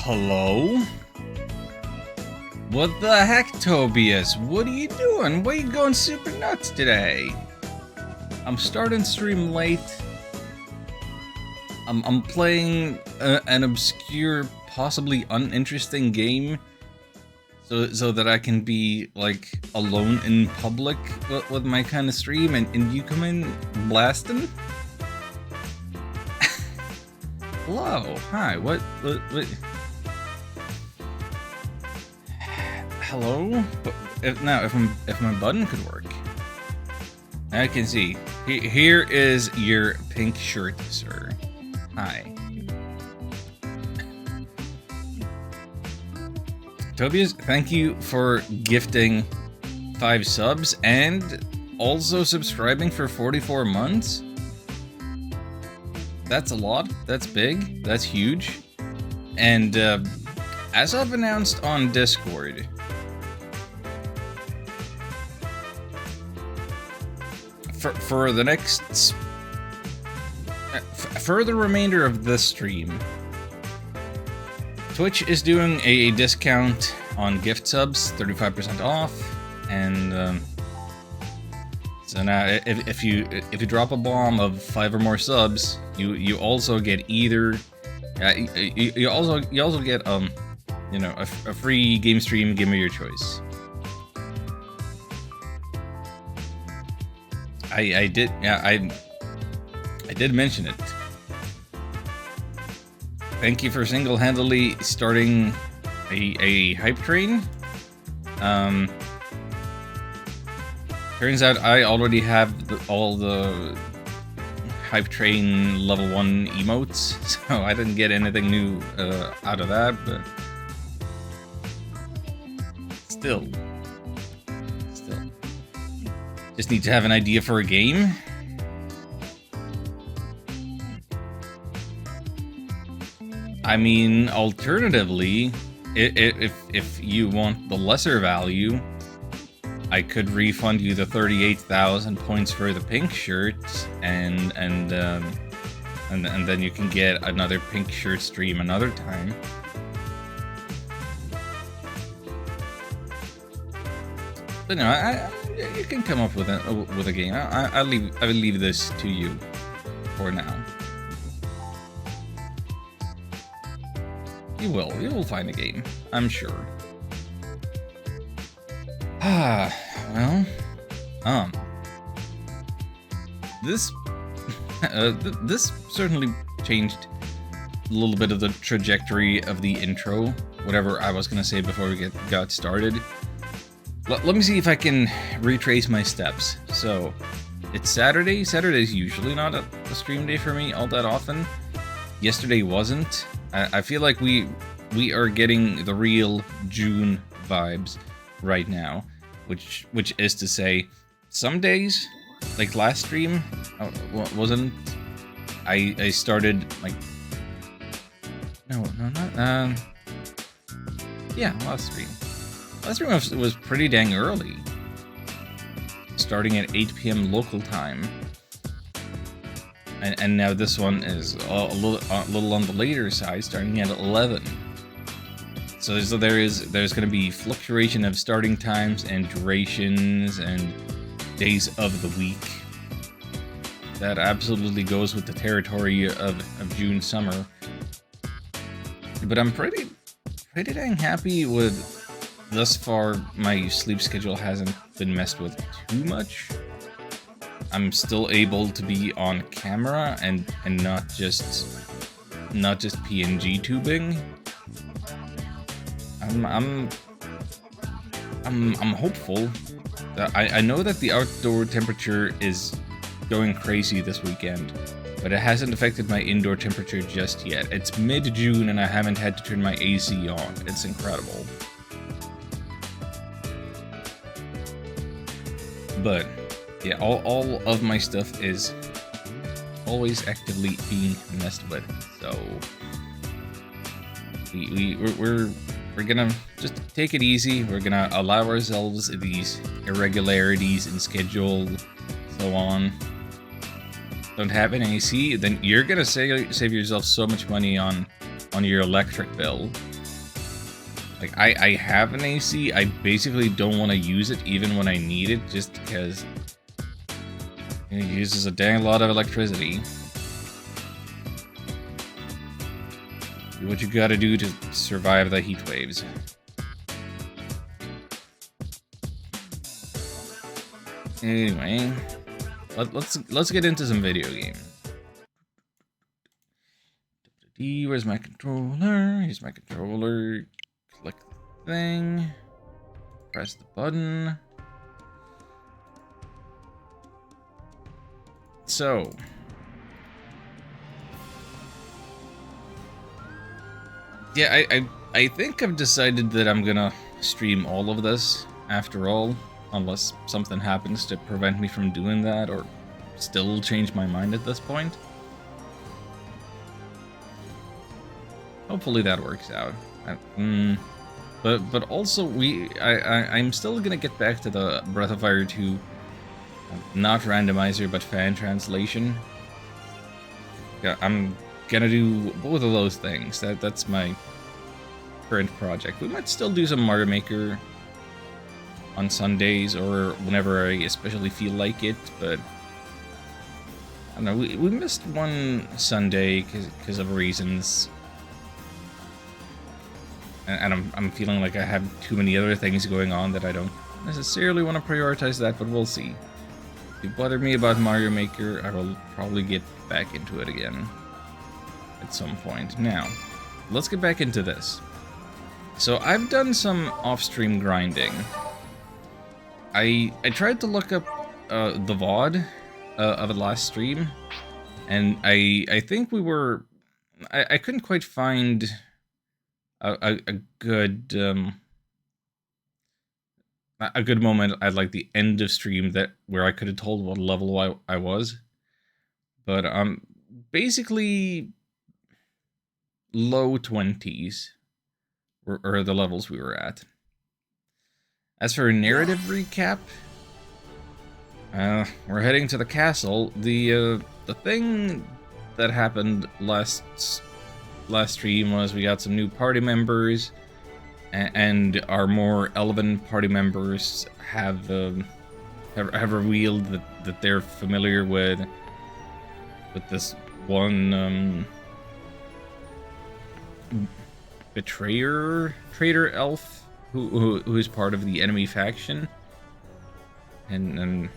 Hello? What the heck, Tobias? What are you doing? Why are you going super nuts today? I'm starting stream late. I'm playing an obscure, possibly uninteresting game, so that I can be like alone in public with my kind of stream, and you come in blasting. Hello, hi. What? hello? But if my button could work. I can see. Here is your pink shirt, sir. Hi. Tobias, thank you for gifting 5 subs and also subscribing for 44 months. That's a lot. That's big. That's huge. And as I've announced on Discord, for the next for the remainder of this stream, Twitch is doing a discount on gift subs, 35% off, and so now if you drop a bomb of 5 or more subs, you also get either you also get you know, a free game stream, game of your choice. I did mention it. Thank you for single-handedly starting a hype train. Turns out I already have all the hype train level 1 emotes, so I didn't get anything new out of that, but still. Just need to have an idea for a game. I mean, alternatively, if you want the lesser value, I could refund you the 38,000 points for the pink shirt, and then you can get another pink shirt stream another time. But no, you can come up with a game. I will leave this to you for now. You will find a game, I'm sure. Well, this this certainly changed a little bit of the trajectory of the intro, whatever I was gonna say before we got started. Let me see if I can retrace my steps. So, it's Saturday. Saturday's usually not a stream day for me all that often. Yesterday wasn't. I feel like we are getting the real June vibes right now, which is to say, some days, like last stream, wasn't. I started like yeah, last stream. Last stream was pretty dang early, starting at 8 p.m. local time, and now this one is a little on the later side, starting at 11. So there's going to be fluctuation of starting times and durations and days of the week. That absolutely goes with the territory of June summer. But I'm pretty dang happy with. Thus far, my sleep schedule hasn't been messed with too much. I'm still able to be on camera and not just PNG tubing. I'm hopeful that I know that the outdoor temperature is going crazy this weekend, but it hasn't affected my indoor temperature just yet. It's mid-June and I haven't had to turn my AC on. It's incredible. But yeah, all of my stuff is always actively being messed with. So we're gonna just take it easy. We're gonna allow ourselves these irregularities in schedule, so on. Don't have an AC, then you're gonna save yourself so much money on your electric bill. Like, I have an AC, I basically don't want to use it even when I need it, just because it uses a dang lot of electricity. Do what you gotta do to survive the heat waves. Anyway, let's get into some video games. Where's my controller? Here's my controller. Click thing. Press the button. So. Yeah, I think I've decided that I'm gonna stream all of this after all, unless something happens to prevent me from doing that, or still change my mind at this point. Hopefully that works out. But also I'm still gonna get back to the Breath of Fire 2, not randomizer but fan translation. Yeah, I'm gonna do both of those things. That's my current project. We might still do some Mario Maker on Sundays or whenever I especially feel like it, but I don't know. We missed one Sunday because of reasons. And I'm feeling like I have too many other things going on that I don't necessarily want to prioritize that, but we'll see. If you bother me about Mario Maker, I will probably get back into it again at some point. Now, let's get back into this. So I've done some off-stream grinding. I tried to look up the VOD of the last stream, and I think we were... I couldn't quite find a good moment at like the end of stream where I could have told what level I was, but basically low 20s were the levels we were at. As for a narrative recap, we're heading to the castle. The thing that happened last stream was we got some new party members, and our more elven party members have revealed that they're familiar with this one traitor elf who is part of the enemy faction, and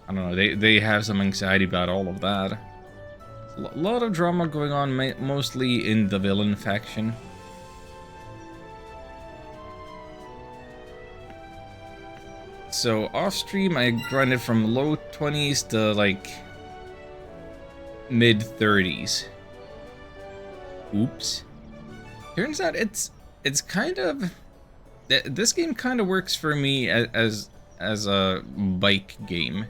I don't know, they have some anxiety about all of that. A lot of drama going on, mostly in the villain faction. So off stream, I grinded from low 20s to like mid 30s. Oops. Turns out it's kind of... This game kind of works for me as a bike game.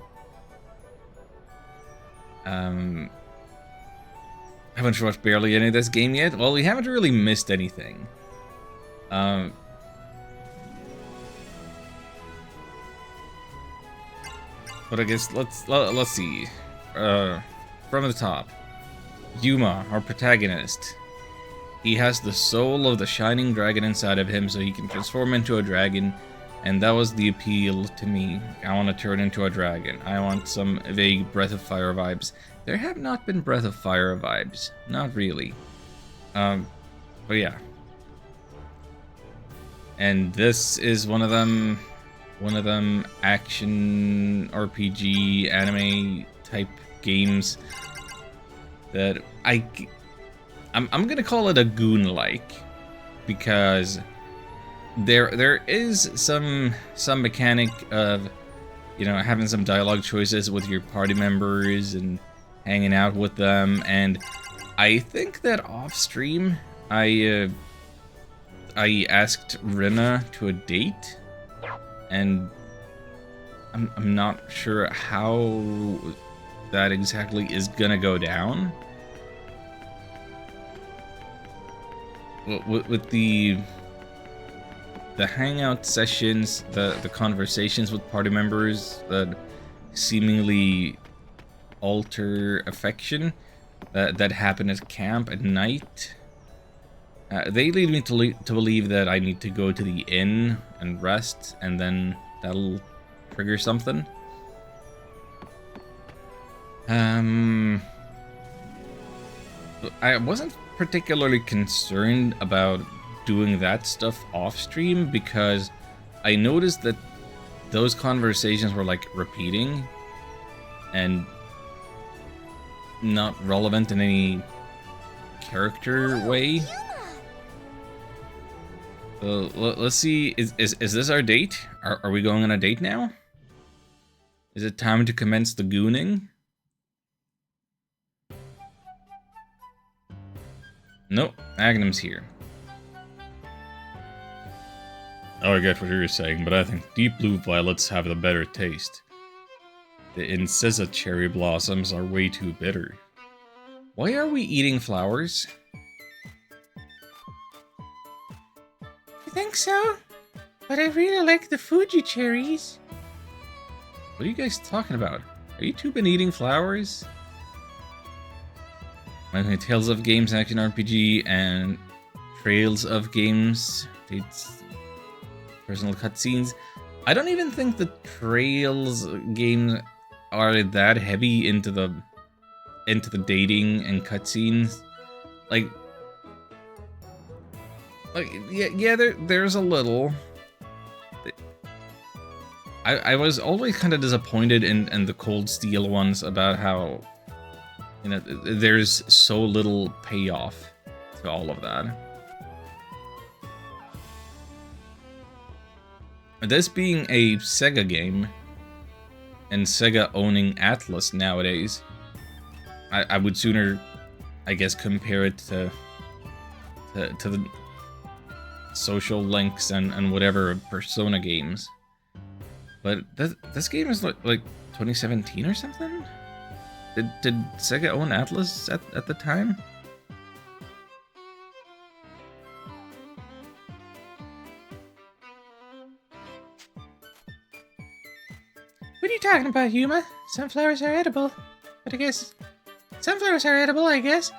I haven't watched barely any of this game yet. Well, we haven't really missed anything. But I guess let's see. From the top, Yuma, our protagonist. He has the soul of the shining dragon inside of him, so he can transform into a dragon. And that was the appeal to me. I want to turn into a dragon. I want some vague Breath of Fire vibes. There have not been Breath of Fire vibes. Not really. But yeah. And this is one of them action RPG anime type games that I'm gonna call it a goon-like, because there is some mechanic of, you know, having some dialogue choices with your party members and hanging out with them, and I think that off stream I asked Rinna to a date, and I'm not sure how that exactly is gonna go down. With the hangout sessions, the conversations with party members that seemingly alter affection that happen at camp at night, they lead me to believe that I need to go to the inn and rest, and then that'll trigger something. I wasn't particularly concerned about doing that stuff off stream, because I noticed that those conversations were like repeating and not relevant in any character way. So let's see. Is this our date? Are we going on a date now? Is it time to commence the gooning? Nope, Agnum's here. Oh, I get what you're saying, but I think deep blue violets have the better taste. The incisa cherry blossoms are way too bitter. Why are we eating flowers? I think so, but I really like the Fuji cherries. What are you guys talking about? Are you two been eating flowers? My Tales of Games Action RPG and Trails of Games dates personal cutscenes. I don't even think the Trails games are that heavy into the dating and cutscenes. Like yeah, there's a little. I was always kind of disappointed in the Cold Steel ones about how, you know, there's so little payoff to all of that. This being a Sega game, and Sega owning Atlas nowadays, I would sooner, I guess, compare it to the Social Links and whatever Persona games. But this game is like 2017 or something? Did Sega own Atlas at the time? What are you talking about, Yuma? Sunflowers are edible. But I guess... Sunflowers are edible, I guess.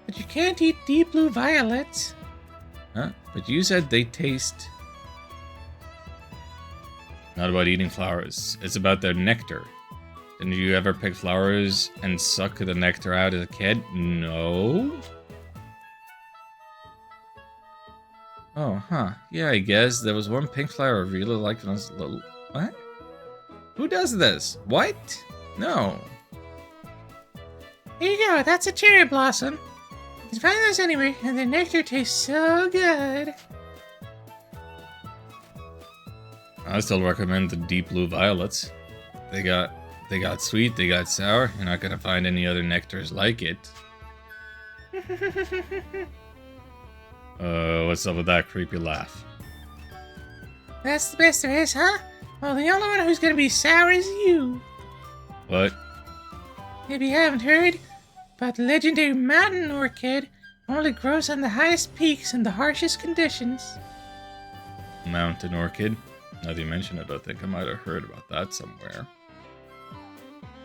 But you can't eat deep blue violets. Huh? But you said they taste... Not about eating flowers. It's about their nectar. Didn't you ever pick flowers and suck the nectar out as a kid? No? Oh, huh. Yeah, I guess. There was one pink flower I really liked when I was little. What? Who does this? What? No. Here you go, that's a cherry blossom. You can find those anywhere, and their nectar tastes so good. I still recommend the deep blue violets. They got sweet, they got sour. You're not gonna find any other nectars like it. What's up with that creepy laugh? That's the best there is, huh? Well, the only one who's gonna be sour is you. What? Maybe you haven't heard, but the legendary mountain orchid only grows on the highest peaks in the harshest conditions. Mountain orchid? Now that you mention it, I think I might have heard about that somewhere.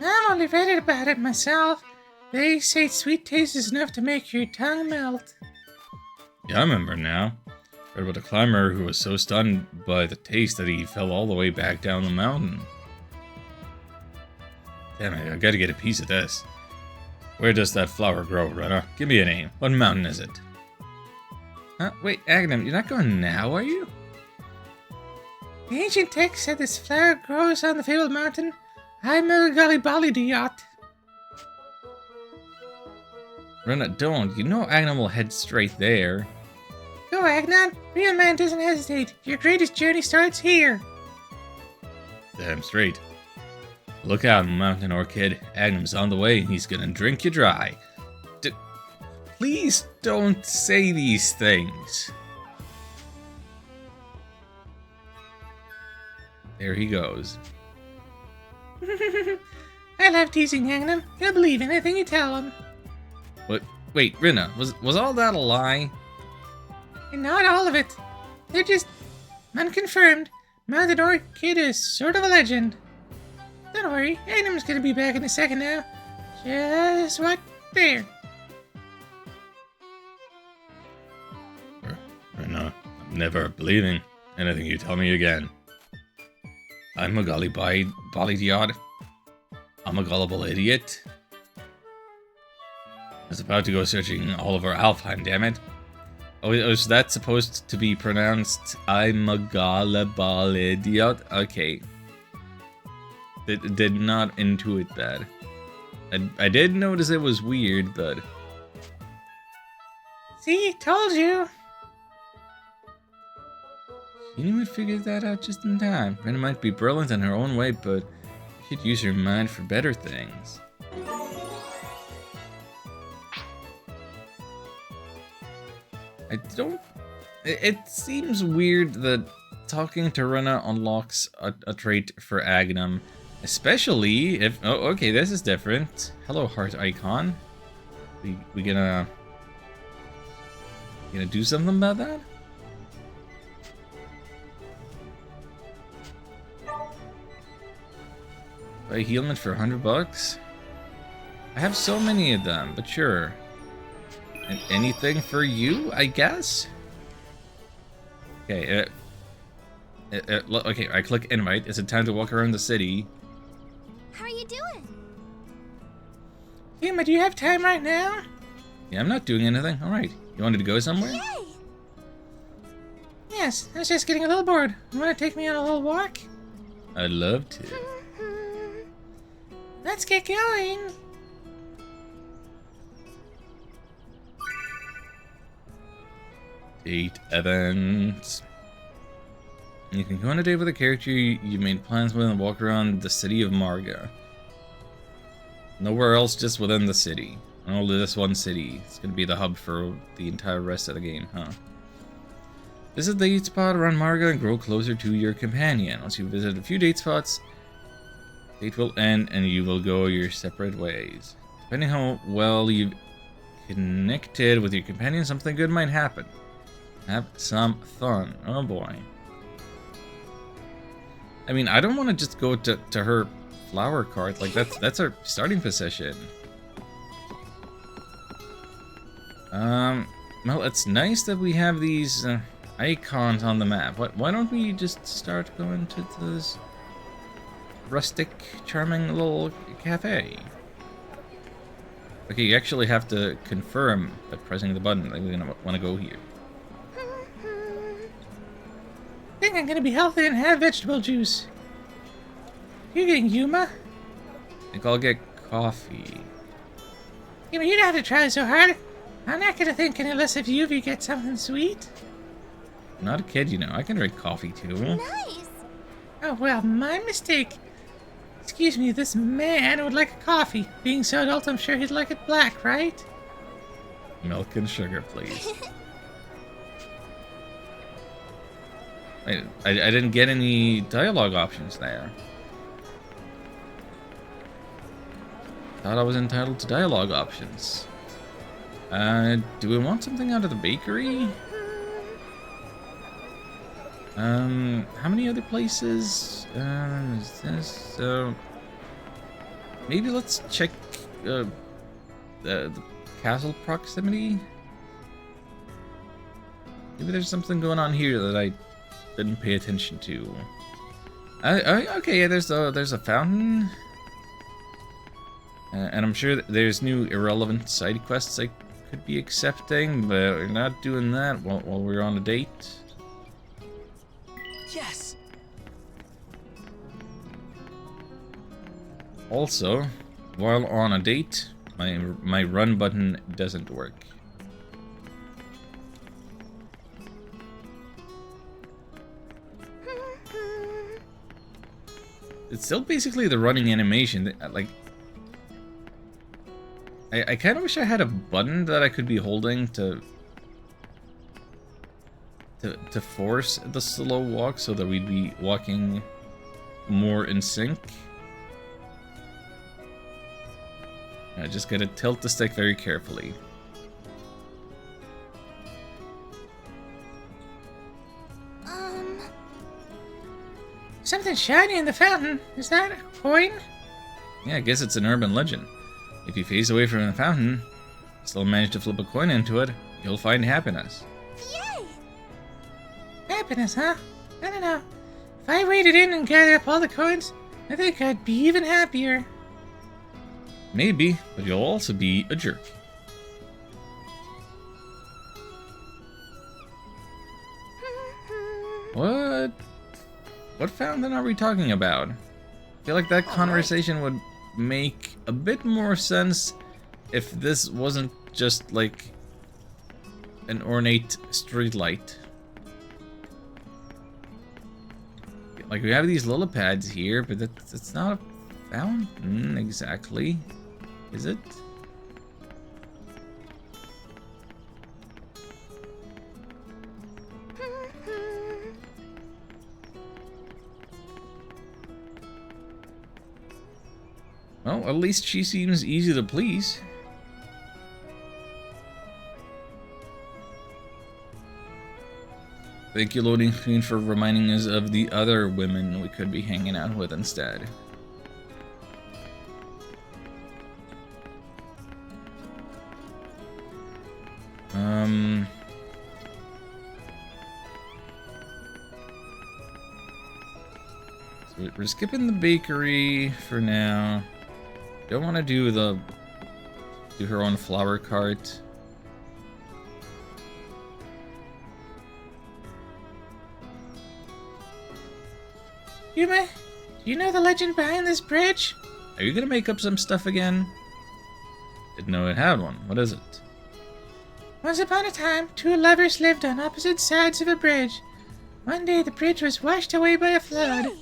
I've only read about it myself. They say sweet taste is enough to make your tongue melt. Yeah, I remember now. Heard about a climber who was so stunned by the taste that he fell all the way back down the mountain. Damn it, I gotta get a piece of this. Where does that flower grow, Rinna? Give me a name. What mountain is it? Huh? Wait, Agnum, you're not going now, are you? The ancient text said this flower grows on the fabled mountain Imagalibalidiyat. Rinna, don't. You know Agnum will head straight there. Go, Agnon. Real man doesn't hesitate. Your greatest journey starts here. Damn straight. Look out, Mountain Orchid. Agnum's on the way and he's gonna drink you dry. Please don't say these things. There he goes. I love teasing Agnon. He'll believe anything you tell him. What? Wait, Rinna, was all that a lie? And not all of it. They're just unconfirmed. Mountain Orchid is sort of a legend. Don't worry, Agnum's gonna be back in a second now. Just what? There. Rinna, I'm never believing anything you tell me again. I'm a Ballydiod. I'm a gullible idiot. I was about to go searching all over Alfheim, damn it. Oh, is that supposed to be pronounced I'm a gullible idiot? Okay. Did not intuit that. I did notice it was weird, but... See, told you. You would figure that out just in time. Rinna might be brilliant in her own way, but she could use her mind for better things. I don't... It seems weird that talking to Rinna unlocks a trait for Agnum. Especially if... Oh, okay, this is different. Hello, heart icon. We gonna do something about that? Buy healment for $100? I have so many of them, but sure. And anything for you, I guess? Okay, okay, I click invite. Is it time to walk around the city? How are you doing? Yuma, do you have time right now? Yeah, I'm not doing anything. Alright. You wanted to go somewhere? Yay! Yes, I was just getting a little bored. You want to take me on a little walk? I'd love to. Let's get going. Date events. You can go on a date with a character you made plans with and walk around the city of Marga. Nowhere else, just within the city. Only this one city. It's gonna be the hub for the entire rest of the game, huh? Visit the date spot around Marga and grow closer to your companion. Once you visit a few date spots, date will end and you will go your separate ways. Depending how well you've connected with your companion, something good might happen. Have some fun. Oh boy. I mean, I don't want to just go to her flower cart. Like, that's our starting position. Well, it's nice that we have these icons on the map. Why don't we just start going to this rustic, charming little cafe? Okay, you actually have to confirm by pressing the button that we're gonna want to go here. I think I'm gonna be healthy and have vegetable juice. You getting Yuma? I think I'll get coffee. Yuma, you don't have to try so hard. I'm not gonna think any less of you if you get something sweet. I'm not a kid, you know. I can drink coffee too. Nice! Oh, well, my mistake. Excuse me, this man would like a coffee. Being so adult, I'm sure he'd like it black, right? Milk and sugar, please. Wait, I didn't get any dialogue options there. Thought I was entitled to dialogue options. Do we want something out of the bakery? How many other places? Is this, maybe let's check, the castle proximity? Maybe there's something going on here that I didn't pay attention to. Okay, yeah, there's a fountain. And I'm sure that there's new irrelevant side quests I could be accepting, but we're not doing that while we're on a date. Yes. Also, while on a date, my run button doesn't work. It's still basically the running animation. Like, I kind of wish I had a button that I could be holding to force the slow walk so that we'd be walking more in sync. I just gotta tilt the stick very carefully. Something shiny in the fountain. Is that a coin? Yeah, I guess it's an urban legend. If you face away from the fountain, still manage to flip a coin into it, you'll find happiness. Yay! Happiness, huh? I don't know. If I waded in and gathered up all the coins, I think I'd be even happier. Maybe, but you'll also be a jerk. What fountain are we talking about? I feel like that conversation would make a bit more sense if this wasn't just like an ornate streetlight. Like, we have these lily-pads here, but that's not a fountain exactly, is it? Well, at least she seems easy to please. Thank you, Loading Screen, for reminding us of the other women we could be hanging out with instead. So we're skipping the bakery for now. Don't want to do her own flower cart. Yuma, do you know the legend behind this bridge? Are you gonna make up some stuff again? Didn't know it had one. What is it? Once upon a time, two lovers lived on opposite sides of a bridge. One day, the bridge was washed away by a flood. Yay!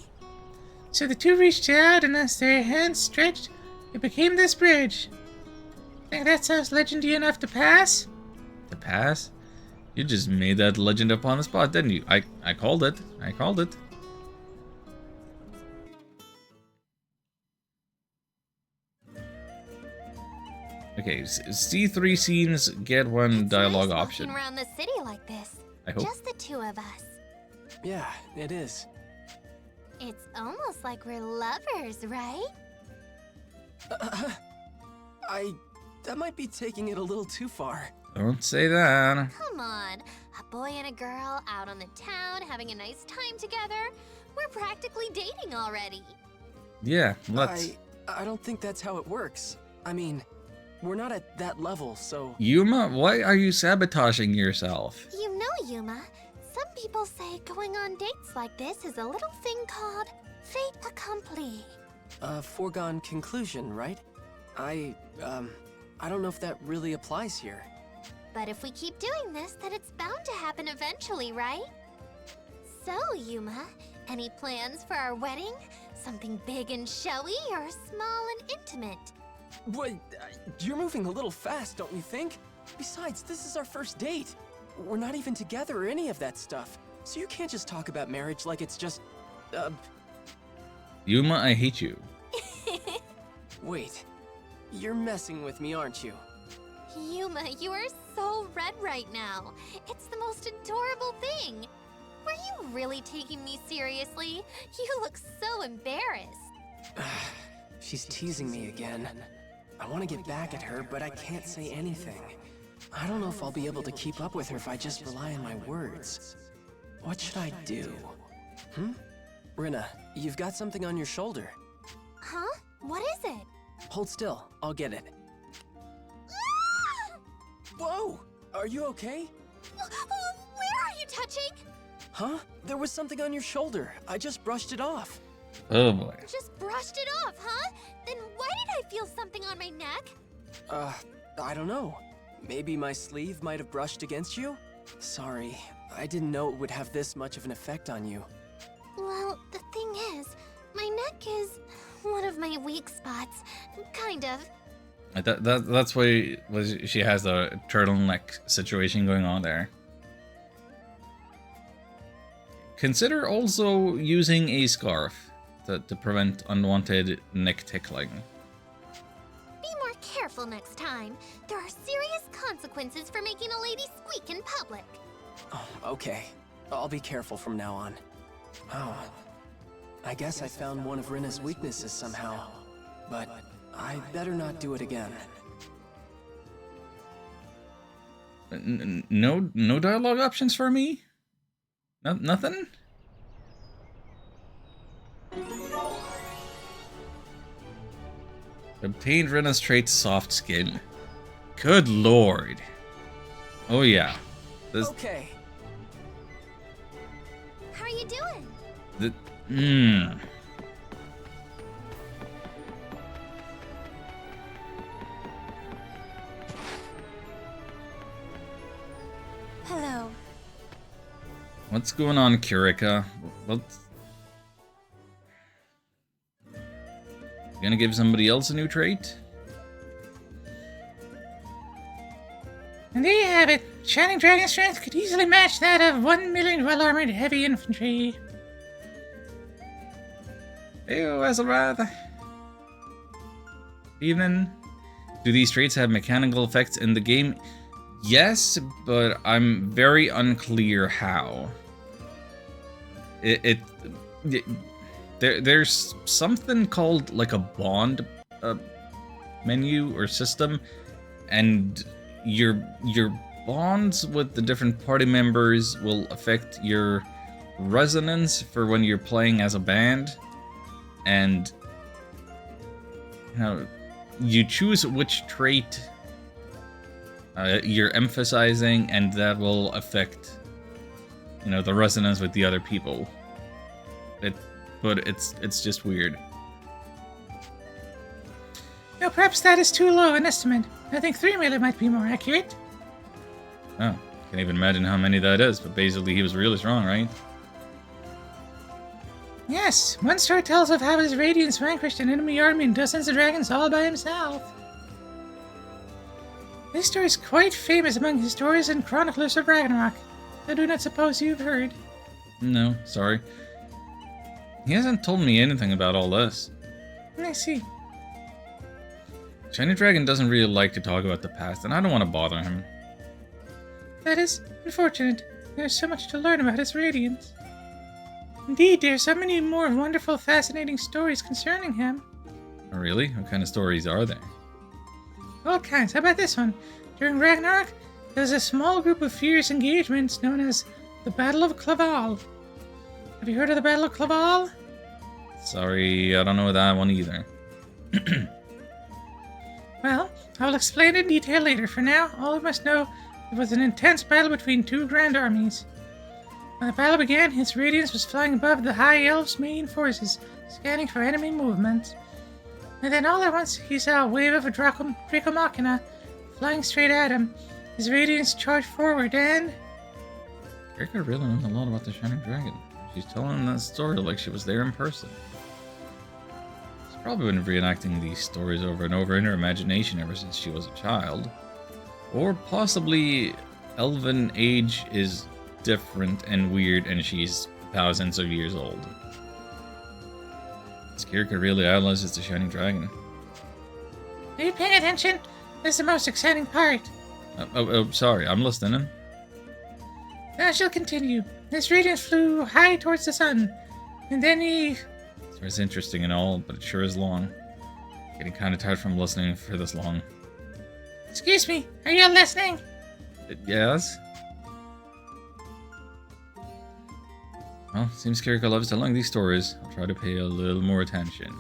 So the two reached out, and as their hands stretched, it became this bridge. Think that sounds legendary enough to pass? To pass? You just made that legend up on the spot, didn't you? I called it. I called it. Okay, C3 scenes get one It's dialogue nice option. walking around the city like this. I hope. Just the two of us. Yeah, it is. It's almost like we're lovers, right? That might be taking it a little too far. Don't say that. Come on, a boy and a girl out on the town having a nice time together. We're practically dating already. Yeah, let's. I don't think that's how it works. I mean, we're not at that level, so... Yuma, why are you sabotaging yourself? You know, Yuma, some people say going on dates like this is a little thing called fait accompli. A foregone conclusion, right? I don't know if that really applies here. But if we keep doing this, then it's bound to happen eventually, right? So, Yuma, any plans for our wedding? Something big and showy or small and intimate? What? You're moving a little fast, don't you think? Besides, this is our first date. We're not even together or any of that stuff. So you can't just talk about marriage like it's just, Yuma, I hate you. Wait. You're messing with me, aren't you? Yuma, you are so red right now. It's the most adorable thing. Were you really taking me seriously? You look so embarrassed. She's teasing me again. I want to get back at her, but I can't say anything. I don't know if I'll be able to keep up with her if I just rely on my words. What should I do? Rinna, you've got something on your shoulder. Huh? What is it? Hold still, I'll get it. Ah! Whoa! Are you okay? Where are you touching? Huh? There was something on your shoulder. I just brushed it off. Oh boy. Just brushed it off, huh? Then why did I feel something on my neck? I don't know. Maybe my sleeve might have brushed against you? Sorry, I didn't know it would have this much of an effect on you. Well, the thing is, my neck is one of my weak spots. Kind of. That's why she has the turtleneck situation going on there. Consider also using a scarf to prevent unwanted neck tickling. Be more careful next time. There are serious consequences for making a lady squeak in public. Oh, okay. I'll be careful from now on. Oh. I guess I found one of Rinna's weaknesses somehow. But I better not do it again. No dialogue options for me? Nothing? Obtained Rinna's trait soft skin. Good lord. Oh yeah. This Okay. How are you doing? Hello. What's going on, Kurika? You gonna give somebody else a new trait? And there you have it. Shining Dragon strength could easily match that of 1 million well-armored heavy infantry. Ew, Ezra. Evening. Do these traits have mechanical effects in the game? Yes, but I'm very unclear how. There's something called like a bond menu or system, and your bonds with the different party members will affect your resonance for when you're playing as a band, and you choose which trait you're emphasizing, and that will affect the resonance with the other people. But it's just weird. No, perhaps that is too low an estimate. I think 3 million might be more accurate. Oh, can't even imagine how many that is, but basically he was really strong, right? Yes, one story tells of how his radiance vanquished an enemy army and dozens of dragons all by himself. This story is quite famous among historians and chroniclers of Ragnarok. I do not suppose you've heard. No, sorry. He hasn't told me anything about all this. I see. Shiny Dragon doesn't really like to talk about the past, and I don't want to bother him. That is unfortunate. There's so much to learn about his radiance. Indeed, there are so many more wonderful, fascinating stories concerning him. Oh, really? What kind of stories are there? All kinds. How about this one? During Ragnarok, there was a small group of fierce engagements known as the Battle of Claval. Have you heard of the Battle of Claval? Sorry, I don't know that one either. Well, I'll explain in detail later. For now, all you must know, it was an intense battle between two grand armies. When the battle began, his radiance was flying above the High Elves' main forces, scanning for enemy movement. And then all at once, he saw a wave of a Draco Machina flying straight at him. His radiance charged forward and... Erika really knows a lot about the Shining Dragon. She's telling that story like she was there in person. She's probably been reenacting these stories over and over in her imagination ever since she was a child. Or possibly Elven age is different and weird and she's thousands of years old. Skirka really idolizes the Shining Dragon. Are you paying attention? This is the most exciting part. Sorry, I'm listening. I shall continue. His radiance flew high towards the sun, and then he... So it's interesting and all, but it sure is long. Getting kind of tired from listening for this long. Excuse me, are you listening? Yes? Well, seems Kiriko loves telling these stories. I'll try to pay a little more attention.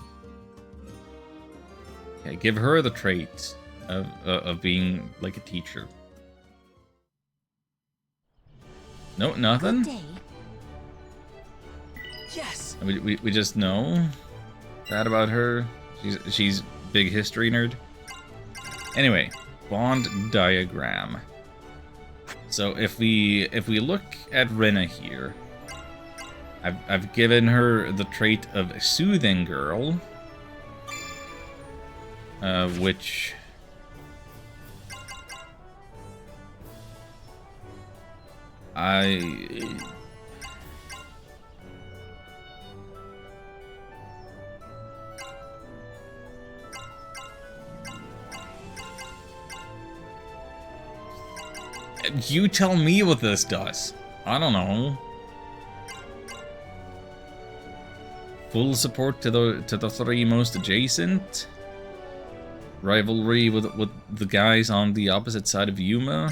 Okay, give her the trait of being like a teacher. No, nothing? Good day. Yes! We just know that about her. She's big history nerd. Anyway, bond diagram. So if we look at Rinna here, I've given her the trait of Soothing Girl, which you tell me what this does. I don't know. Full support to the three most adjacent. Rivalry with the guys on the opposite side of Yuma.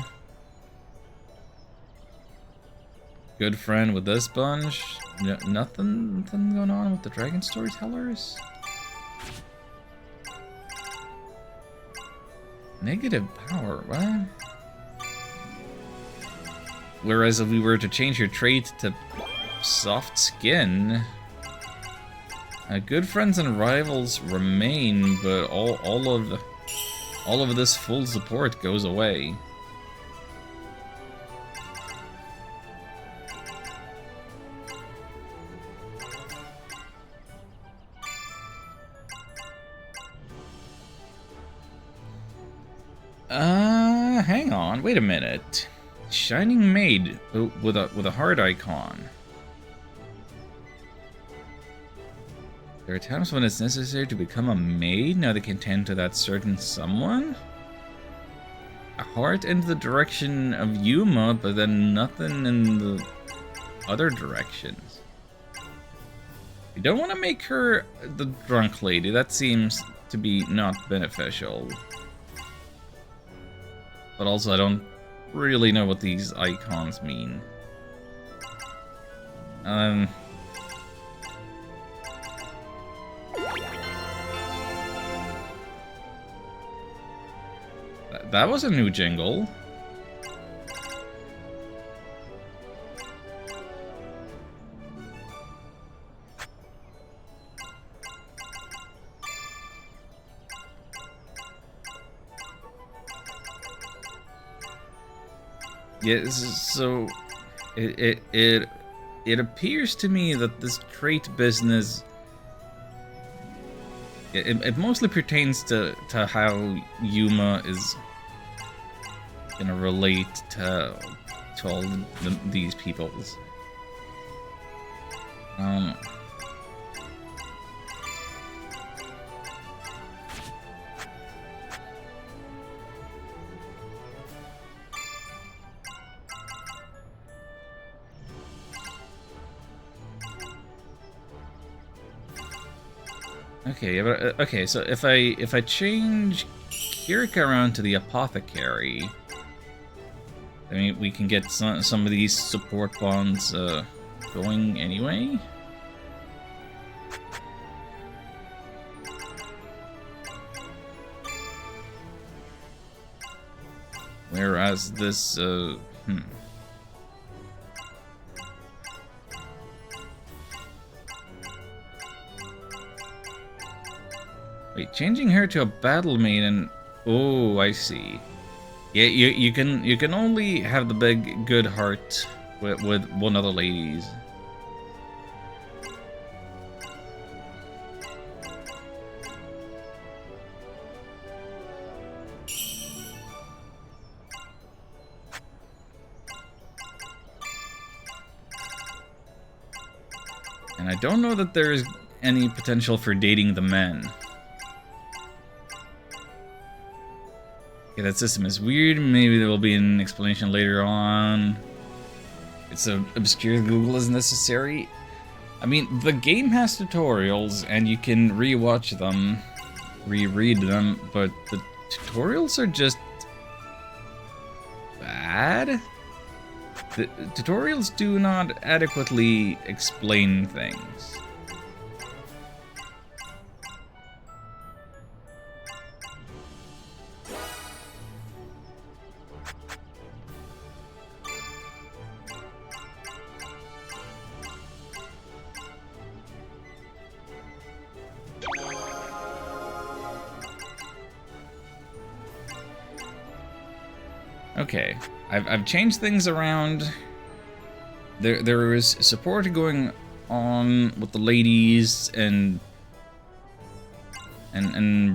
Good friend with this bunch. Nothing going on with the dragon storytellers. Negative power, what? Whereas if we were to change your trait to soft skin, good friends and rivals remain, but all of this full support goes away. hang on, wait a minute. Shining Maid with a heart icon. There are times when it's necessary to become a maid. Now they can tend to that certain someone. A heart in the direction of Yuma, but then nothing in the other directions. You don't want to make her the drunk lady. That seems to be not beneficial. But also, I don't really know what these icons mean. That was a new jingle. Yeah, so it appears to me that this trait business it mostly pertains to how Yuma is gonna relate to all these peoples. Okay, but okay. So if I change Kirika around to the apothecary, I mean we can get some of these support bonds going anyway. Whereas this Wait, changing her to a battle maiden. Oh, I see. Yeah, you can only have the big good heart with one of the ladies. And I don't know that there is any potential for dating the men. Okay, that system is weird. Maybe there will be an explanation later on. It's an obscure Google is necessary. I mean, the game has tutorials, and you can rewatch them, reread them, but the tutorials are just bad. The tutorials do not adequately explain things. Okay, I've changed things around. There is support going on with the ladies and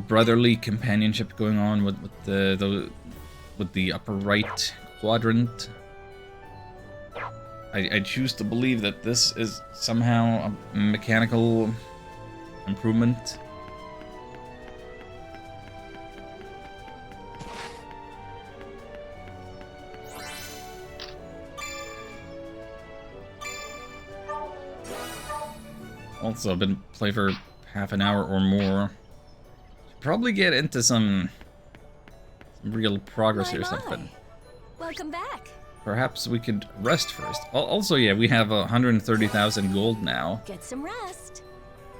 brotherly companionship going on with the upper right quadrant. I choose to believe that this is somehow a mechanical improvement. Also, I've been playing for half an hour or more. Should probably get into some real progress or something. Welcome back. Perhaps we could rest first. Also, yeah, we have 130,000 gold now. Get some rest.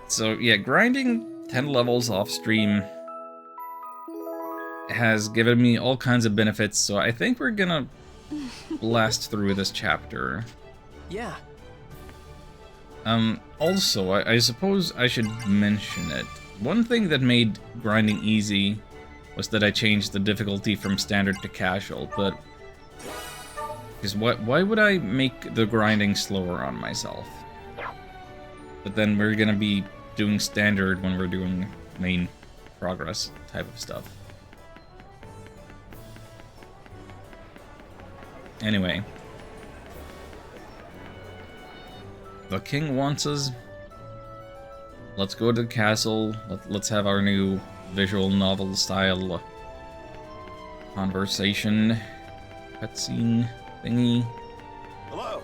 So, yeah, grinding 10 levels off stream has given me all kinds of benefits, so I think we're gonna blast through this chapter. Yeah. Also, I suppose I should mention it. One thing that made grinding easy was that I changed the difficulty from standard to casual, but... Because why would I make the grinding slower on myself? But then we're gonna be doing standard when we're doing main progress type of stuff. Anyway. The king wants us. Let's go to the castle. Let's have our new visual novel style conversation cutscene thingy. Hello.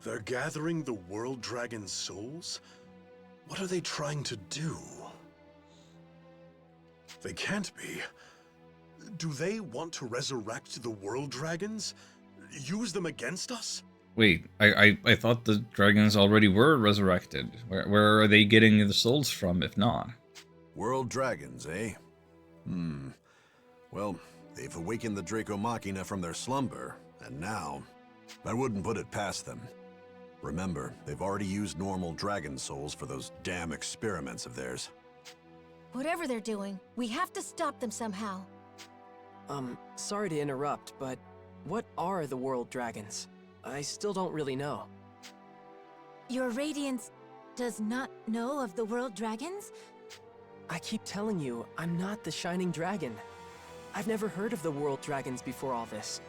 They're gathering the World Dragon's souls? What are they trying to do? They can't be. Do they want to resurrect the World Dragons? Use them against us? Wait, I thought the dragons already were resurrected. Where are they getting the souls from, if not? World dragons, eh? Well, they've awakened the Draco Machina from their slumber, and now, I wouldn't put it past them. Remember, they've already used normal dragon souls for those damn experiments of theirs. Whatever they're doing, we have to stop them somehow. Sorry to interrupt, but what are the World Dragons? I still don't really know. Your Radiance does not know of the World Dragons? I keep telling you, I'm not the Shining Dragon. I've never heard of the World Dragons before all this.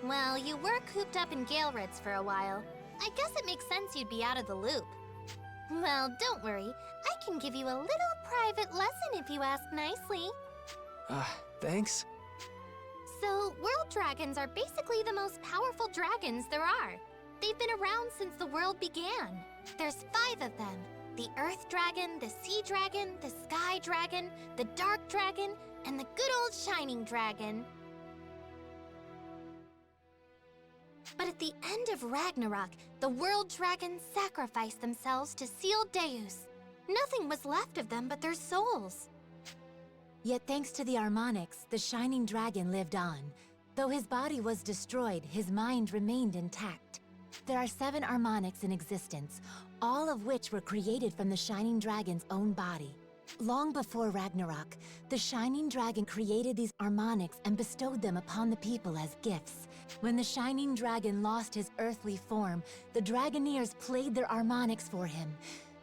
Well, you were cooped up in Gale-Ritz for a while. I guess it makes sense you'd be out of the loop. Well, don't worry. I can give you a little private lesson if you ask nicely. Thanks? So, world dragons are basically the most powerful dragons there are. They've been around since the world began. There's 5 of them. The Earth Dragon, the Sea Dragon, the Sky Dragon, the Dark Dragon, and the good old Shining Dragon. But at the end of Ragnarok, the world dragons sacrificed themselves to seal Deus. Nothing was left of them but their souls. Yet thanks to the Harmonics, the Shining Dragon lived on. Though his body was destroyed, his mind remained intact. There are 7 Harmonics in existence, all of which were created from the Shining Dragon's own body. Long before Ragnarok, the Shining Dragon created these Harmonics and bestowed them upon the people as gifts. When the Shining Dragon lost his earthly form, the Dragoneers played their Harmonics for him.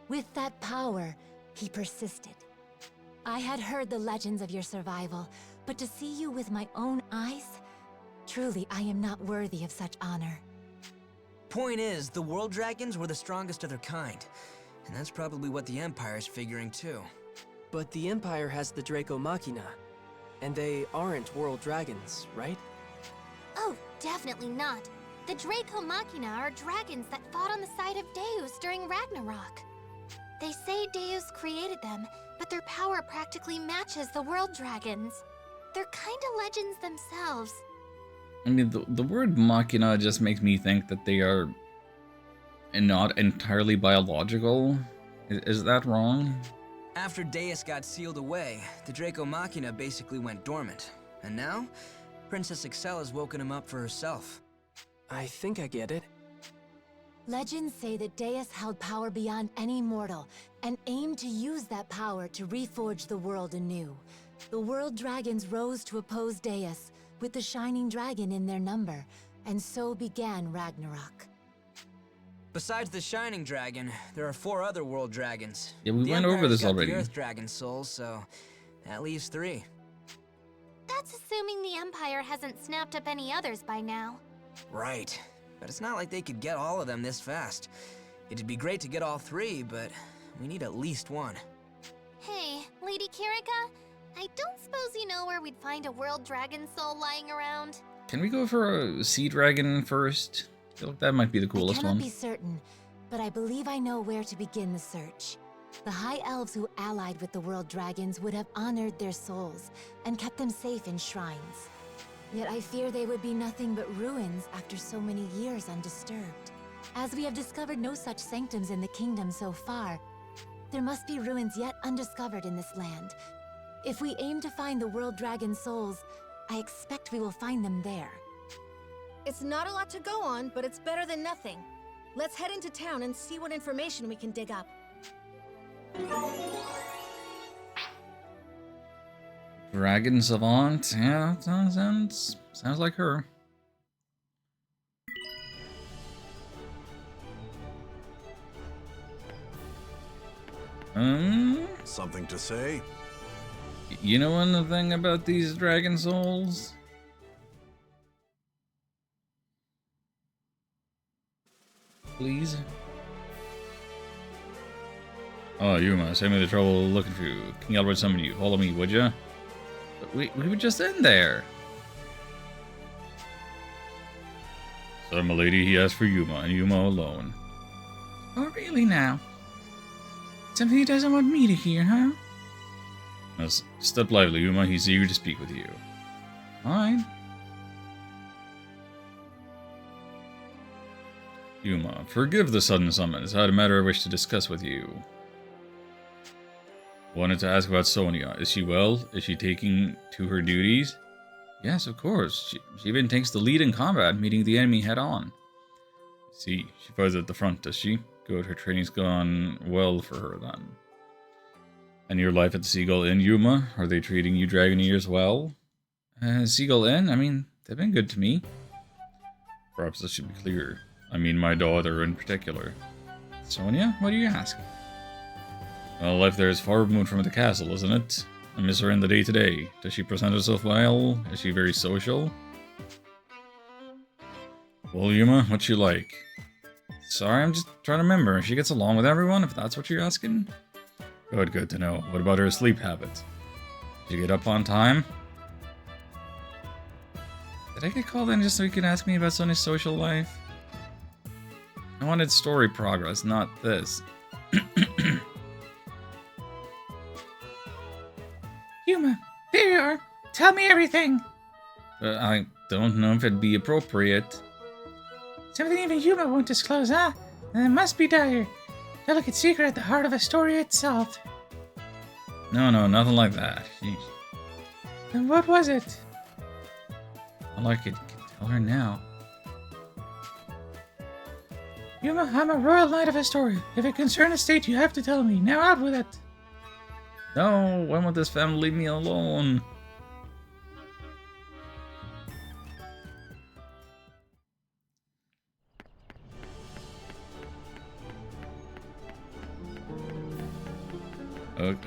With that power, he persisted. I had heard the legends of your survival, but to see you with my own eyes, truly I am not worthy of such honor. Point is, the World Dragons were the strongest of their kind, and that's probably what the Empire's figuring too. But the Empire has the Draco Machina, and they aren't World Dragons, right? Oh, definitely not. The Draco Machina are dragons that fought on the side of Deus during Ragnarok. They say Deus created them, but their power practically matches the world dragons. They're kinda legends themselves. I mean, the word machina just makes me think that they are not entirely biological. Is that wrong? After Deus got sealed away, the Draco Machina basically went dormant. And now, Princess Excel has woken him up for herself. I think I get it. Legends say that Deus held power beyond any mortal, and aimed to use that power to reforge the world anew. The world dragons rose to oppose Deus, with the Shining Dragon in their number, and so began Ragnarok. Besides the Shining Dragon, there are 4 other World Dragons. Yeah, we The went over Empire's this got already. the Earth Dragon souls, so that leaves 3. That's assuming the Empire hasn't snapped up any others by now. Right. But it's not like they could get all of them this fast. It'd be great to get all 3, but we need at least 1. Hey, Lady Kirika, I don't suppose you know where we'd find a world dragon soul lying around? Can we go for a sea dragon first? I feel like that might be the coolest I cannot one. be certain, but I believe I know where to begin the search. The High Elves who allied with the World Dragons would have honored their souls and kept them safe in shrines. Yet I fear they would be nothing but ruins after so many years undisturbed. As we have discovered no such sanctums in the kingdom so far, there must be ruins yet undiscovered in this land. If we aim to find the World Dragon souls, I expect we will find them there. It's not a lot to go on, but it's better than nothing. Let's head into town and see what information we can dig up. Dragon Savant, yeah, sounds like her. Something to say? You know anything about these dragon souls? Please? Oh, Yuma, save me the trouble looking for you. King Albert summoned you. Follow me, would ya? But we were just in there. So, my lady, he asked for Yuma, and Yuma alone. Oh, really now? Something he doesn't want me to hear, huh? Now, step lively, Yuma. He's eager to speak with you. Fine. Yuma, forgive the sudden summons. I had a matter I wish to discuss with you. Wanted to ask about Sonia. Is she well? Is she taking to her duties? Yes, of course. She even takes the lead in combat, meeting the enemy head on. See, she fights at the front, does she? Good, her training's gone well for her then. And your life at the Seagull Inn, Yuma? Are they treating you Dragoneers well? Seagull Inn? I mean, they've been good to me. Perhaps this should be clearer. I mean my daughter in particular. Sonia? What do you ask? Well, life there is far removed from the castle, isn't it? I miss her in the day-to-day. Does she present herself well? Is she very social? Well, Yuma, what's she like? Sorry, I'm just trying to remember. She gets along with everyone, if that's what you're asking? Good to know. What about her sleep habits? Did you get up on time? Did I get called in just so you could ask me about Sonia's social life? I wanted story progress, not this. Yuma, there you are. Tell me everything. I don't know if it'd be appropriate. Something even Yuma won't disclose, huh? Then it must be dire. Delicate secret at the heart of a story itself. No, nothing like that. Jeez. Then what was it? All I could tell her now. Yuma, I'm a royal knight of Astoria. If it concerns a state, you have to tell me. Now out with it. No, when will this family leave me alone?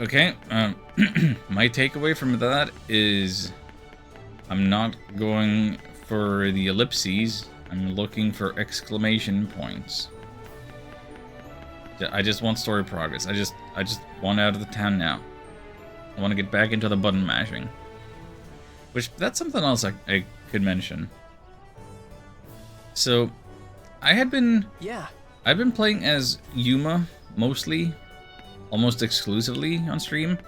Okay, my takeaway from that is I'm not going for the ellipses. I'm looking for exclamation points. I just want story progress. I just want out of the town now. I want to get back into the button mashing. Which, that's something else I could mention. So, I've been playing as Yuma, mostly. Almost exclusively on stream.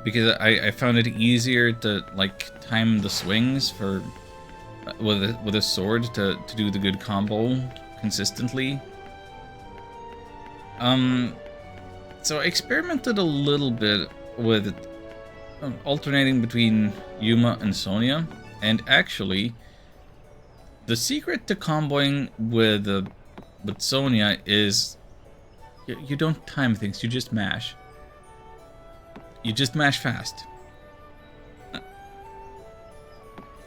Because I found it easier to, like, time the swings for... with a sword to do the good combo consistently. So I experimented a little bit with alternating between Yuma and Sonia, and actually, the secret to comboing with Sonia is you don't time things, you just mash. You just mash fast.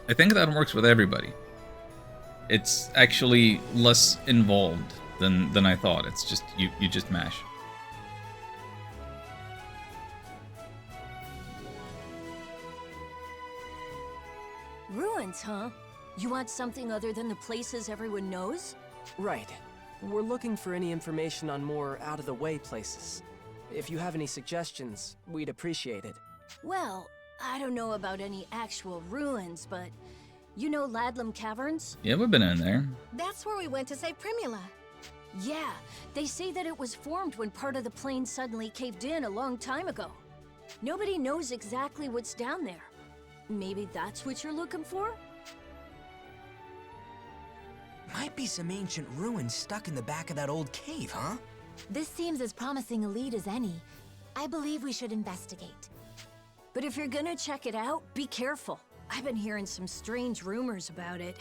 I think that works with everybody. It's actually less involved than I thought. It's just you just mash. Ruins, huh? You want something other than the places everyone knows? Right. We're looking for any information on more out-of-the-way places. If you have any suggestions, we'd appreciate it. Well, I don't know about any actual ruins, but you know Ladlam Caverns? Yeah, we've been in there. That's where we went to save Primula. Yeah, they say that it was formed when part of the plain suddenly caved in a long time ago. Nobody knows exactly what's down there. Maybe that's what you're looking for? Might be some ancient ruins stuck in the back of that old cave, huh? This seems as promising a lead as any. I believe we should investigate. But if you're gonna check it out, be careful. I've been hearing some strange rumors about it.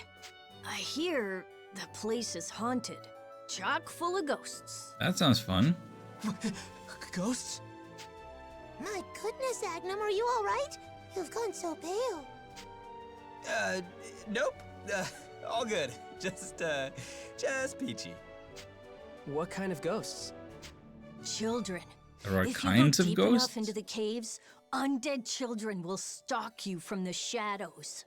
I hear the place is haunted, chock full of ghosts. That sounds fun. Ghosts? My goodness, Agnum, are you all right? You've gone so pale. Nope. All good. Just peachy. What kind of ghosts? Children. There are If you kinds go of deep ghosts? enough into the caves, Undead children will stalk you from the shadows.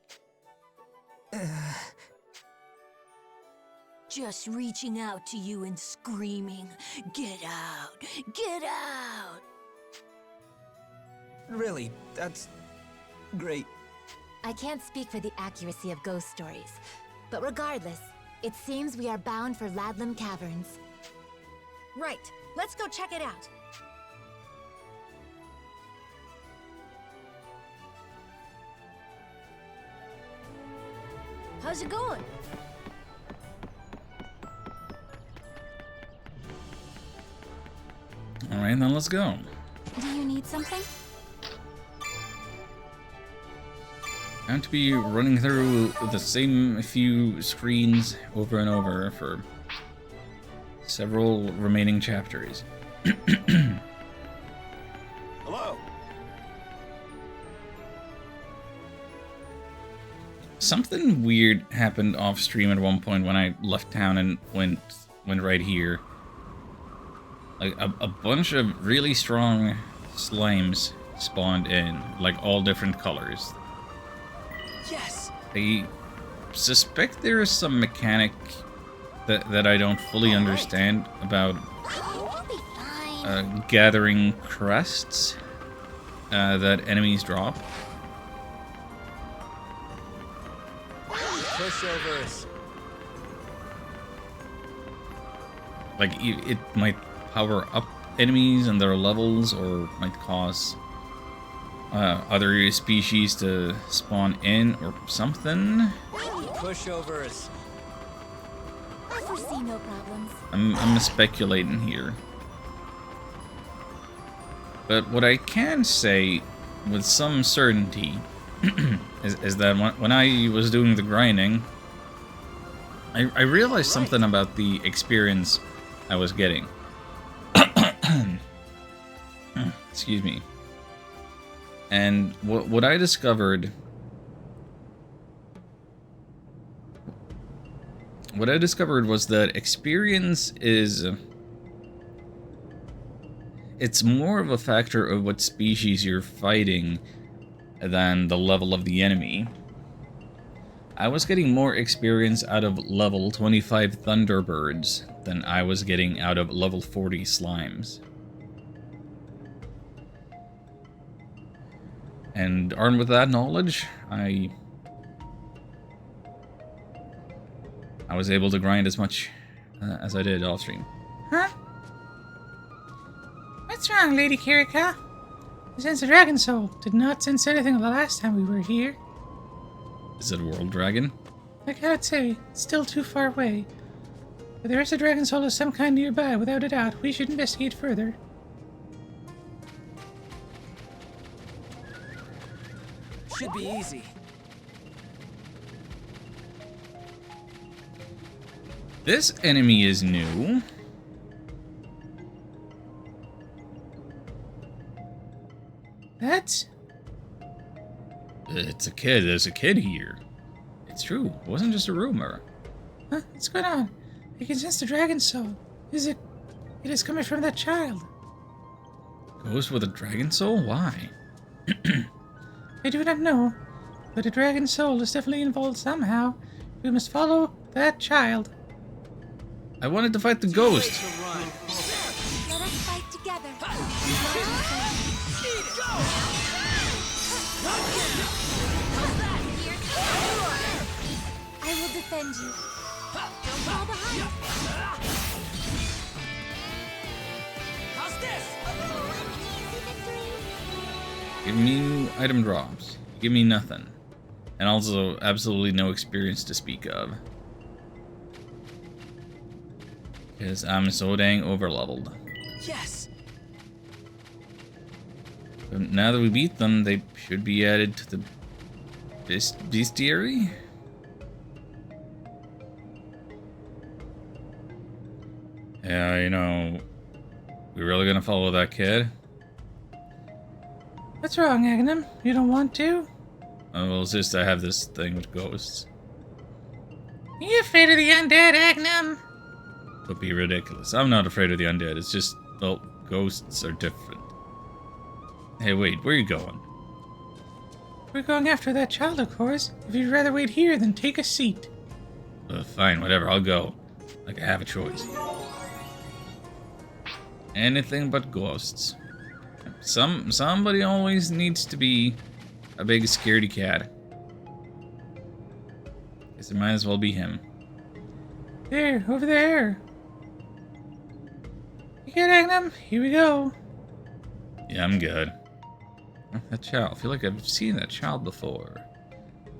Just reaching out to you and screaming, "Get out! Get out!" Really, that's great. I can't speak for the accuracy of ghost stories, but regardless, it seems we are bound for Ladlam Caverns. Right. Let's go check it out. How's it going? Alright, then let's go. Do you need something? Going to be running through the same few screens over and over for several remaining chapters. Hello. Something weird happened off stream at one point when I left town and went right here. Like a bunch of really strong slimes spawned in, like all different colors. Yes! I suspect there is some mechanic that I don't fully understand about You'll be fine. gathering crests that enemies drop. Pushovers. Like, it might power up enemies and their levels, or might cause other species to spawn in, or something. Pushovers. I foresee no problems. I'm speculating here. But what I can say with some certainty is that when I was doing the grinding, I realized something about the experience I was getting. Excuse me. And what I discovered... What I discovered was that experience is... It's more of a factor of what species you're fighting than the level of the enemy. I was getting more experience out of level 25 Thunderbirds than I was getting out of level 40 Slimes. And armed with that knowledge, I was able to grind as much as I did off stream. Huh? What's wrong, Lady Kirika? You sense a dragon soul. Did not sense anything the last time we were here. Is it a world dragon? I cannot say. It's still too far away. But there is a dragon soul of some kind nearby, without a doubt. We should investigate further. Should be easy. This enemy is new. That's... It's a kid. There's a kid here. It's true. It wasn't just a rumor. Huh? What's going on? I can sense the dragon soul. Is it... It is coming from that child. Ghost with a dragon soul? Why? I do not know, but a dragon soul is definitely involved somehow. We must follow that child. I wanted to fight the ghost. Let us fight together. I will defend you. Don't fall behind. How's this? Give me item drops. Give me nothing. And also absolutely no experience to speak of. Because I'm so dang overleveled. Yes. But now that we beat them, they should be added to the bestiary? Yeah, you know, we really gonna follow that kid? What's wrong, Agnum? You don't want to? Well, it's just I have this thing with ghosts. Are you afraid of the undead, Agnum? Would be ridiculous. I'm not afraid of the undead. It's just, well, ghosts are different. Hey, wait, where are you going? We're going after that child, of course. If you'd rather wait here, then take a seat. Fine, whatever, I'll go. Like I have a choice. Anything but ghosts. Somebody always needs to be a big scaredy cat. Guess it might as well be him. There, over there. You good, Agnum? Here we go. Yeah, I'm good. Oh, that child. I feel like I've seen that child before.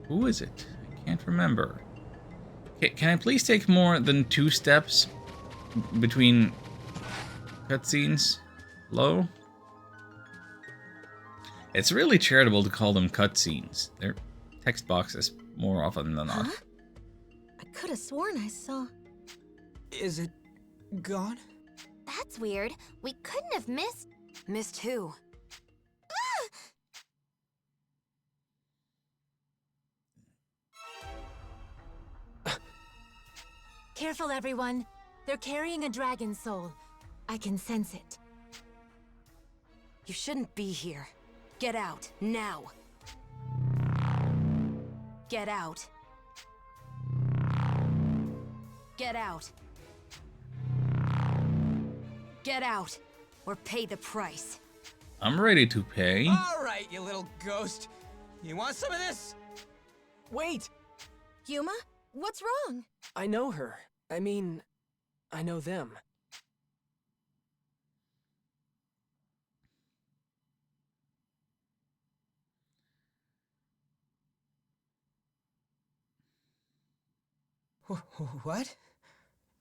Who is it? I can't remember. Okay, can I please take more than 2 steps between cutscenes? Hello? It's really charitable to call them cutscenes. They're text boxes more often than not. Huh? I could have sworn I saw... Is it gone? That's weird. We couldn't have missed... Missed who? Careful, everyone. They're carrying a dragon soul. I can sense it. You shouldn't be here. Get out, now. Get out. Get out. Get out, or pay the price. I'm ready to pay. All right, you little ghost. You want some of this? Wait! Yuma? What's wrong? I know her. I mean, I know them. What?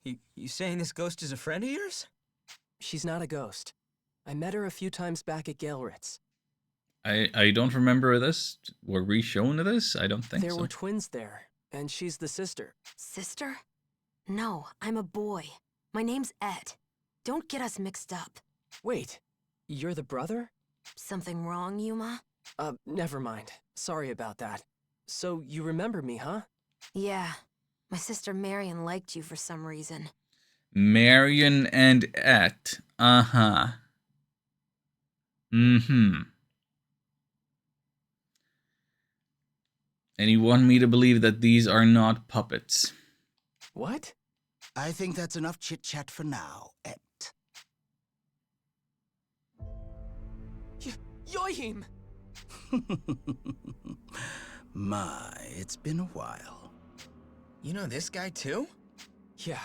You saying this ghost is a friend of yours? She's not a ghost. I met her a few times back at Galeritz. I don't remember this. Were we shown this? I don't think so. There were twins there, and she's the sister. Sister? No, I'm a boy. My name's Ed. Don't get us mixed up. Wait, you're the brother? Something wrong, Yuma? Never mind. Sorry about that. So you remember me, huh? Yeah. My sister Marion liked you for some reason. Marion and Et. Uh-huh. Mm-hmm. And you want me to believe that these are not puppets? What? I think that's enough chit-chat for now, Et. Yohim! My, it's been a while. You know this guy too? Yeah.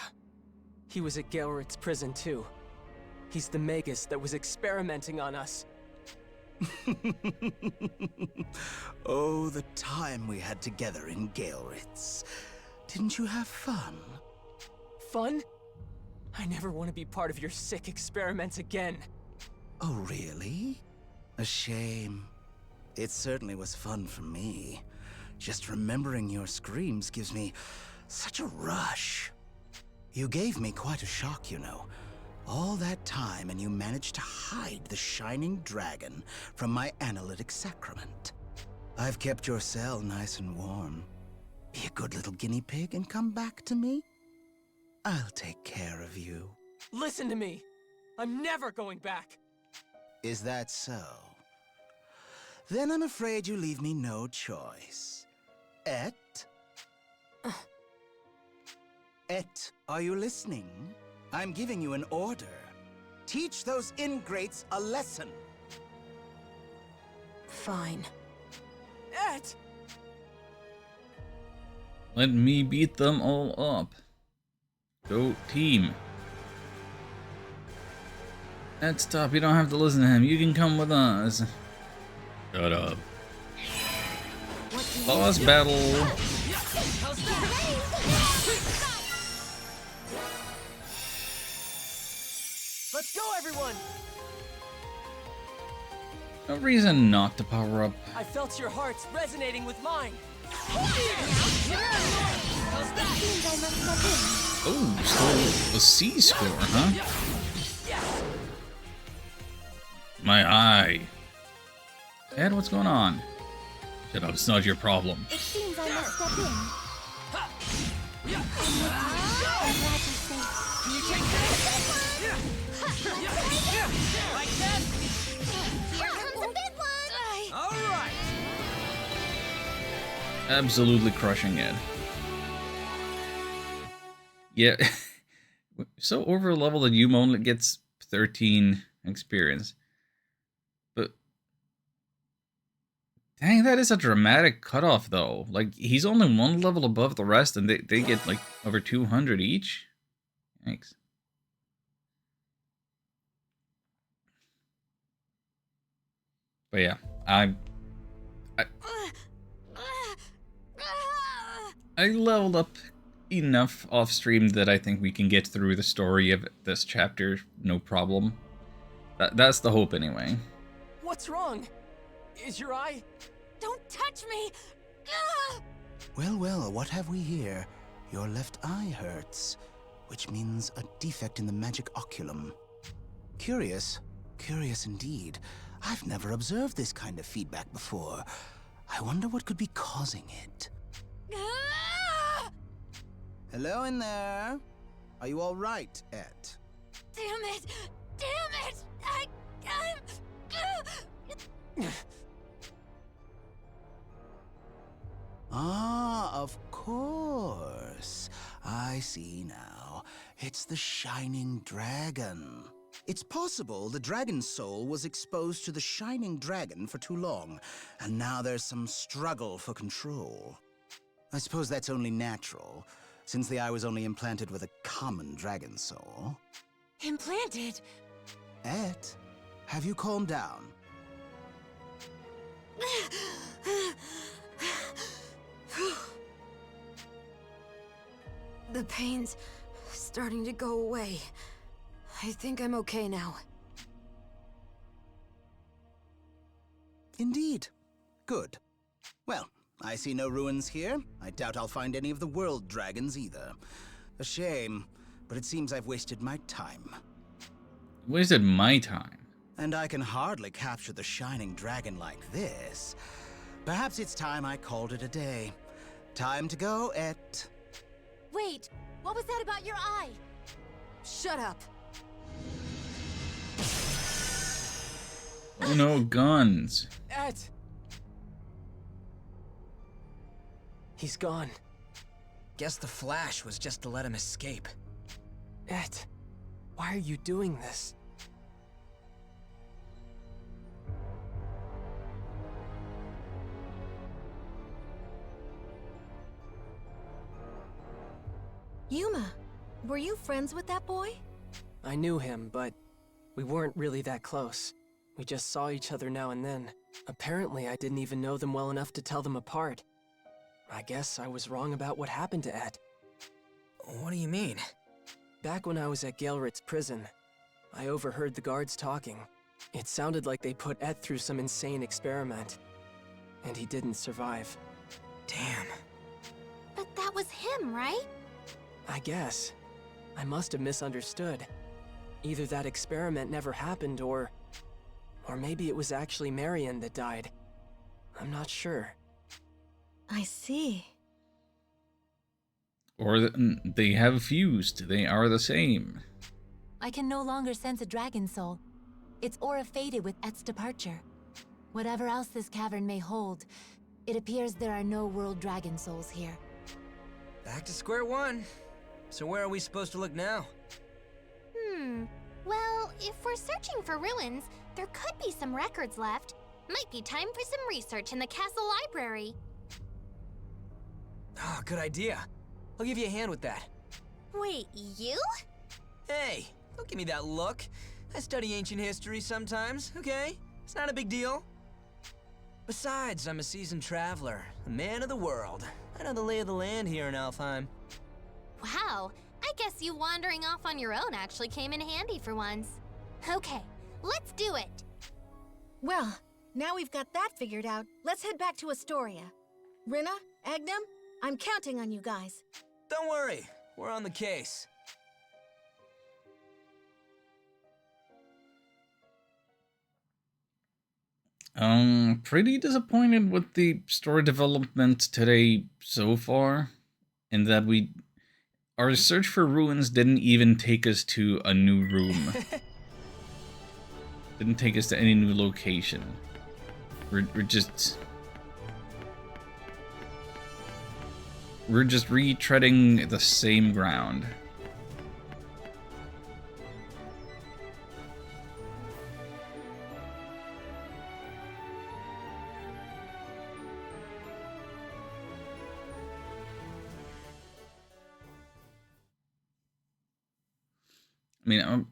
He was at Galeritz prison too. He's the Magus that was experimenting on us. Oh, the time we had together in Galeritz. Didn't you have fun? Fun? I never want to be part of your sick experiments again. Oh, really? A shame. It certainly was fun for me. Just remembering your screams gives me such a rush. You gave me quite a shock, you know. All that time, and you managed to hide the shining dragon from my analytic sacrament. I've kept your cell nice and warm. Be a good little guinea pig and come back to me. I'll take care of you. Listen to me! I'm never going back! Is that so? Then I'm afraid you leave me no choice. Et? Et, are you listening? I'm giving you an order. Teach those ingrates a lesson. Fine. Et! Let me beat them all up. Go team. Ed, stop. You don't have to listen to him. You can come with us. Shut up. Boss battle. Let's go, everyone! No reason not to power up. I felt your hearts resonating with mine. Oh, still a C score, huh? My eye. Ed, what's going on? Shut up, it's not your problem. It seems I must step in. Can you take Here comes a big absolutely crushing it. Yeah, so over level that Yuma only gets 13 experience. But dang, that is a dramatic cutoff though. Like, he's only one level above the rest and they get like over 200 each. Thanks. But yeah, I leveled up enough off stream that I think we can get through the story of this chapter, no problem. That's the hope anyway. What's wrong? Is your eye? Don't touch me! Well, well, what have we here? Your left eye hurts, which means a defect in the magic oculum. Curious. Curious indeed. I've never observed this kind of feedback before. I wonder what could be causing it. Hello in there. Are you all right, Ed? Damn it! Damn it! I'm... Ah, of course. I see now. It's the Shining Dragon. It's possible the Dragon's soul was exposed to the Shining Dragon for too long, and now there's some struggle for control. I suppose that's only natural, since the eye was only implanted with a common dragon soul. Implanted? Ed, have you calmed down? The pain's starting to go away. I think I'm okay now. Indeed. Good. Well, I see no ruins here. I doubt I'll find any of the world dragons either. A shame, but it seems I've wasted my time. Wasted my time? And I can hardly capture the Shining Dragon like this. Perhaps it's time I called it a day. Time to go, Ed. Wait, what was that about your eye? Shut up. Oh no, guns. Ed! He's gone. Guess the flash was just to let him escape. Ed, why are you doing this? Yuma, were you friends with that boy? I knew him, but we weren't really that close. We just saw each other now and then. Apparently, I didn't even know them well enough to tell them apart. I guess I was wrong about what happened to Ed. What do you mean? Back when I was at Gaelrit's prison, I overheard the guards talking. It sounded like they put Ed through some insane experiment, and he didn't survive. Damn. But that was him, right? I guess. I must have misunderstood. Either that experiment never happened, or maybe it was actually Marion that died. I'm not sure. I see. Or they have fused. They are the same. I can no longer sense a dragon soul. Its aura faded with Et's departure. Whatever else this cavern may hold, it appears there are no world dragon souls here. Back to square one. So where are we supposed to look now? Well, if we're searching for ruins, there could be some records left. Might be time for some research in the castle library. Oh, good idea. I'll give you a hand with that. Wait, you? Hey, don't give me that look. I study ancient history sometimes, okay? It's not a big deal. Besides, I'm a seasoned traveler, a man of the world. I know the lay of the land here in Alfheim. Wow, I guess you wandering off on your own actually came in handy for once. Okay, let's do it. Well, now we've got that figured out, let's head back to Astoria. Rinna, Agnum, I'm counting on you guys. Don't worry, we're on the case. Pretty disappointed with the story development today so far, in that our search for ruins didn't even take us to a new room. Didn't take us to any new location. We're just... we're just retreading the same ground. I mean,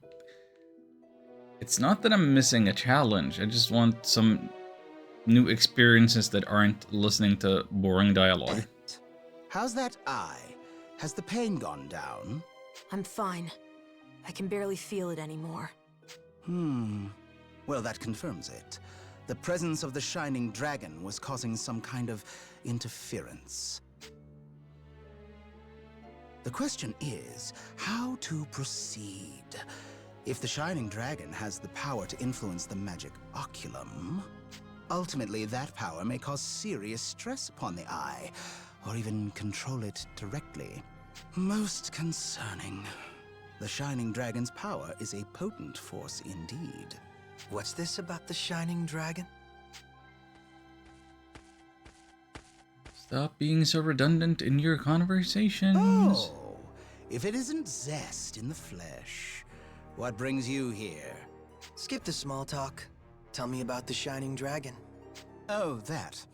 it's not that I'm missing a challenge. I just want some new experiences that aren't listening to boring dialogue. How's that eye? Has the pain gone down? I'm fine. I can barely feel it anymore. Well, that confirms it. The presence of the Shining Dragon was causing some kind of interference. The question is, how to proceed? If the Shining Dragon has the power to influence the magic oculum, ultimately that power may cause serious stress upon the eye, or even control it directly. Most concerning. The Shining Dragon's power is a potent force indeed. What's this about the Shining Dragon? Stop being so redundant in your conversations. Oh, if it isn't zest in the flesh, what brings you here? Skip the small talk. Tell me about the Shining Dragon. Oh, that.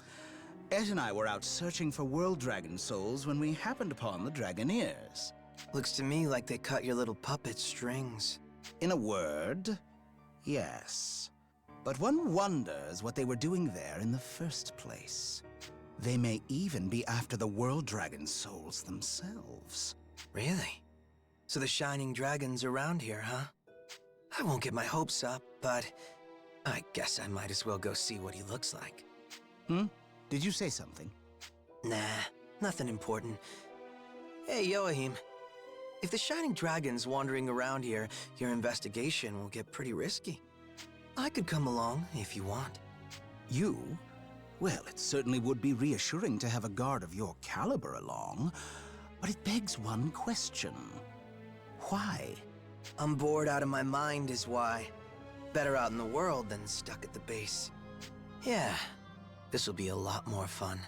Ed and I were out searching for world dragon souls when we happened upon the Dragoneers. Looks to me like they cut your little puppet's strings. In a word, yes. But one wonders what they were doing there in the first place. They may even be after the world dragon souls themselves. Really? So the Shining Dragon's around here, huh? I won't get my hopes up, but I guess I might as well go see what he looks like. Did you say something? Nah, nothing important. Hey, Joachim. If the Shining Dragon's wandering around here, your investigation will get pretty risky. I could come along if you want. You? Well, it certainly would be reassuring to have a guard of your caliber along, but it begs one question. Why? I'm bored out of my mind is why. Better out in the world than stuck at the base. Yeah, this'll be a lot more fun.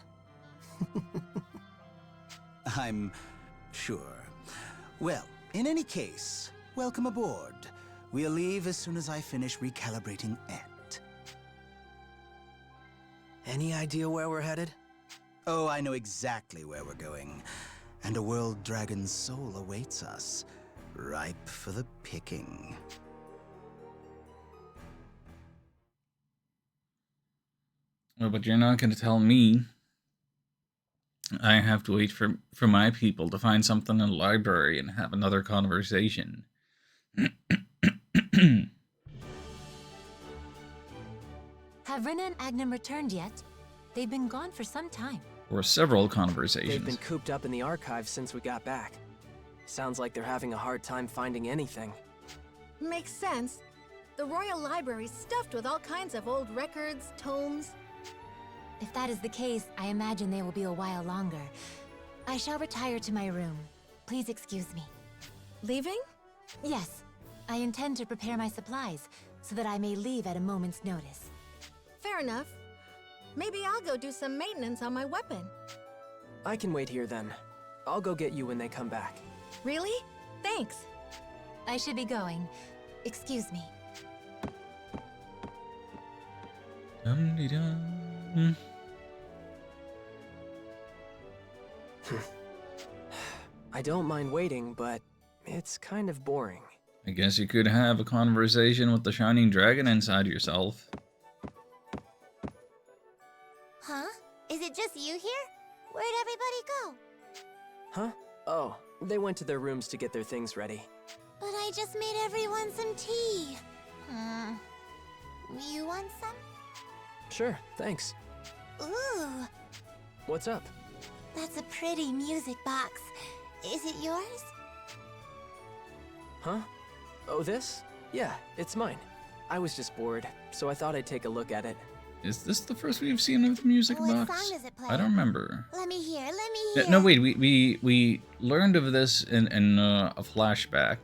I'm sure. Well, in any case, welcome aboard. We'll leave as soon as I finish recalibrating Et. Any idea where we're headed? Oh, I know exactly where we're going. And a world dragon's soul awaits us, ripe for the picking. Well, but you're not going to tell me I have to wait for my people to find something in the library and have another conversation. Have Rinna and Agnum returned yet? They've been gone for some time. Or several conversations. They've been cooped up in the archives since we got back. Sounds like they're having a hard time finding anything. Makes sense. The Royal Library's stuffed with all kinds of old records, tomes. If that is the case, I imagine they will be a while longer. I shall retire to my room. Please excuse me. Leaving? Yes. I intend to prepare my supplies, so that I may leave at a moment's notice. Fair enough. Maybe I'll go do some maintenance on my weapon. I can wait here then. I'll go get you when they come back. Really? Thanks. I should be going. Excuse me. Dum-de-dum. I don't mind waiting, but it's kind of boring. I guess you could have a conversation with the Shining Dragon inside yourself. Huh? Is it just you here? Where'd everybody go? Huh? Oh, they went to their rooms to get their things ready. But I just made everyone some tea. You want some? Sure, thanks. Ooh, What's up? that's a pretty music box. Is it yours? Huh? Oh, this? Yeah, it's mine. I was just bored, so I thought I'd take a look at it. Is this the first we've seen of the music What box? song does it play? I don't remember. Let me hear, let me hear. No, wait. We learned of this in a flashback.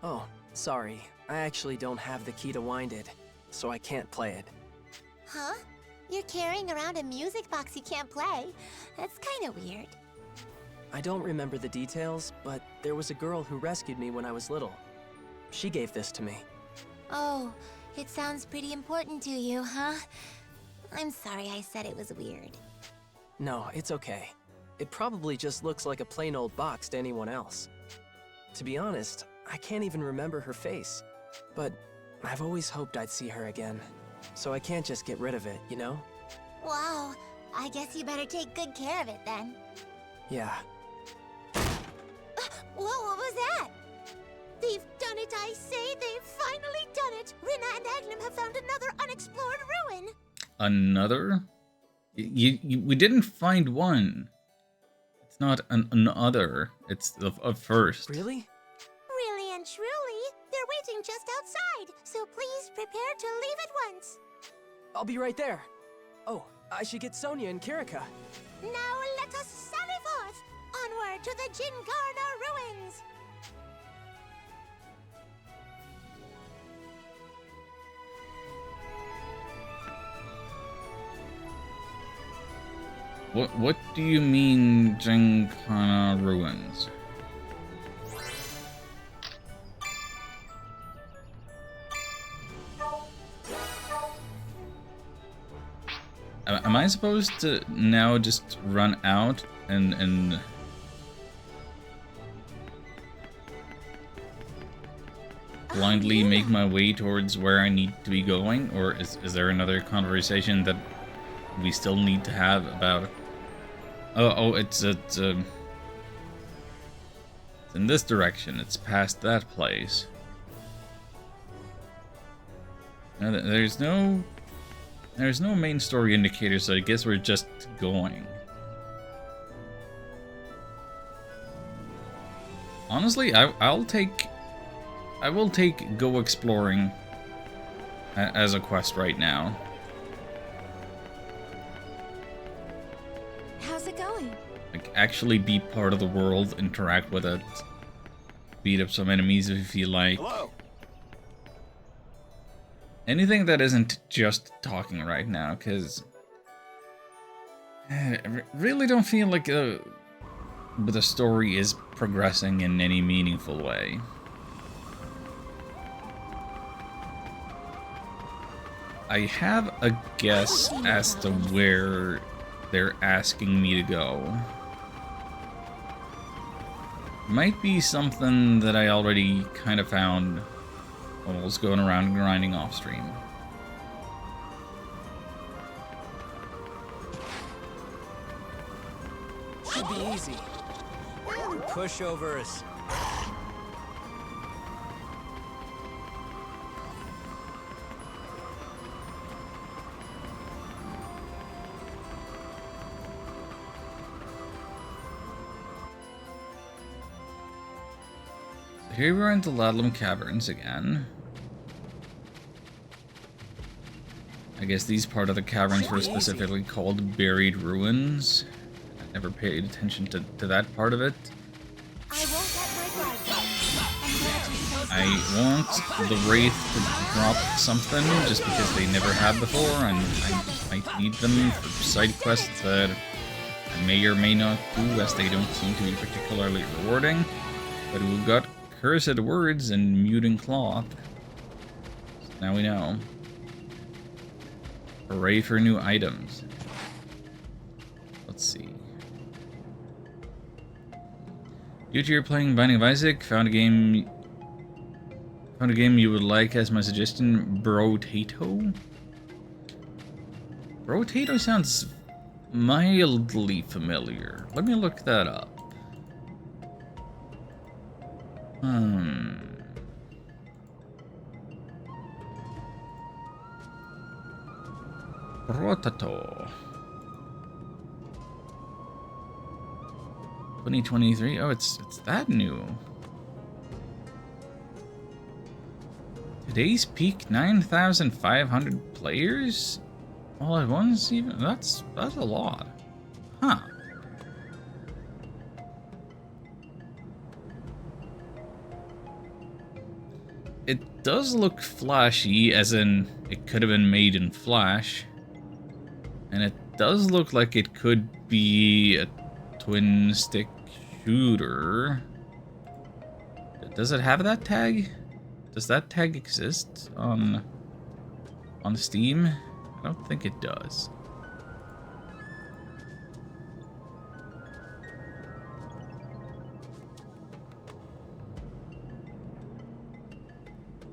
Oh, sorry. I actually don't have the key to wind it, so I can't play it. Huh? You're carrying around a music box you can't play. That's kind of weird. I don't remember the details, but there was a girl who rescued me when I was little. She gave this to me. Oh, it sounds pretty important to you, huh? I'm sorry I said it was weird. No, it's okay. It probably just looks like a plain old box to anyone else. To be honest, I can't even remember her face. But I've always hoped I'd see her again. So I can't just get rid of it, you know? Wow, I guess you better take good care of it then. Yeah. Whoa, what was that? They've done it, I say! They've finally done it! Rinna and Agnum have found another unexplored ruin! Another? We didn't find one. It's not an other. It's a first. Really? Really and truly, they're waiting just outside, so please prepare to leave at once. I'll be right there. Oh, I should get Sonia and Kirika. Now let us sally forth, onward to the Jinkarna ruins! What do you mean, Jinkarna ruins? Am I supposed to now just run out and blindly make my way towards where I need to be going? Or is there another conversation that we still need to have about... Oh, it's in this direction. It's past that place. Now, there's no main story indicator, so I guess we're just going. Honestly, I will take go exploring as a quest right now. How's it going? Like, actually be part of the world, interact with it, beat up some enemies if you feel like. Hello. Anything that isn't just talking right now, because I really don't feel like the story is progressing in any meaningful way. I have a guess as to where they're asking me to go. Might be something that I already kind of found when I was going around grinding off stream. Should be easy. Pushovers. Here we're in the Ladlum Caverns again. I guess these part of the caverns were specifically called Buried Ruins. I never paid attention to that part of it. I want the Wraith to drop something, just because they never have before, and I might need them for side quests that I may or may not do, as they don't seem to be particularly rewarding. But we've got Cursed Words and Mutant Cloth. So now we know. Hooray for new items. Let's see. Due to your playing Binding of Isaac, found a game you would like as my suggestion, Brotato? Brotato sounds mildly familiar. Let me look that up. Brotato. 2023. Oh, it's that new. Today's peak 9,500 players all at once. Even that's a lot, huh? It does look flashy, as in it could have been made in Flash. And it does look like it could be a twin stick shooter. Does it have that tag? Does that tag exist on Steam? I don't think it does.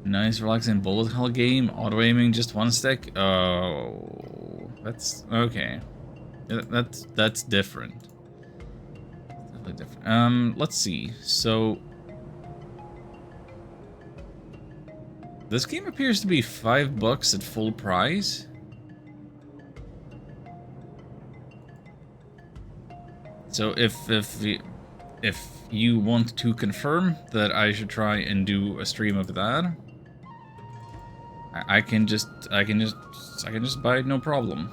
Nice, relaxing bullet hell game. Auto aiming, just one stick. Oh, that's okay. That's different. Definitely different. Let's see. So this game appears to be $5 at full price. So if you want to confirm that I should try and do a stream of that, I can just buy it, no problem.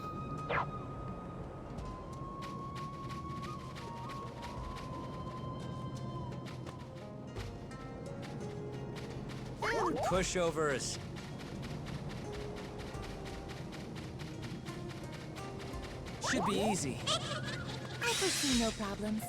Pushovers. Should be easy. I foresee no problems.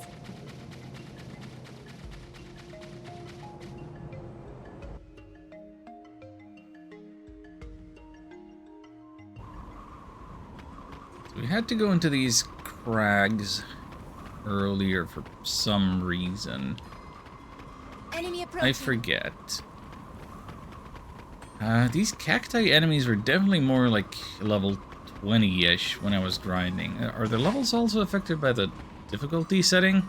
So we had to go into these crags earlier for some reason. Enemy approaching. I forget. These cacti enemies were definitely more like level 20-ish when I was grinding. Are the levels also affected by the difficulty setting?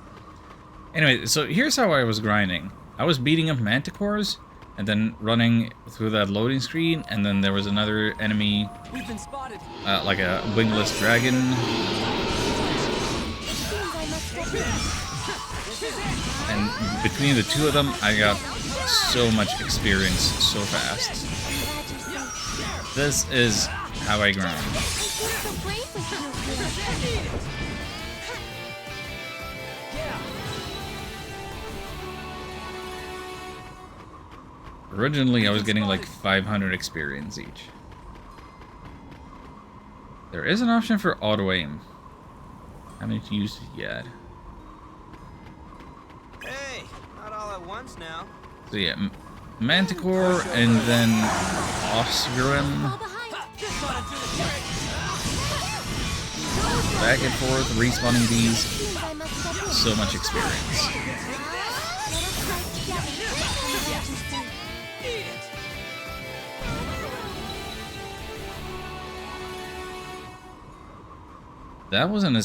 Anyway, so here's how I was grinding. I was beating up manticores, and then running through that loading screen, and then there was another enemy, We've been spotted. like a wingless dragon. And between the two of them, I got so much experience so fast. This is how I grind. Originally, I was getting like 500 experience each. There is an option for auto aim. Haven't used it yet. Hey, not all at once now. So yeah, Manticore and then Osgrim. Back and forth, respawning these. So much experience. That was an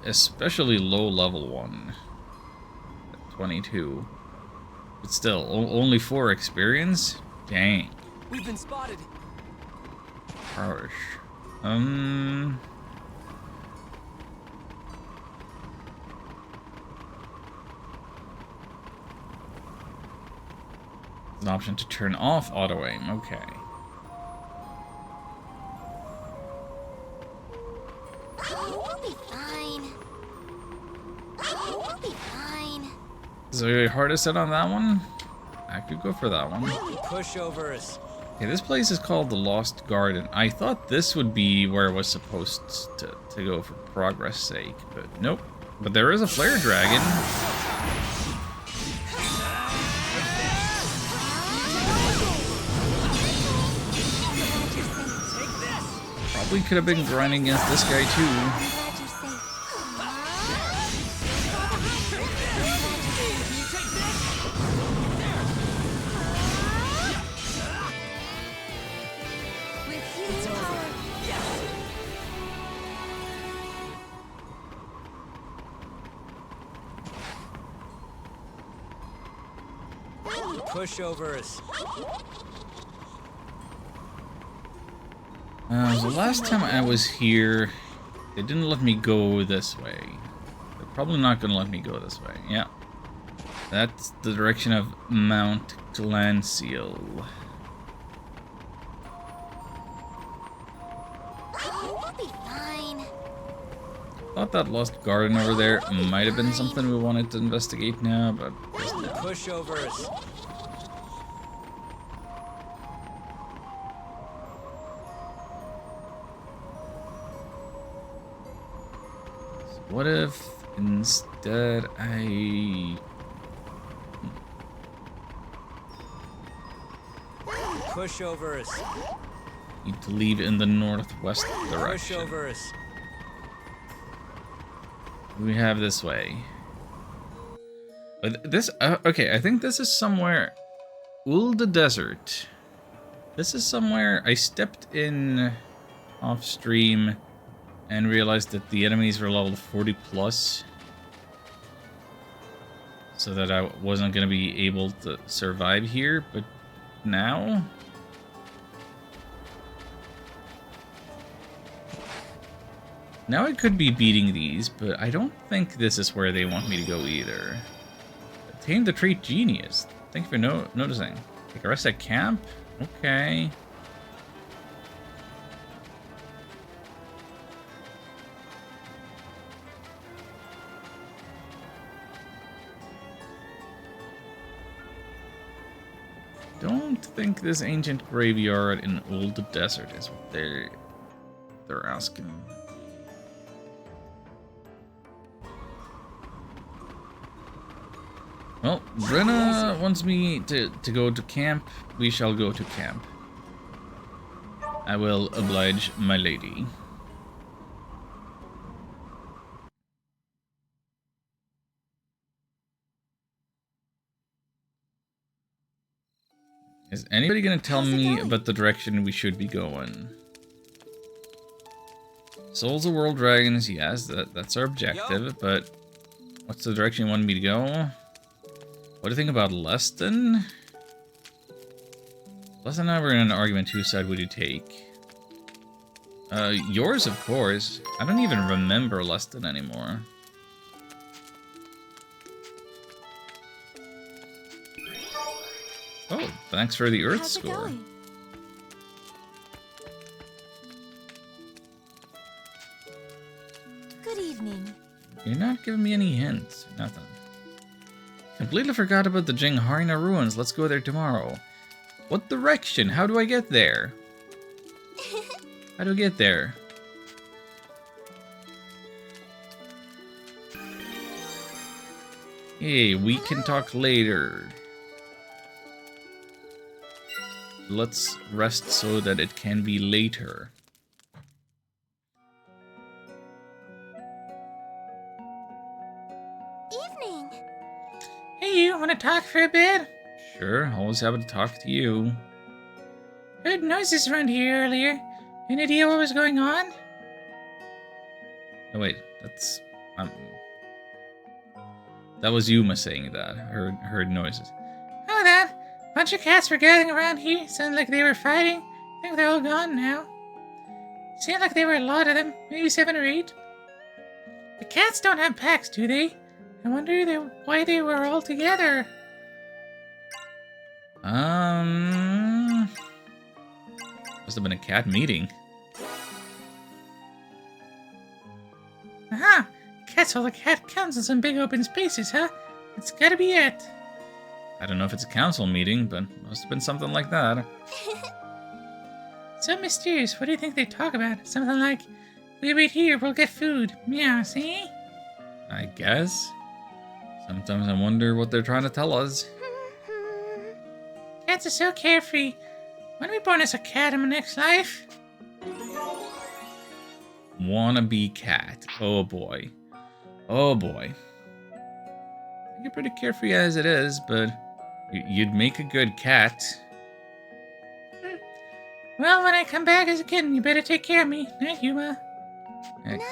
especially low level one. 22. But still, only 4 experience? Dang. We've been spotted. Harsh. An option to turn off auto aim. Okay. We'll be fine. We'll be fine. Is there a harder set on that one? I could go for that one. Pushovers. Okay, this place is called the Lost Garden. I thought this would be where it was supposed to go for progress sake, but nope. But there is a flare dragon. Probably could have been grinding against this guy too. Pushovers. The last time I was here, they didn't let me go this way. They're probably not going to let me go this way. Yeah. That's the direction of Mount Glanceal. We'll be fine. Thought that Lost Garden over there might have been something we wanted to investigate now, but no. Pushovers. What if instead I... Pushovers. need to leave in the northwest direction. Pushovers. We have this way. But this, okay, I think this is somewhere... Ulda Desert. This is somewhere I stepped in off stream and realized that the enemies were level 40 plus. So that I wasn't going to be able to survive here, but now... Now I could be beating these, but I don't think this is where they want me to go either. Tame the Trait Genius. Thank you for noticing. Take a rest at camp? Okay. Don't think this ancient graveyard in Old Desert is what they're asking. Well, Rinna wants me to go to camp. We shall go to camp. I will oblige my lady. Is anybody gonna tell me about the direction we should be going? Souls of World Dragons, yes, that's our objective, but what's the direction you want me to go? What do you think about Leston? Leston and I were in an argument. Whose side would you take? Yours, of course. I don't even remember Leston anymore. Oh, thanks for the Earth score. Good evening. You're not giving me any hints. Nothing. Completely forgot about the Jingharina ruins. Let's go there tomorrow. What direction? How do I get there? How do I get there? Hey, we can talk later. Let's rest so that it can be later. Evening. Hey, you want to talk for a bit? Sure, always happy to talk to you. Heard noises around here earlier. Any idea what was going on? Oh wait, that's that was Yuma saying that. Heard noises. Oh, that. Bunch of cats were gathering around here. Sounded like they were fighting. I think they're all gone now. Seemed like there were a lot of them, maybe 7 or 8. The cats don't have packs, do they? I wonder why they were all together. Must have been a cat meeting. Aha! Cats hold a cat council in some big open spaces, huh? It's gotta be it. I don't know if it's a council meeting, but must have been something like that. So mysterious. What do you think they talk about? Something like, we wait here, we'll get food. Meow, see? I guess. Sometimes I wonder what they're trying to tell us. Cats are so carefree. Want to be born as a cat in my next life? Wannabe cat. Oh boy. Oh boy. You're pretty carefree as it is, but you'd make a good cat. Well, when I come back as a kitten, you better take care of me. Night, Yuma. Night.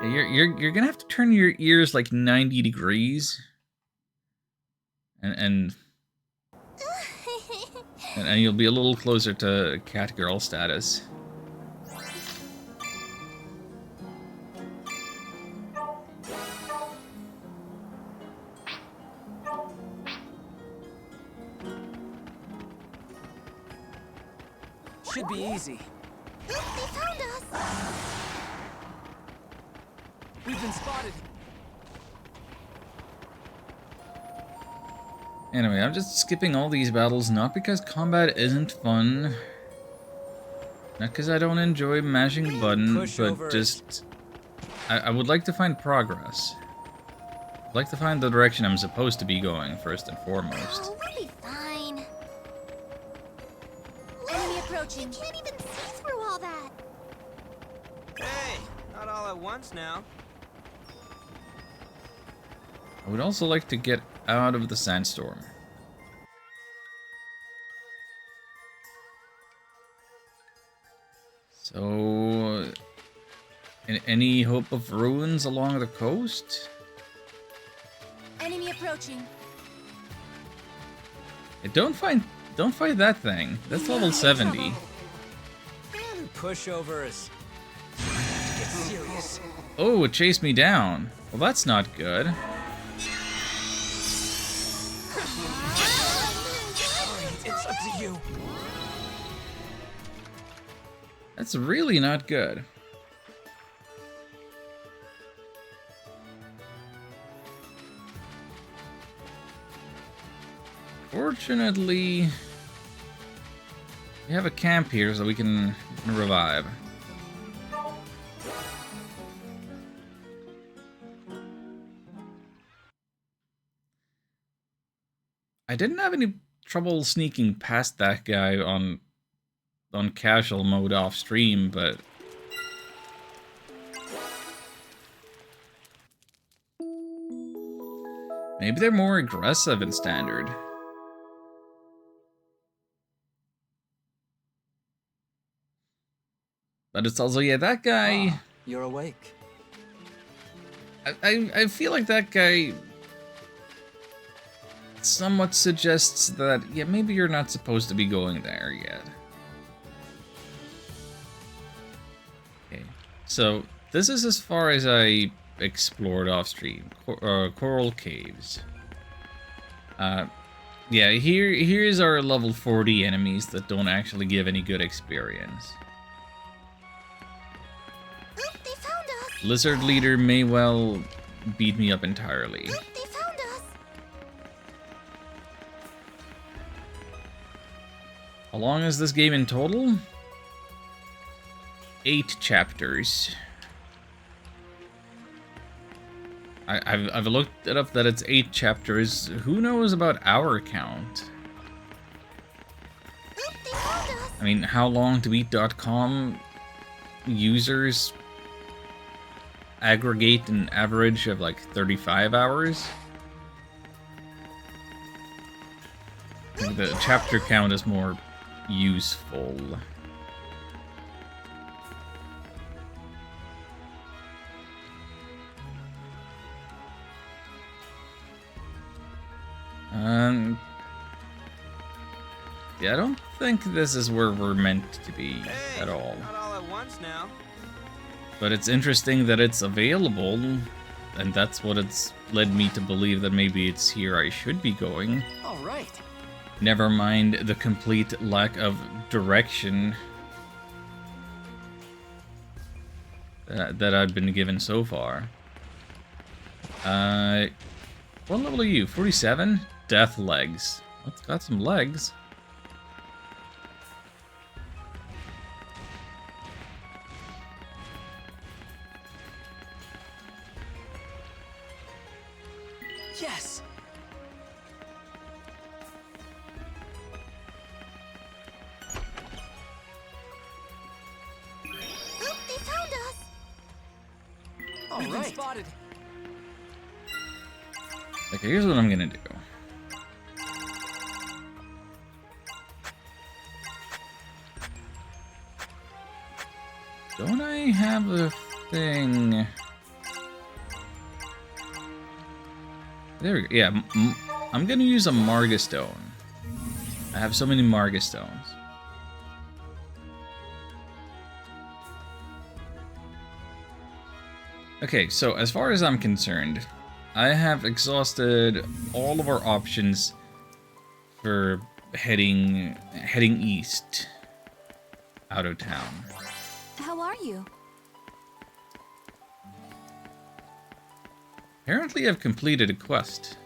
You're gonna have to turn your ears like 90 degrees, and you'll be a little closer to cat girl status. Should be easy. They found us. We've been spotted. Anyway, I'm just skipping all these battles, not because combat isn't fun, not because I don't enjoy mashing a button, but just I would like to find progress. I'd like to find the direction I'm supposed to be going, first and foremost. Oh, we'll be fine. Enemy approaching. You can't even see through all that. Hey, not all at once now. I would also like to get out of the sandstorm. So, any hope of ruins along the coast? Enemy approaching. Hey, don't fight that thing. That's level 70. Pushovers. Get serious. Oh, it chased me down. Well, that's not good. It's up to you. That's really not good. Fortunately, we have a camp here so we can revive. I didn't have any trouble sneaking past that guy on casual mode off stream, but maybe they're more aggressive in standard. But it's also, yeah, that guy... Ah, you're awake. I feel like that guy somewhat suggests that, yeah, maybe you're not supposed to be going there yet. Okay, so this is as far as I explored off stream. Coral Caves. Yeah, here's our level 40 enemies that don't actually give any good experience. Oop, they found us. Lizard Leader may well beat me up entirely. Oop, they found us. How long is this game in total? 8 chapters. I've looked it up that it's 8 chapters. Who knows about our count? Oop, they found us. I mean, how long do eat.com users aggregate an average of like 35 hours? I think the chapter count is more useful. Yeah, I don't think this is where we're meant to be at all. Not all at once now. But it's interesting that it's available, and that's what it's led me to believe that maybe it's here I should be going. All right. Never mind the complete lack of direction that I've been given so far. What level are you? 47? Death legs. It's got some legs. Yes. Oop, they found us. All We've been right. spotted. Okay, here's what I'm gonna do. Don't I have a thing? There we go. Yeah, I'm gonna use a Marga Stone. I have so many Marga Stones. Okay, so as far as I'm concerned, I have exhausted all of our options for heading east out of town. How are you? Apparently I've completed a quest.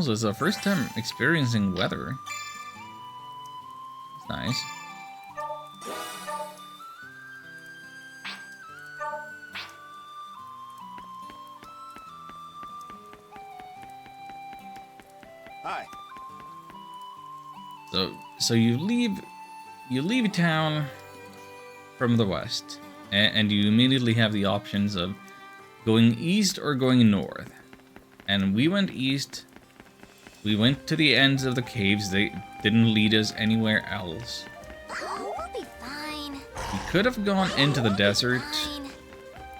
Also, it's our first time experiencing weather. It's nice. Hi. So you leave town from the west, and you immediately have the options of going east or going north. And we went east. We went to the ends of the caves. They didn't lead us anywhere else. Oh, we'll be fine. We could have gone into the desert,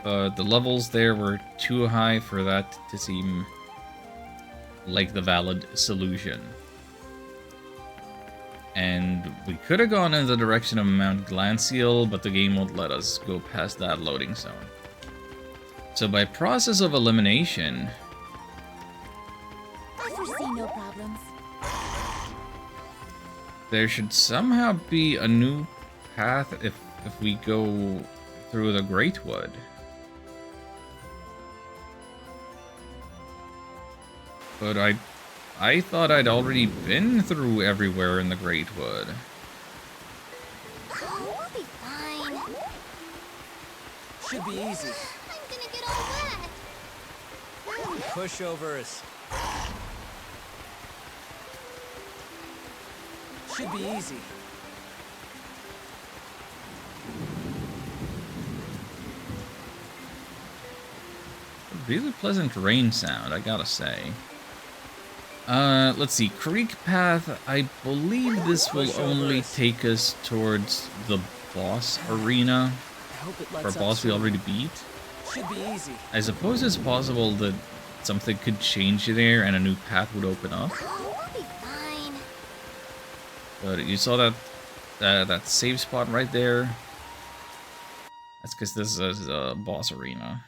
but the levels there were too high for that to seem like the valid solution. And we could have gone in the direction of Mount Glancial, but the game won't let us go past that loading zone. So by process of elimination, I foresee no problems. there should somehow be a new path if we go through the Great Wood. But I thought I'd already been through everywhere in the Great Wood. Oh, we'll be fine. Should be easy. I'm gonna get all wet. Pushovers. Should be easy. A really pleasant rain sound, I gotta say. Let's see, Creek Path, I believe this will only take us towards the boss arena, I hope it or lets up boss we soon. already beat. Should be easy. I suppose it's possible that something could change there and a new path would open up. Oh, we'll be fine. But you saw that save spot right there? That's because this is a boss arena.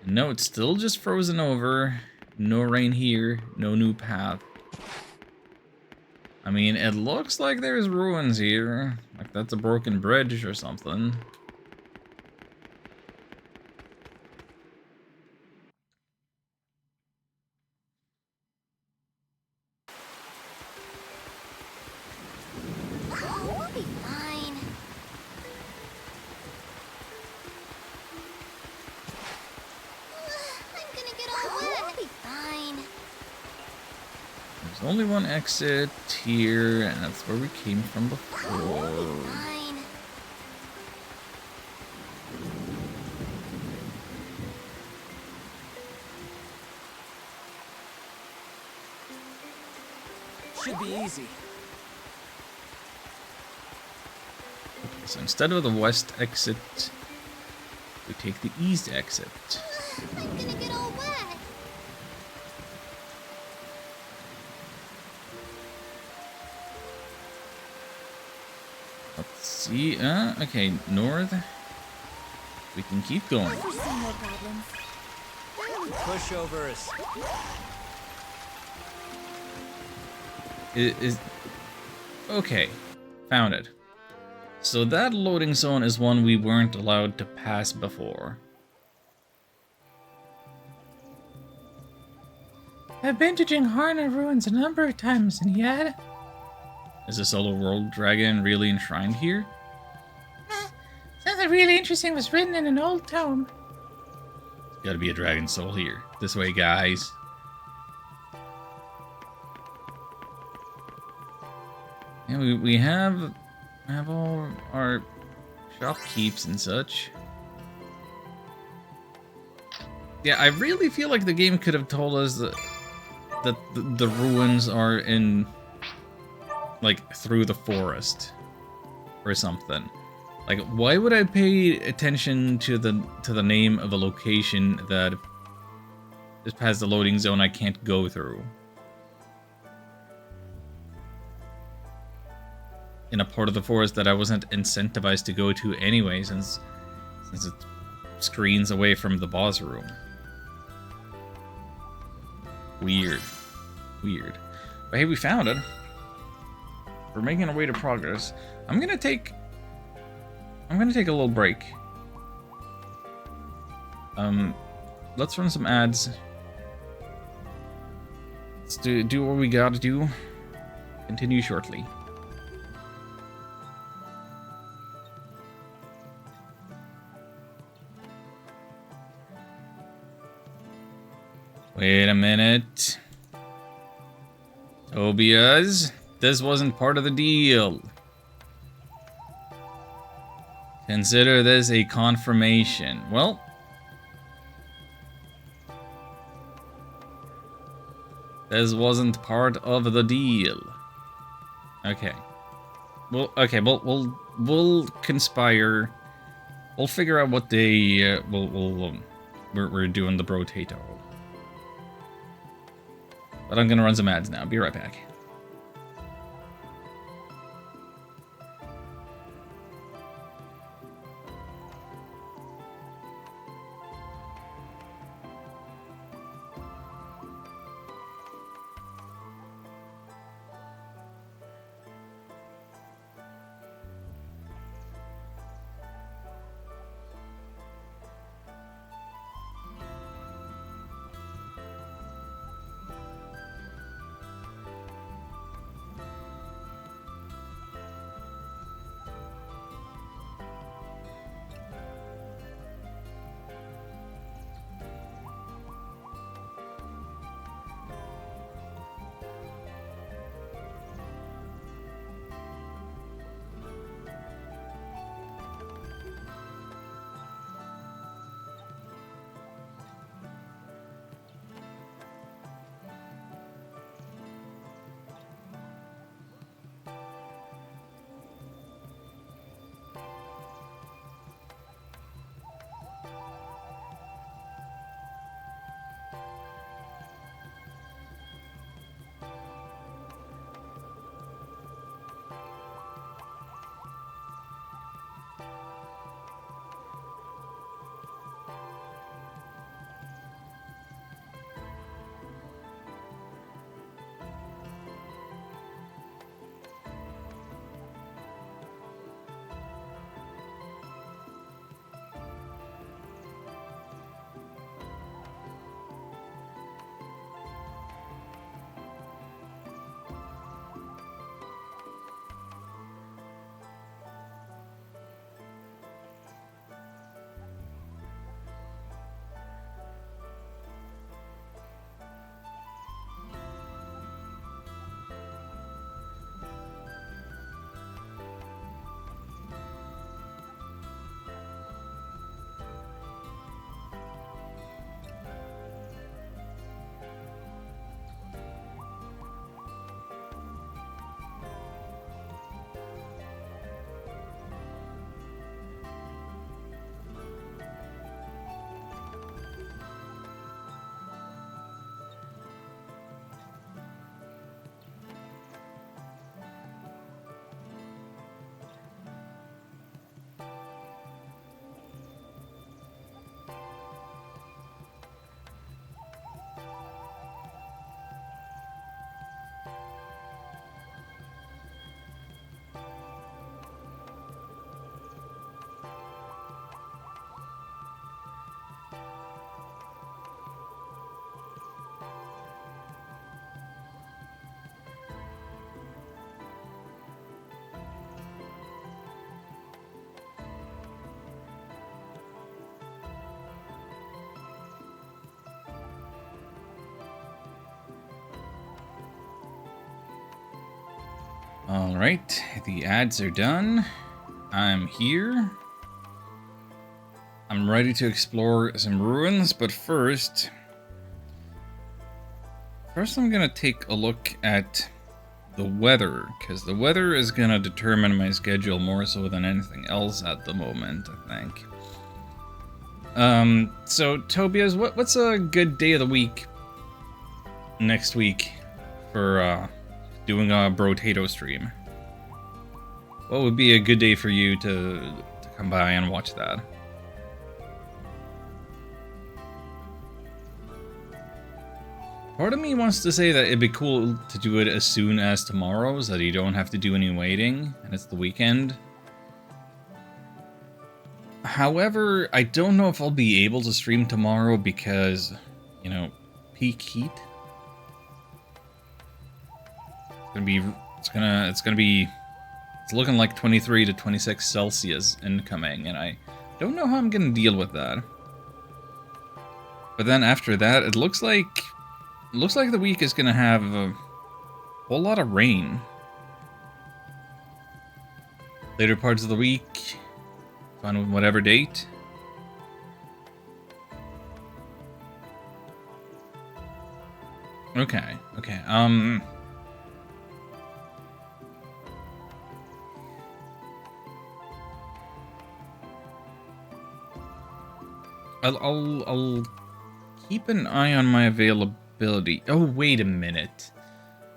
No, it's still just frozen over. No rain here. No new path. I mean, it looks like there's ruins here. Like that's a broken bridge or something. Oh, we'll be fine. I'm gonna get all wet. We'll be fine. There's only one exit here, and that's where we came from We'll before. be fine. Should be easy. So instead of the west exit, we take the east exit. I'm gonna get all wet. Let's see. Okay, north. We can keep going. I foresee no problems. Pushovers. Is okay. Found it. So that loading zone is one we weren't allowed to pass before. I've been to Jingharna ruins a number of times, and yet... Is the Solo World Dragon really enshrined here? Something really interesting was written in an old tome. Gotta be a dragon soul here. This way, guys. Yeah, we have all our shopkeeps and such. Yeah, I really feel like the game could have told us that the ruins are in, like, through the forest or something. Like, why would I pay attention to the name of a location that is past the loading zone I can't go through? In a part of the forest that I wasn't incentivized to go to anyway, since it screens away from the boss room. Weird. Weird. But hey, we found it. We're making our way to progress. I'm gonna take a little break. Let's run some ads, Let's do what we gotta do. Continue shortly. Wait a minute. Tobias, this wasn't part of the deal. Consider this a confirmation. Well, this wasn't part of the deal. Okay. Well, okay. We'll conspire. We'll figure out what day we're doing the brotato. But I'm gonna run some ads now. Be right back. Alright, the ads are done. I'm here. I'm ready to explore some ruins, but first I'm gonna take a look at the weather, because the weather is gonna determine my schedule more so than anything else at the moment, I think. So Tobias, what's a good day of the week next week for doing a brotato stream? What would be a good day for you to come by and watch that? Part of me wants to say that it'd be cool to do it as soon as tomorrow, so that you don't have to do any waiting, and it's the weekend. However, I don't know if I'll be able to stream tomorrow because, you know, peak heat. It's looking like 23 to 26 Celsius incoming, and I don't know how I'm gonna deal with that. But then after that, it looks like the week is gonna have a whole lot of rain. Later parts of the week, fine with whatever date. Okay. I'll keep an eye on my availability. Oh, wait a minute.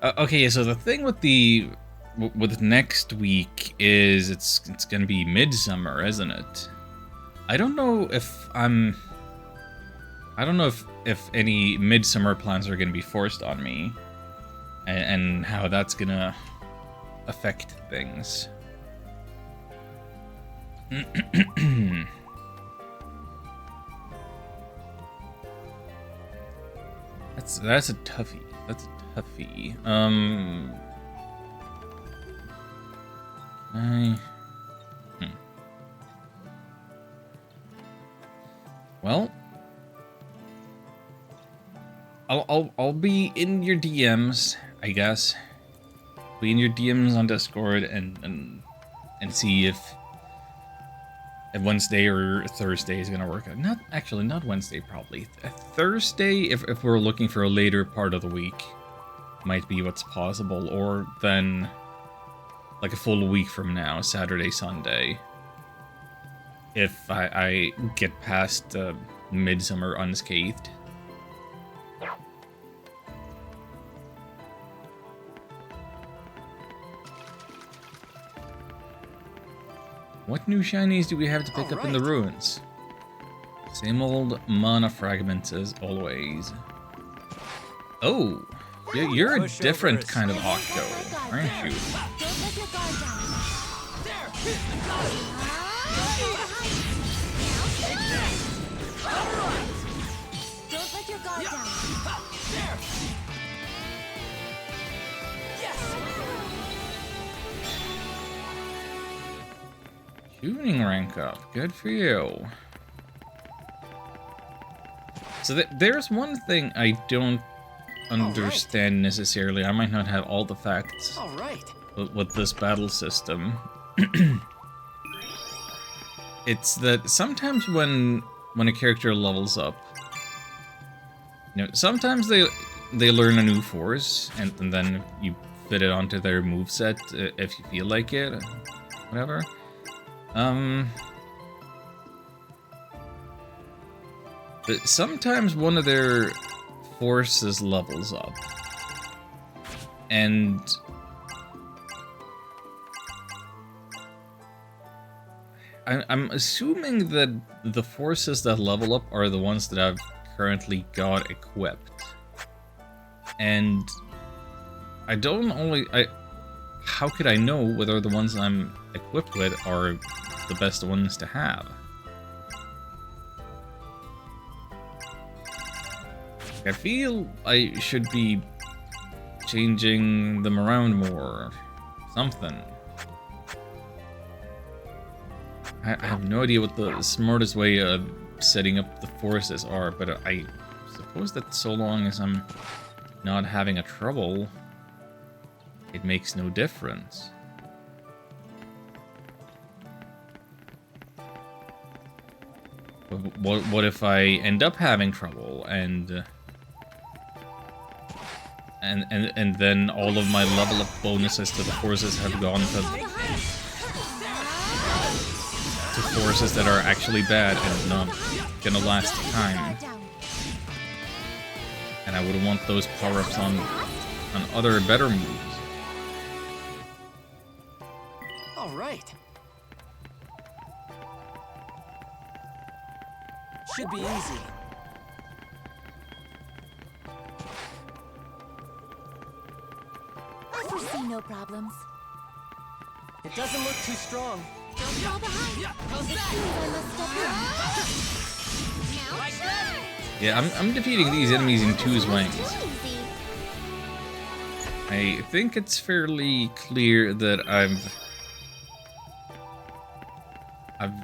Okay, so the thing with next week is it's gonna be midsummer, isn't it? I don't know if any midsummer plans are gonna be forced on me, and how that's gonna affect things. That's a toughie. Well, I'll be in your DMs, I guess. Be in your DMs on Discord and see if Wednesday or Thursday is gonna work out. Not Wednesday, probably. Thursday, if we're looking for a later part of the week, might be what's possible, or then like a full week from now, Saturday, Sunday. If I get past Midsummer unscathed. What new shinies do we have to pick up in the ruins? Same old mana fragments as always. Oh, you're a different kind of Octo, aren't you? Don't let your guard down. Tuning rank up. Good for you. So there's one thing I don't understand necessarily. I might not have all the facts with this battle system. It's that sometimes when a character levels up, sometimes they learn a new force, and then you fit it onto their moveset if you feel like it, whatever. But sometimes one of their forces levels up, and I'm assuming that the forces that level up are the ones that I've currently got equipped, and how could I know whether the ones I'm equipped with are the best ones to have? I feel I should be changing them around more. Something. I have no idea what the smartest way of setting up the forces are, but I suppose that so long as I'm not having a trouble, it makes no difference. What if I end up having trouble and then all of my level up bonuses to the forces have gone to forces that are actually bad and not gonna last time. And I would want those power-ups on other better moves. All right. Should be easy. I foresee no problems. It doesn't look too strong. Don't fall behind. Yeah, how's It that? seems I must step in. Yeah, I'm defeating these enemies in two swings. I think it's fairly clear that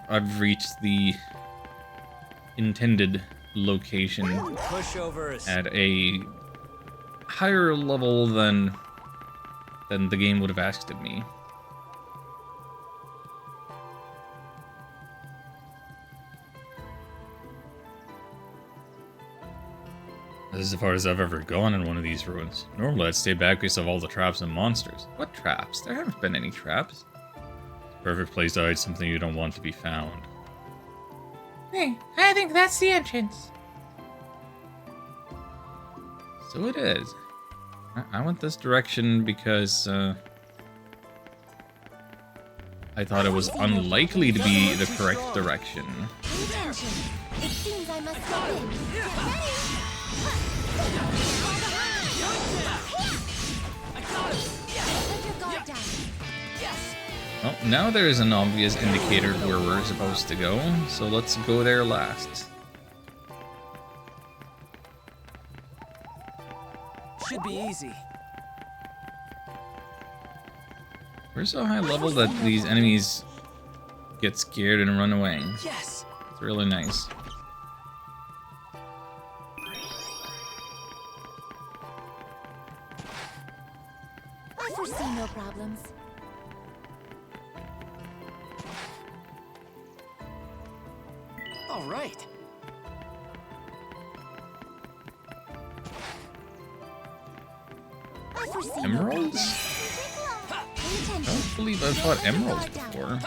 I've reached the intended location Pushovers. at a higher level than the game would have asked of me. This is as far as I've ever gone in one of these ruins. Normally I'd stay back because of all the traps and monsters. What traps? There haven't been any traps. Perfect place to hide something you don't want to be found. Hey, I think that's the entrance. So it is. I went this direction because I thought it was unlikely to be the correct direction. Attention! It seems I must go in. Get ready! Let your guard down. Well, now there is an obvious indicator where we're supposed to go, so let's go there last. Should be easy. We're so high level that these enemies get scared and run away. Yes. It's really nice. I foresee no problems. All right. I foresee no Emeralds? problems. Pay I attention. don't believe I've fought emeralds before.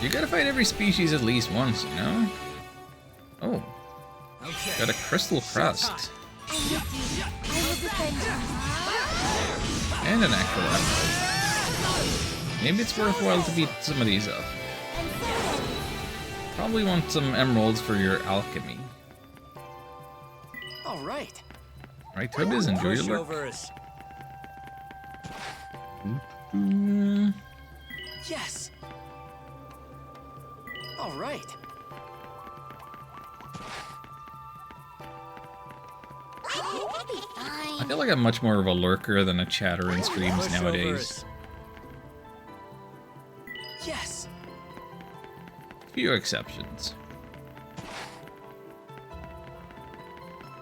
You gotta fight every species at least once, you know? Oh. Got a crystal crust. I'm with you. I will defend you. And an actual emerald. Maybe it's worthwhile to beat some of these up. Probably want some emeralds for your alchemy. All right. Right, Tobias, enjoy your lurk. Pushovers. Yes. All right. We'll be fine. I feel like I'm much more of a lurker than a chatter in streams nowadays. Yes. Few exceptions.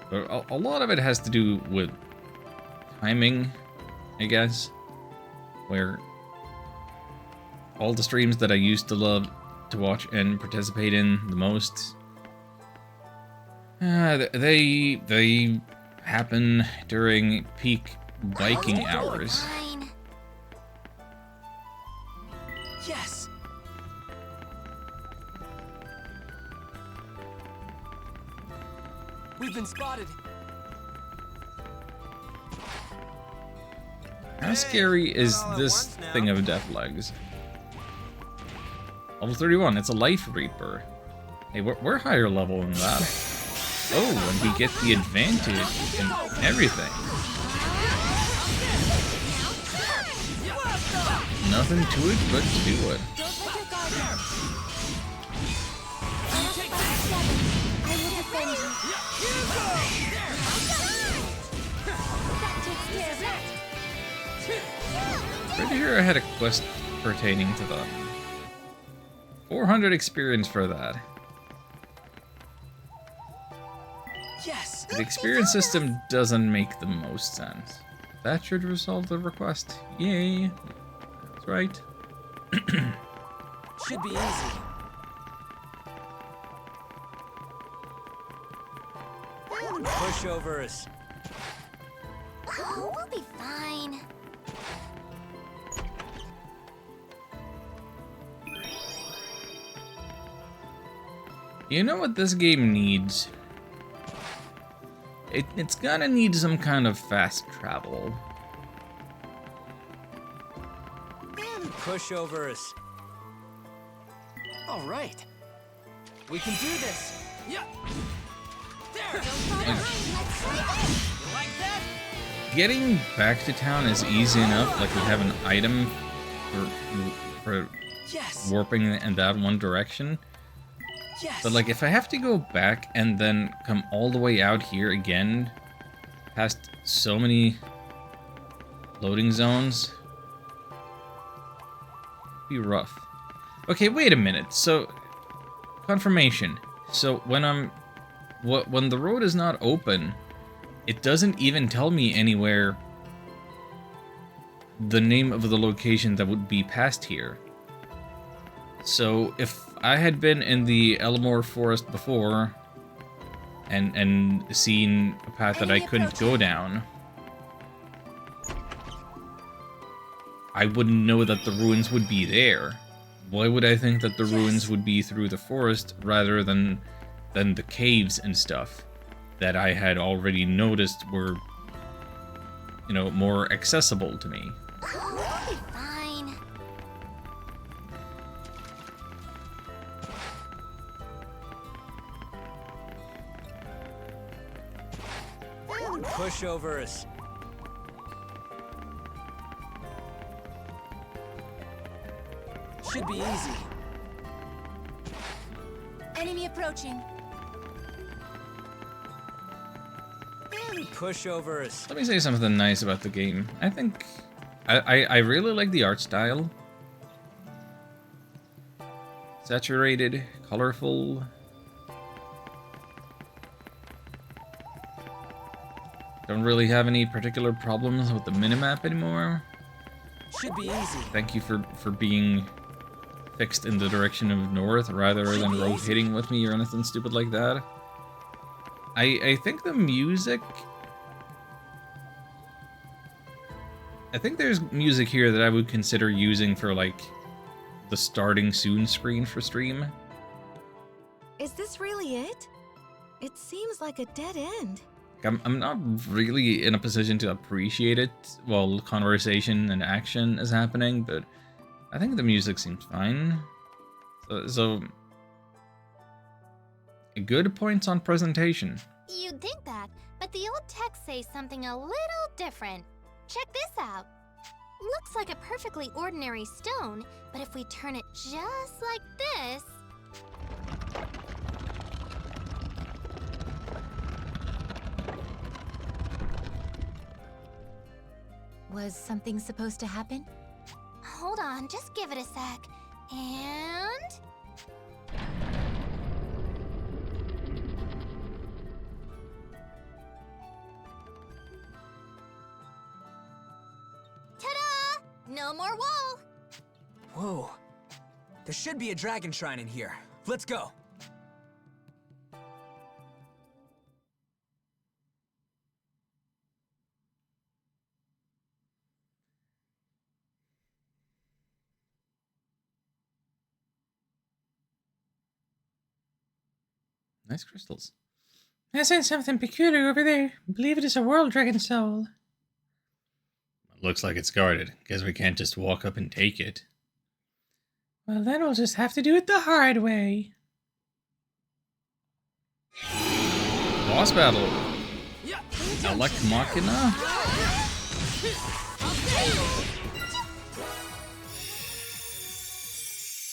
But a lot of it has to do with timing, I guess. Where all the streams that I used to love to watch and participate in the most, they happen during peak biking hours. Fine. Yes. We've been spotted. How scary is this thing of death legs? Level 31, it's a life reaper. Hey, we're higher level than that. Oh, and we get the advantage and everything. Nothing to it but to do it. Don't let your guard down. I will defend you. That takes care of that. Pretty sure I had a quest pertaining to that. 400 experience for that. Yes. The experience system doesn't make the most sense. That should resolve the request. Yay. That's right. Should be easy. Pushovers. Oh, we'll be fine. You know what this game needs? It's gonna need some kind of fast travel. Pushovers. All right. We can do this. Yeah. There. You like that? Getting back to town is easy enough, like we have an item for Yes. warping in that one direction. But like, if I have to go back and then come all the way out here again, past so many loading zones, it'd be rough. Okay, wait a minute. So, confirmation. So when when the road is not open, it doesn't even tell me anywhere the name of the location that would be past here. So if I had been in the Elmore Forest before and seen a path that I couldn't go down, I wouldn't know that the ruins would be there. Why would I think that the ruins would be through the forest rather than the caves and stuff that I had already noticed were, you know, more accessible to me? Fine. Pushovers. Should be easy. Enemy approaching. Pushovers. Let me say something nice about the game. I think I really like the art style. Saturated, colorful. Don't really have any particular problems with the minimap anymore. Should be easy. Thank you for being fixed in the direction of north rather than rotating with me or anything stupid like that. I think the music... I think there's music here that I would consider using for, like, the starting soon screen for stream. Is this really it? It seems like a dead end. I'm not really in a position to appreciate it while conversation and action is happening, but I think the music seems fine. So good points on presentation. You'd think that, but the old text says something a little different. Check this out. Looks like a perfectly ordinary stone, but if we turn it just like this... Was something supposed to happen? Hold on, just give it a sec. And... ta-da! No more wall! Whoa. There should be a dragon shrine in here. Let's go. Nice crystals. I sense something peculiar over there. I believe it is a world dragon soul. Looks like it's guarded. Guess we can't just walk up and take it. Well, then we'll just have to do it the hard way. Boss battle. Elect Machina?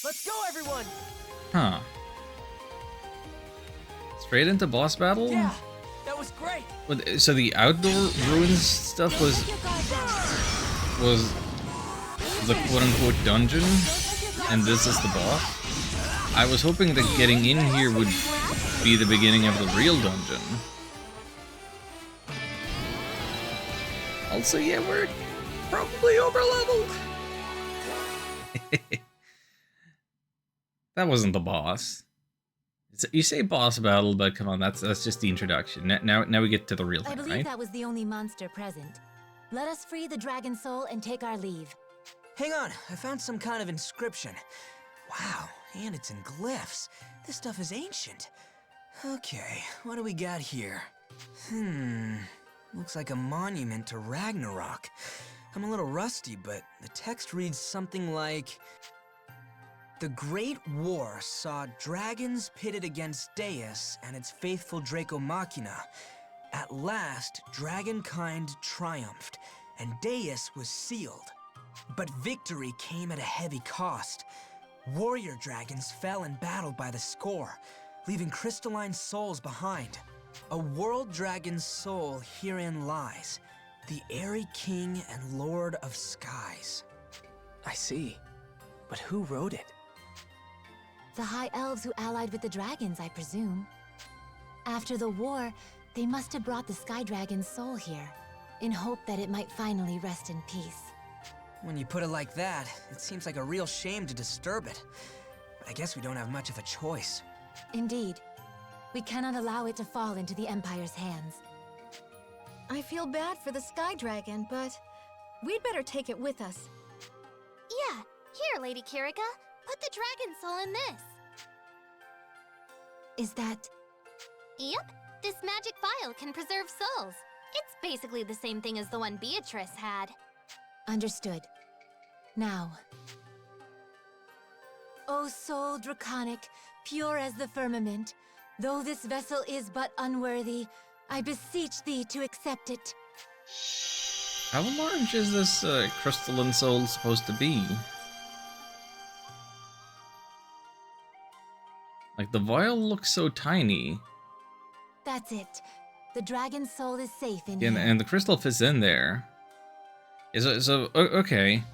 Let's go, everyone! Huh. Straight into boss battle? Yeah, that was great. So the outdoor ruins stuff was the quote-unquote dungeon, and this is the boss? I was hoping that getting in here would be the beginning of the real dungeon. Also, yeah, we're probably over-leveled. That wasn't the boss. You say boss battle, but come on, that's just the introduction. Now we get to the real thing, I believe right? that was the only monster present. Let us free the dragon soul and take our leave. Hang on, I found some kind of inscription. Wow, and it's in glyphs. This stuff is ancient. Okay, what do we got here? Looks like a monument to Ragnarok. I'm a little rusty, but the text reads something like... The Great War saw dragons pitted against Deus and its faithful Draco Machina. At last, dragonkind triumphed, and Deus was sealed. But victory came at a heavy cost. Warrior dragons fell in battle by the score. leaving crystalline souls behind. A world dragon's soul herein lies, the airy king and lord of skies. I see. But who wrote it? The High Elves who allied with the dragons, I presume. After the war, they must have brought the Sky Dragon's soul here, in hope that it might finally rest in peace. When you put it like that, it seems like a real shame to disturb it. But I guess we don't have much of a choice. Indeed. We cannot allow it to fall into the Empire's hands. I feel bad for the Sky Dragon, but we'd better take it with us. Yeah, here, Lady Kirika. Put the dragon soul in this. Is that... Yep, this magic vial can preserve souls. It's basically the same thing as the one Beatrice had. Understood. Now... O soul draconic, pure as the firmament, though this vessel is but unworthy, I beseech thee to accept it. How large is this crystalline soul supposed to be? Like, the vial looks so tiny. That's it. The dragon's soul is safe in Yeah, here. and the crystal fits in there. Okay.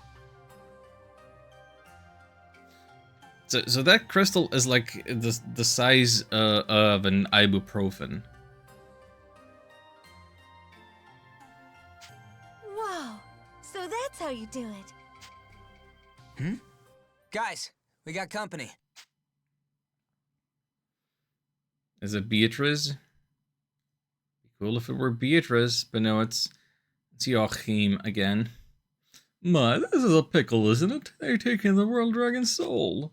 So that crystal is like the size of an ibuprofen. Wow, so that's how you do it. Guys, we got company. Is it Beatrice? Be cool if it were Beatrice, but no, it's Joachim again. My, this is a pickle, isn't it? They're taking the World Dragon's soul.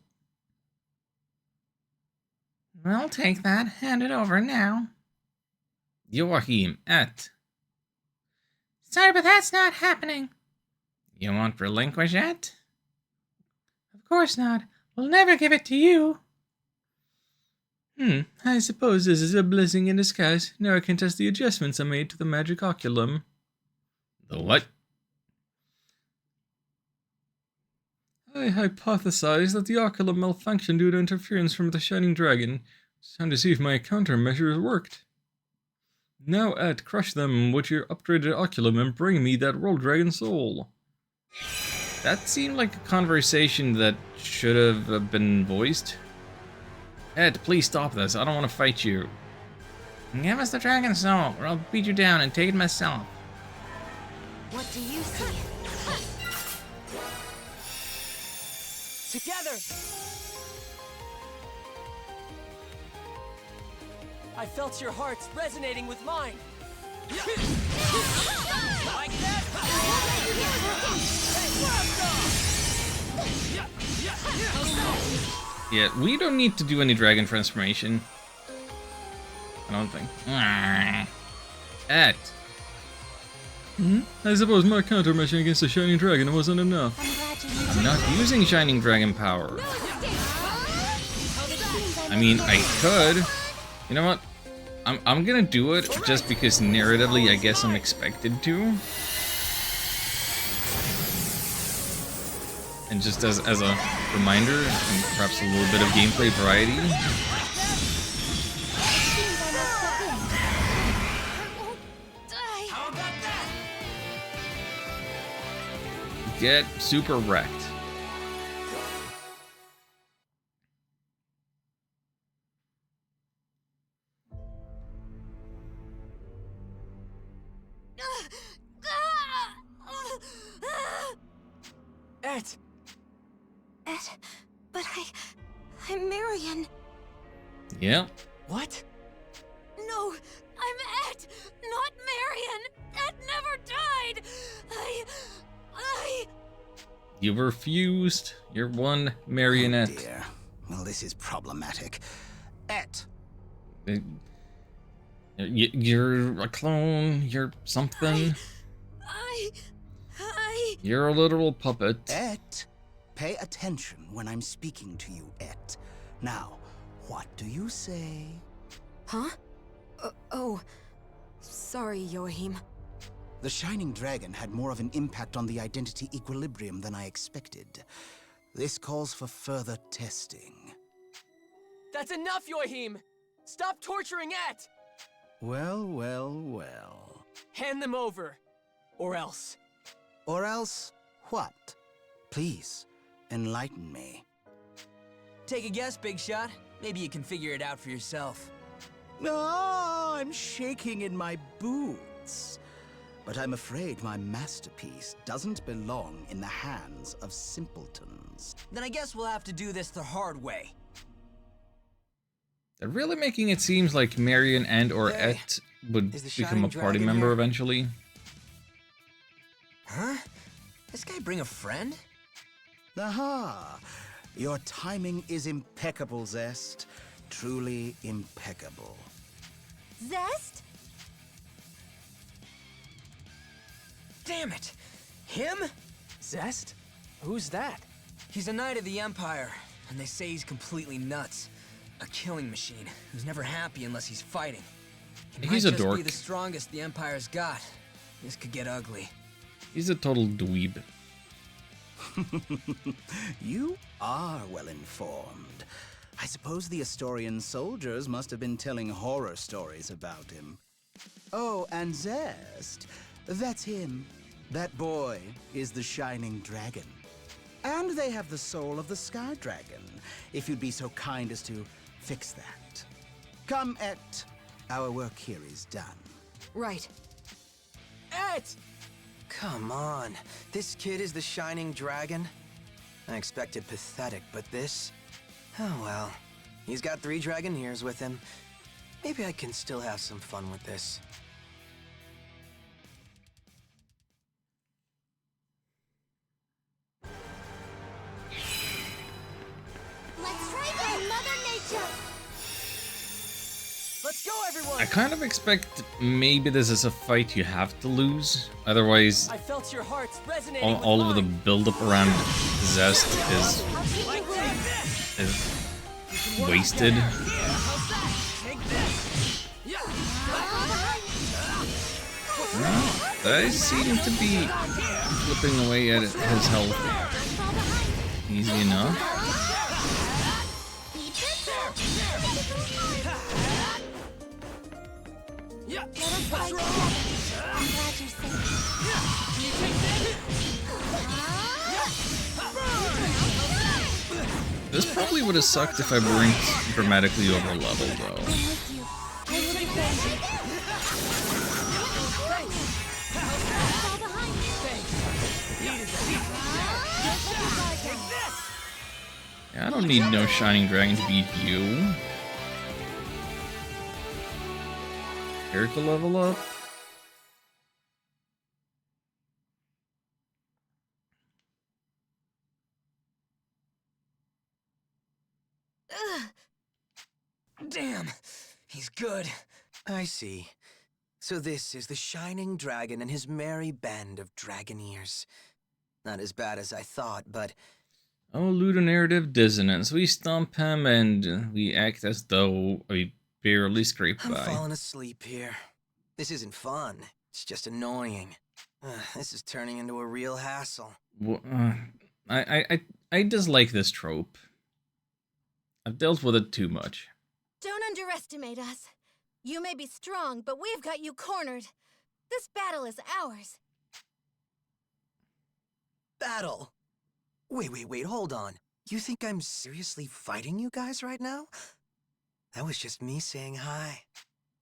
We'll take that. Hand it over now. Joachim, Sorry, but that's not happening. You won't relinquish it? Of course not. We'll never give it to you. I suppose this is a blessing in disguise. Now I can test the adjustments I made to the magic oculum. The what? I hypothesized that the oculum malfunctioned due to interference from the Shining Dragon. It's time to see if my countermeasures worked. Now, crush them with your upgraded oculum and bring me that World Dragon soul. That seemed like a conversation that should have been voiced. Please stop this. I don't want to fight you. Give us the dragon soul, or I'll beat you down and take it myself. What do you see? Together! I felt your hearts resonating with mine. Like that? Yeah, we don't need to do any dragon transformation. I don't think. I suppose my countermeasure against the Shining Dragon wasn't enough. I'm not using Shining Dragon power. I mean, I could. You know what? I'm gonna do it just because narratively I guess I'm expected to. And just as a reminder, and perhaps a little bit of gameplay variety. Get super wrecked. But I'm Marion. Yeah. What? No, I'm Ed, not Marion. Ed never died. You were fused. You're one marionette. Oh dear. Well, this is problematic. You're a clone. You're something. You're a literal puppet. Pay attention when I'm speaking to you, Et. Now, what do you say? Huh? Sorry, Joachim. The Shining Dragon had more of an impact on the identity equilibrium than I expected. This calls for further testing. That's enough, Yohim! Stop torturing Et! Well, well, well. Hand them over. Or else. Or else, what? Please, enlighten me. Take a guess, Big Shot. Maybe you can figure it out for yourself. Oh, I'm shaking in my boots. But I'm afraid my masterpiece doesn't belong in the hands of simpletons. Then I guess we'll have to do this the hard way. They're really making it seem like Marion and or Hey, Et would is the become a Shining party Dragon member here? eventually. Huh? This guy bring a friend? Aha! Your timing is impeccable, Zest. Truly impeccable. Zest? Damn it! Him? Zest? Who's that? He's a knight of the Empire, and they say he's completely nuts. A killing machine who's never happy unless he's fighting. He He's might a just dork. be the strongest the Empire's got. This could get ugly. He's a total dweeb. You are well informed. I suppose the Astorian soldiers must have been telling horror stories about him. Oh, and Zest, that's him. That boy is the Shining Dragon. And they have the soul of the Sky Dragon, if you'd be so kind as to fix that. Come, Et. Our work here is done. Right. Et! Come on. This kid is the Shining Dragon? I expected pathetic, but this? Oh well. He's got 3 Dragoneers with him. Maybe I can still have some fun with this. Let's try that, Mother Nature! Let's go, everyone! I kind of expect maybe this is a fight you have to lose. Otherwise, I felt your hearts resonating all with of the mine. build-up around Zest is wasted. Well, they seem to be flipping away at his health easy enough. This probably would have sucked if I weren't dramatically over leveled though. Yeah, I don't need no Shining Dragon to beat you. Here to level up. Damn! He's good. I see. So this is the Shining Dragon and his merry band of Dragoneers. Not as bad as I thought, but... Oh, ludonarrative dissonance. We stomp him and we act as though we barely scrape I'm by. falling asleep here. This isn't fun. It's just annoying. This is turning into a real hassle. I dislike this trope. I've dealt with it too much. Don't underestimate us. You may be strong, but we've got you cornered. This battle is ours. Battle? Wait, hold on. You think I'm seriously fighting you guys right now? That was just me saying hi.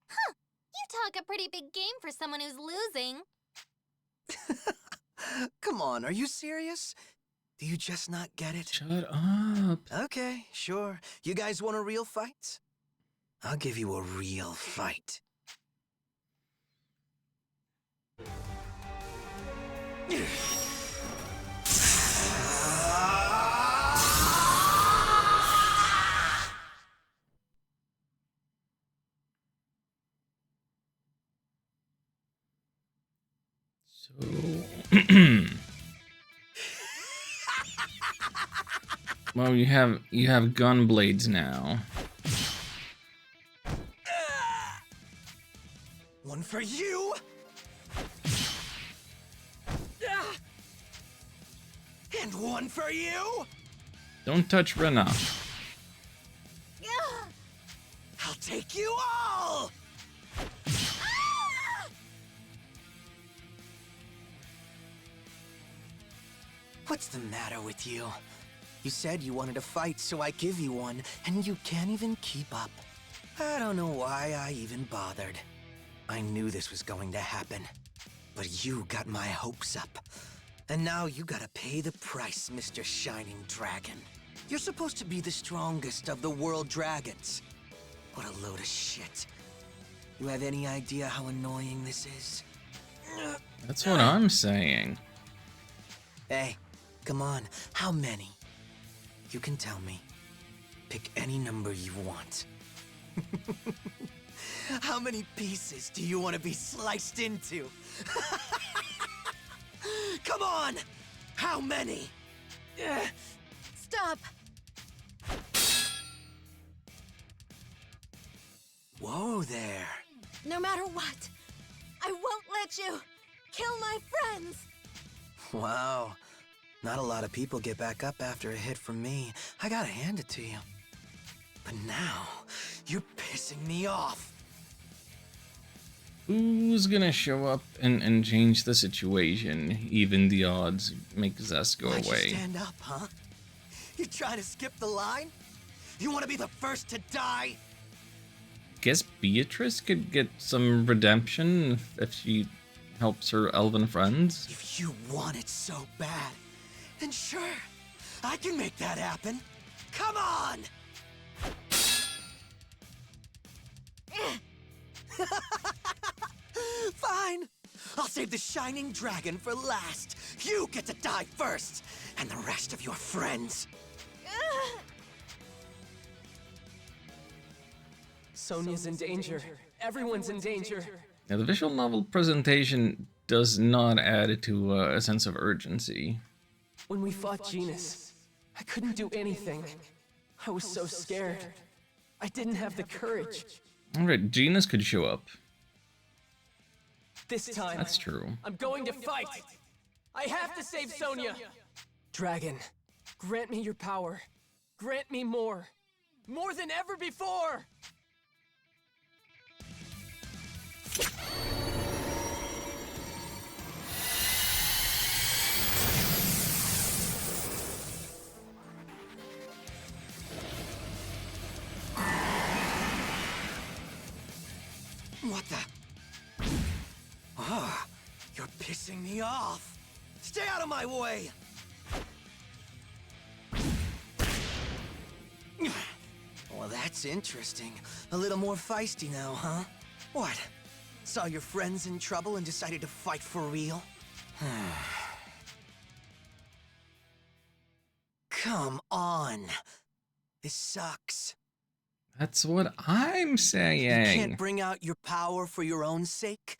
Huh! You talk a pretty big game for someone who's losing. Come on, are you serious? Do you just not get it? Shut up. Okay, sure. You guys want a real fight? I'll give you a real fight. So... Well, you have gun blades now. One for you! And one for you! Don't touch Rinna. take you all! What's the matter with you? You said you wanted a fight, so I give you one, and you can't even keep up. I don't know why I even bothered. I knew this was going to happen. But you got my hopes up. And now you gotta pay the price, Mr. Shining Dragon. You're supposed to be the strongest of the world dragons. What a load of shit. You have any idea how annoying this is? That's what I'm saying. Hey, come on, how many? You can tell me. Pick any number you want. How many pieces do you want to be sliced into? Come on! How many? Stop! Whoa there. No matter what, I won't let you kill my friends! Wow. Not a lot of people get back up after a hit from me. I gotta hand it to you. But now, you're pissing me off. Who's gonna show up and change the situation? Even the odds make Zest go Why'd away. you stand up, huh? You trying to skip the line? You want to be the first to die? Guess Beatrice could get some redemption if she helps her elven friends. If you want it so bad, then sure, I can make that happen. Come on! Fine. I'll save the Shining Dragon for last. You get to die first, and the rest of your friends. Sonia's in danger. Everyone's in danger. Now, the visual novel presentation does not add to a sense of urgency. When we fought Genus, I couldn't do anything. I was so scared. I didn't have the courage. Alright, Genus could show up. This time, That's true. I'm going to fight. I have to save Sonia. Dragon, grant me your power. Grant me more. More than ever before. What the? Ah, you're pissing me off. Stay out of my way. Well, that's interesting. A little more feisty now, huh? What? Saw your friends in trouble and decided to fight for real? Come on. This sucks. That's what I'm saying. You can't bring out your power for your own sake?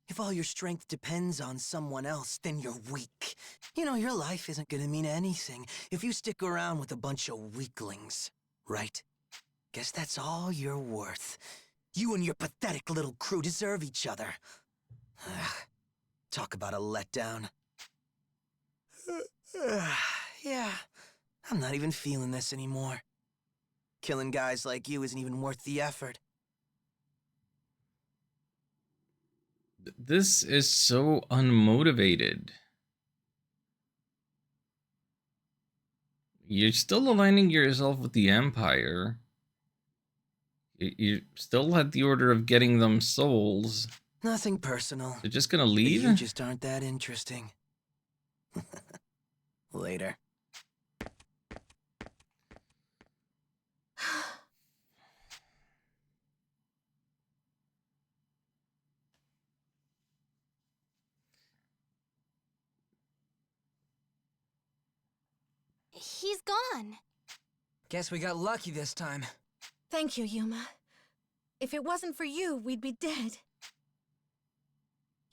If all your strength depends on someone else, then you're weak. You know, your life isn't gonna mean anything if you stick around with a bunch of weaklings, right? Guess that's all you're worth. You and your pathetic little crew deserve each other. Talk about a letdown. Yeah, I'm not even feeling this anymore. Killing guys like you isn't even worth the effort. This is so unmotivated. You're still aligning yourself with the Empire. You still had the order of getting them souls. Nothing personal. They're just gonna leave? You just aren't that interesting. Later. He's gone. Guess we got lucky this time. Thank you, Yuma. If it wasn't for you, we'd be dead.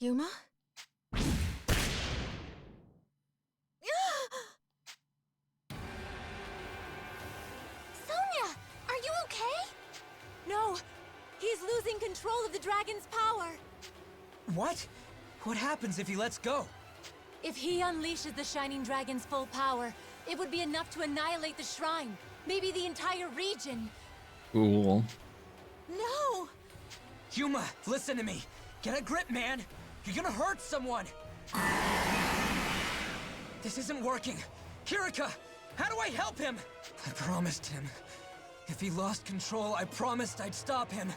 Yuma? Sonia, are you okay? No! He's losing control of the dragon's power! What? What happens if he lets go? If he unleashes the Shining Dragon's full power, it would be enough to annihilate the shrine. Maybe the entire region. Cool. No! Yuma, listen to me. Get a grip, man. You're gonna hurt someone. This isn't working. Kirika, how do I help him? I promised him. If he lost control, I promised I'd stop him.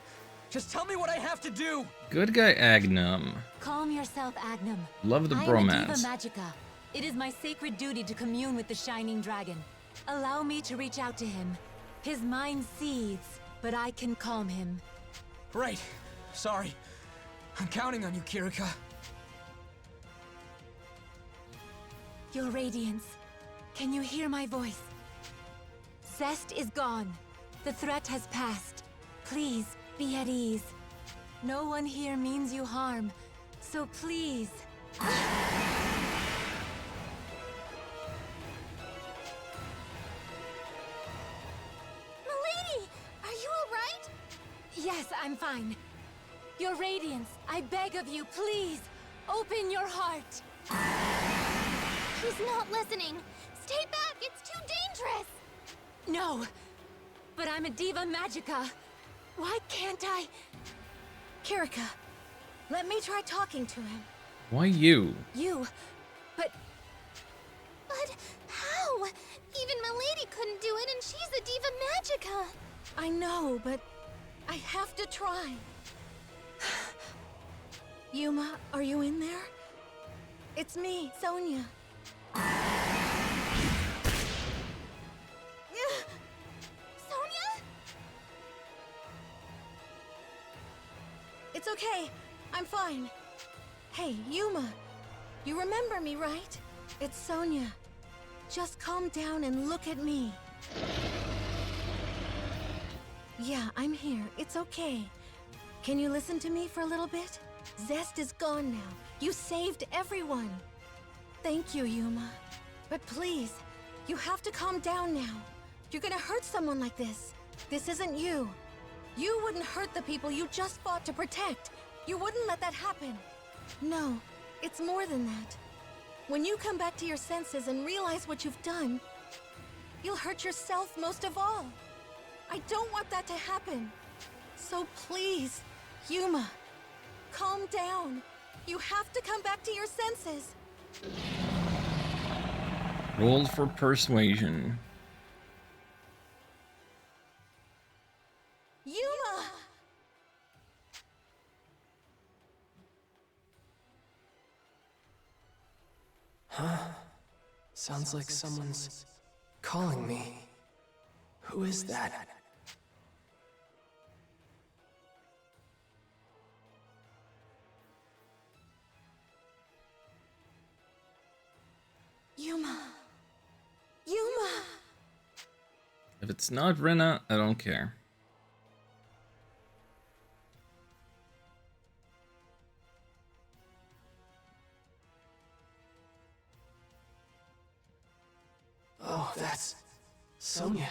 Just tell me what I have to do. Good guy Agnum. Calm yourself, Agnum. Love the I am a Diva bromance. Magica. It is my sacred duty to commune with the Shining Dragon. Allow me to reach out to him. His mind seethes, but I can calm him. Right. Sorry. I'm counting on you, Kirika. Your Radiance. Can you hear my voice? Zest is gone. The threat has passed. Please, be at ease. No one here means you harm, so please. Milady, are you alright? Yes, I'm fine. Your Radiance, I beg of you, please, open your heart. He's not listening. Stay back, it's too dangerous. No, but I'm a Diva Magica. Why can't I? Kirika, let me try talking to him. Why you? You, but But how? Even Milady couldn't do it, and she's a Diva Magica. I know, but I have to try. Yuma, are you in there? It's me, Sonia. Sonia? It's okay. I'm fine. Hey, Yuma. You remember me, right? It's Sonia. Just calm down and look at me. Yeah, I'm here. It's okay. Can you listen to me for a little bit? Zest is gone now. You saved everyone. Thank you, Yuma. But please, you have to calm down now. You're gonna hurt someone like this. This isn't you. You wouldn't hurt the people you just fought to protect. You wouldn't let that happen. No, it's more than that. When you come back to your senses and realize what you've done, you'll hurt yourself most of all. I don't want that to happen. So please, Yuma, calm down. You have to come back to your senses. Roll for persuasion. Yuma! Huh? Sounds like someone's calling me. Who is that? Yuma! Yuma! If it's not Rinna, I don't care. Oh, that's Sonia.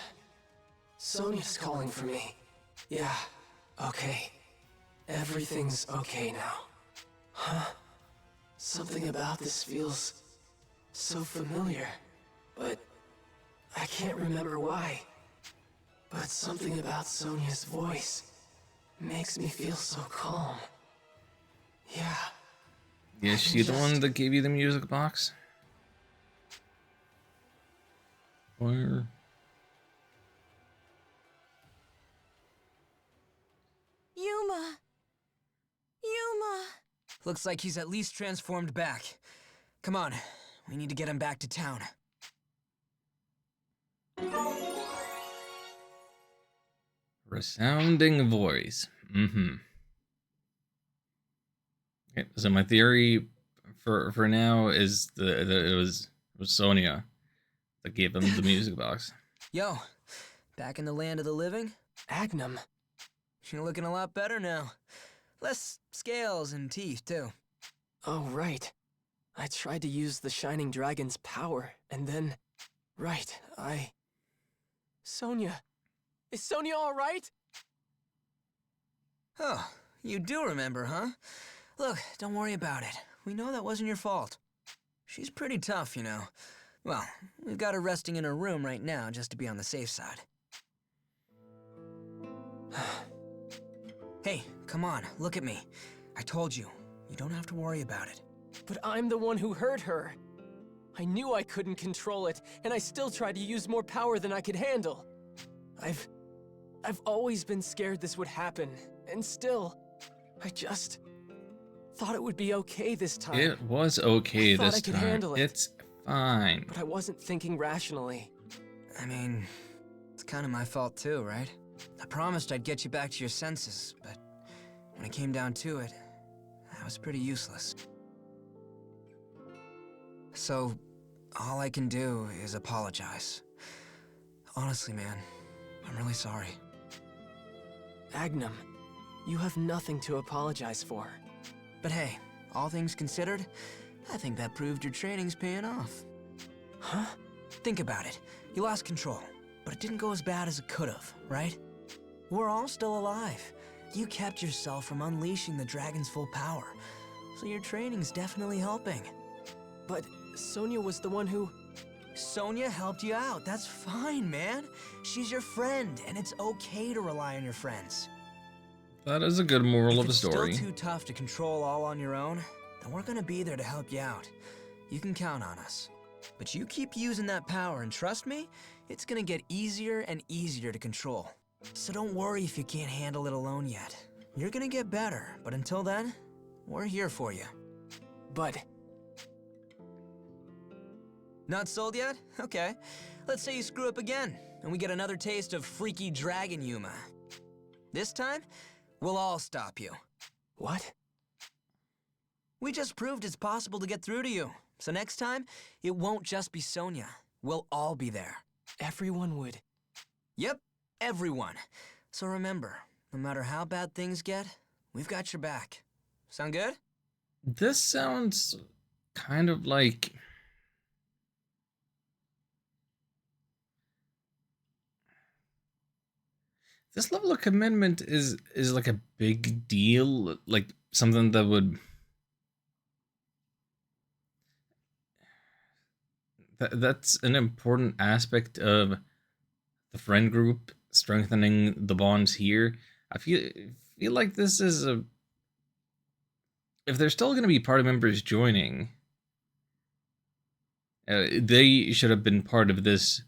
Sonia's calling for me. Yeah, okay. Everything's okay now. Huh? Something about this feels so familiar, but I can't remember why. But something about Sonia's voice makes me feel so calm. Yeah. Yeah, is she the one that gave you the music box? Or... Yuma! Yuma! Looks like he's at least transformed back. Come on, we need to get him back to town. Resounding voice. Mm-hmm. Okay, so my theory for now is that it was Sonia that gave him the music box. Yo, back in the land of the living? Agnum. You're looking a lot better now. Less scales and teeth, too. Oh, right. I tried to use the Shining Dragon's power, and then... Right, Sonia. Is Sonia alright? Oh, you do remember, huh? Look, don't worry about it. We know that wasn't your fault. She's pretty tough, you know. Well, we've got her resting in her room right now just to be on the safe side. Hey, come on, look at me. I told you, you don't have to worry about it. But I'm the one who hurt her. I knew I couldn't control it, and I still tried to use more power than I could handle. I've always been scared this would happen, and still, I just thought it would be okay this time. It was okay I thought this I could time. handle it. It's fine. But I wasn't thinking rationally. I mean, it's kind of my fault too, right? I promised I'd get you back to your senses, but when it came down to it, I was pretty useless. So, all I can do is apologize. Honestly, man, I'm really sorry. Agnum, you have nothing to apologize for. But hey, all things considered, I think that proved your training's paying off. Huh? Think about it. You lost control, but it didn't go as bad as it could've, right? We're all still alive. You kept yourself from unleashing the dragon's full power, so your training's definitely helping. But Sonia was the one who... Sonia helped you out. That's fine, man. She's your friend, and it's okay to rely on your friends. That is a good moral If of a it's story. still too tough to control all on your own, then we're gonna be there to help you out. You can count on us. But you keep using that power, and trust me, it's gonna get easier and easier to control. So don't worry if you can't handle it alone yet. You're gonna get better, but until then, we're here for you. But... Not sold yet? Okay. Let's say you screw up again, and we get another taste of freaky dragon Yuma. This time, we'll all stop you. What? We just proved it's possible to get through to you. So next time, it won't just be Sonia. We'll all be there. Everyone would... Yep, everyone. So remember, no matter how bad things get, we've got your back. Sound good? This sounds kind of like... This level of commitment is like a big deal, like something that would... That's an important aspect of the friend group, strengthening the bonds here. I feel like this is a... If there's still going to be party members joining, they should have been part of this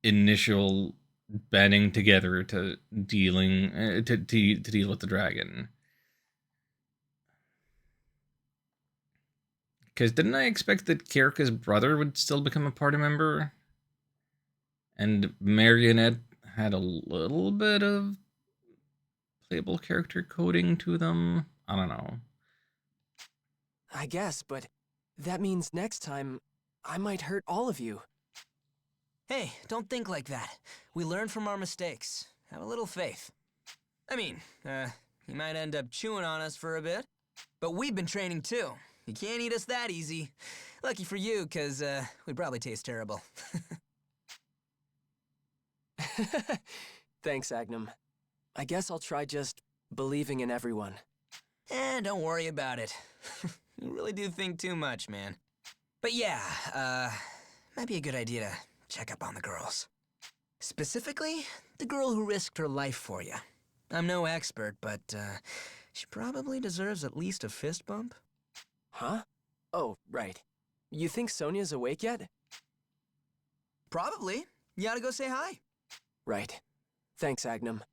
initial banding together to dealing to deal with the dragon. Because didn't I expect that Kirka's brother would still become a party member? And Marionette had a little bit of playable character coding to them? I don't know. I guess, but that means next time, I might hurt all of you. Hey, don't think like that. We learn from our mistakes. Have a little faith. I mean, you might end up chewing on us for a bit, but we've been training too. You can't eat us that easy. Lucky for you, 'cause we probably taste terrible. Thanks, Agnum. I guess I'll try just believing in everyone. Don't worry about it. You really do think too much, man. But yeah, might be a good idea to check up on the girls. Specifically, the girl who risked her life for you. I'm no expert, but she probably deserves at least a fist bump. Huh? Oh, right. You think Sonia's awake yet? Probably. You ought to go say hi. Right. Thanks, Agnum.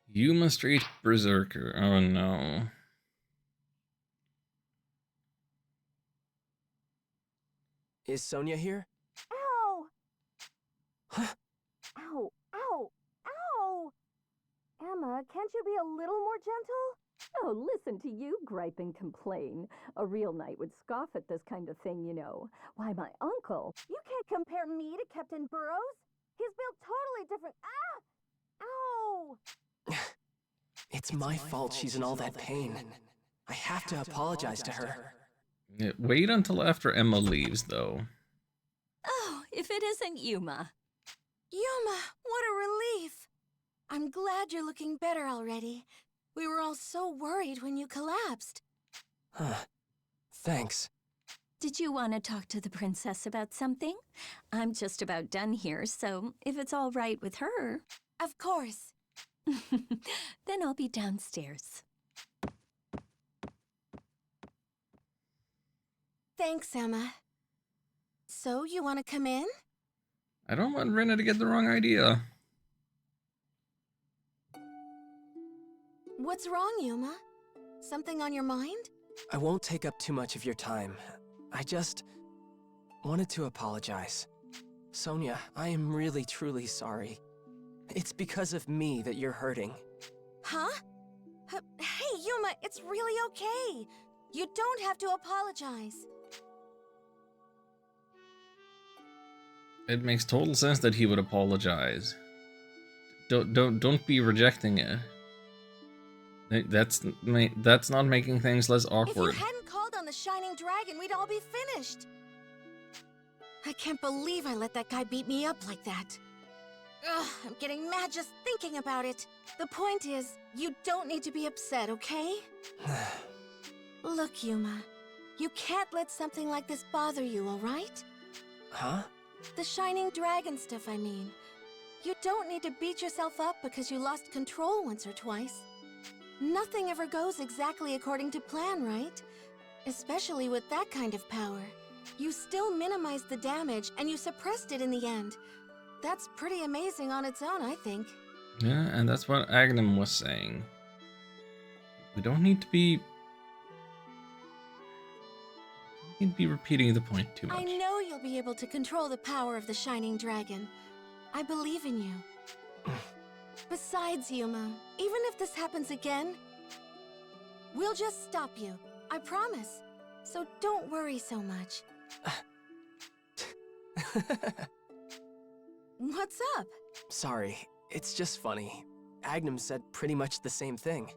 Yuma Street Berserker. Oh no. Is Sonia here? Ow! Huh? Ow! Ow! Ow! Emma, can't you be a little more gentle? Oh, listen to you gripe and complain. A real knight would scoff at this kind of thing, you know. Why, my uncle... You can't compare me to Captain Burrows. He's built totally different... Ah! Ow! It's my fault she's in all that pain. I have to apologize to her. Yeah, wait until after Emma leaves, though. Oh, if it isn't Yuma. Yuma, what a relief. I'm glad you're looking better already. We were all so worried when you collapsed. Huh. Thanks. Did you want to talk to the princess about something? I'm just about done here, so if it's all right with her... Of course. Then I'll be downstairs. Thanks, Emma. So, you want to come in? I don't want Rinna to get the wrong idea. What's wrong, Yuma? Something on your mind? I won't take up too much of your time. I just wanted to apologize. Sonia, I am really truly sorry. It's because of me that you're hurting. Huh? Hey, Yuma, it's really okay. You don't have to apologize. It makes total sense that he would apologize. Don't be rejecting it. That's not making things less awkward. If you hadn't called on the Shining Dragon, we'd all be finished. I can't believe I let that guy beat me up like that. Ugh, I'm getting mad just thinking about it. The point is, you don't need to be upset, okay? Look, Yuma, you can't let something like this bother you, alright? Huh? The Shining Dragon stuff, I mean. You don't need to beat yourself up because you lost control once or twice. Nothing ever goes exactly according to plan, right? Especially with that kind of power. You still minimized the damage, and you suppressed it in the end. That's pretty amazing on its own, I think. Yeah, and that's what Agnem was saying. We don't need to be repeating the point too much. I know you'll be able to control the power of the Shining Dragon. I believe in you. Besides, Yuma, even if this happens again, we'll just stop you. I promise. So don't worry so much. What's up? Sorry, it's just funny. Agnem said pretty much the same thing.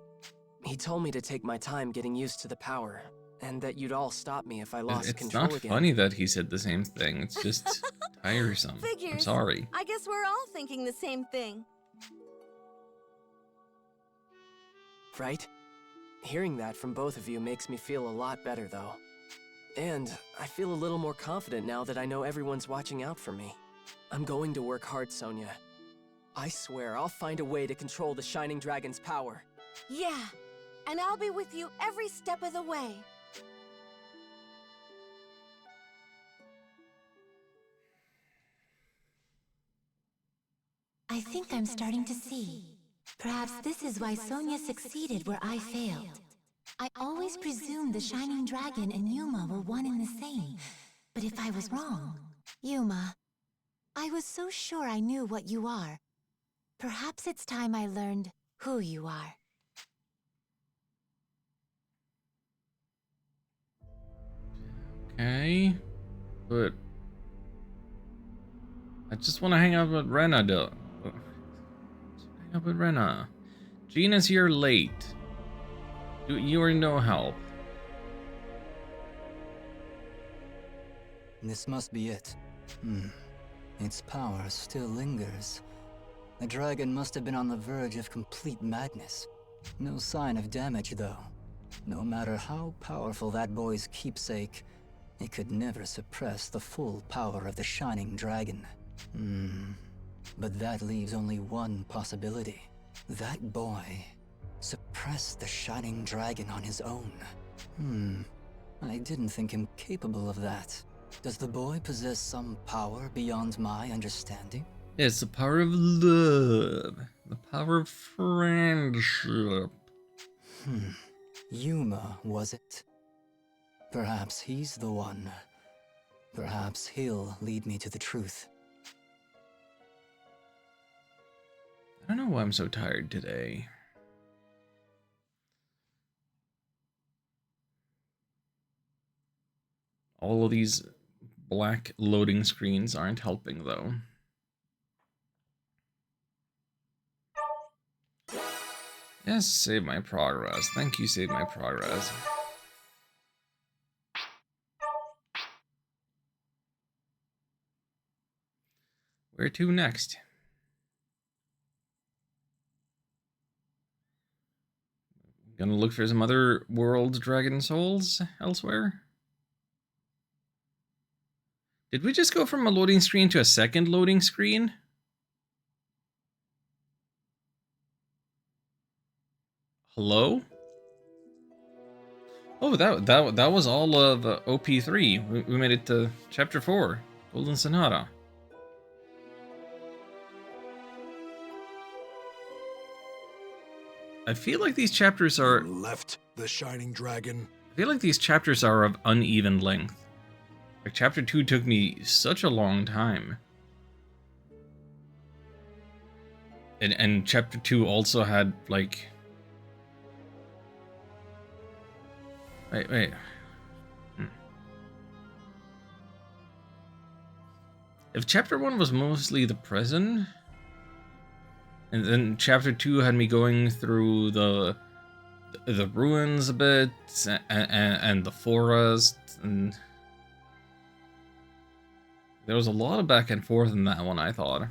He told me to take my time getting used to the power, and that you'd all stop me if I lost control again. It's not funny that he said the same thing. It's just tiresome. Figures. I'm sorry. I guess we're all thinking the same thing. Right? Hearing that from both of you makes me feel a lot better, though. And I feel a little more confident now that I know everyone's watching out for me. I'm going to work hard, Sonia. I swear I'll find a way to control the Shining Dragon's power. Yeah, and I'll be with you every step of the way. I think I'm starting to see. Perhaps this is why Sonia succeeded where I failed. I always presumed the Shining Dragon and Yuma were one and the same. But if I was wrong... Yuma, I was so sure I knew what you are. Perhaps it's time I learned who you are. Okay, but I just want to hang out with Rinna, though. Hang out with Rinna. Gina's here late. You are no help. This must be it. Its power still lingers. The dragon must have been on the verge of complete madness. No sign of damage, though. No matter how powerful that boy's keepsake, it could never suppress the full power of the Shining Dragon. But that leaves only one possibility. That boy suppressed the Shining Dragon on his own. I didn't think him capable of that. Does the boy possess some power beyond my understanding? It's the power of love. The power of friendship. Yuma, was it? Perhaps he's the one. Perhaps he'll lead me to the truth. I don't know why I'm so tired today. All of these black loading screens aren't helping, though. Yes, save my progress. Thank you, save my progress. Where to next? Gonna look for some other world dragon souls elsewhere? Did we just go from a loading screen to a second loading screen? Hello? Oh, that was all of OP3. We made it to Chapter 4, Golden Sonata. I feel like these chapters are... Left the Shining Dragon. I feel like these chapters are of uneven length. Like, Chapter 2 took me such a long time. And Chapter 2 also had, like... Wait. If Chapter 1 was mostly the prison, and then Chapter 2 had me going through the ruins a bit, and the forest, and... There was a lot of back and forth in that one, I thought.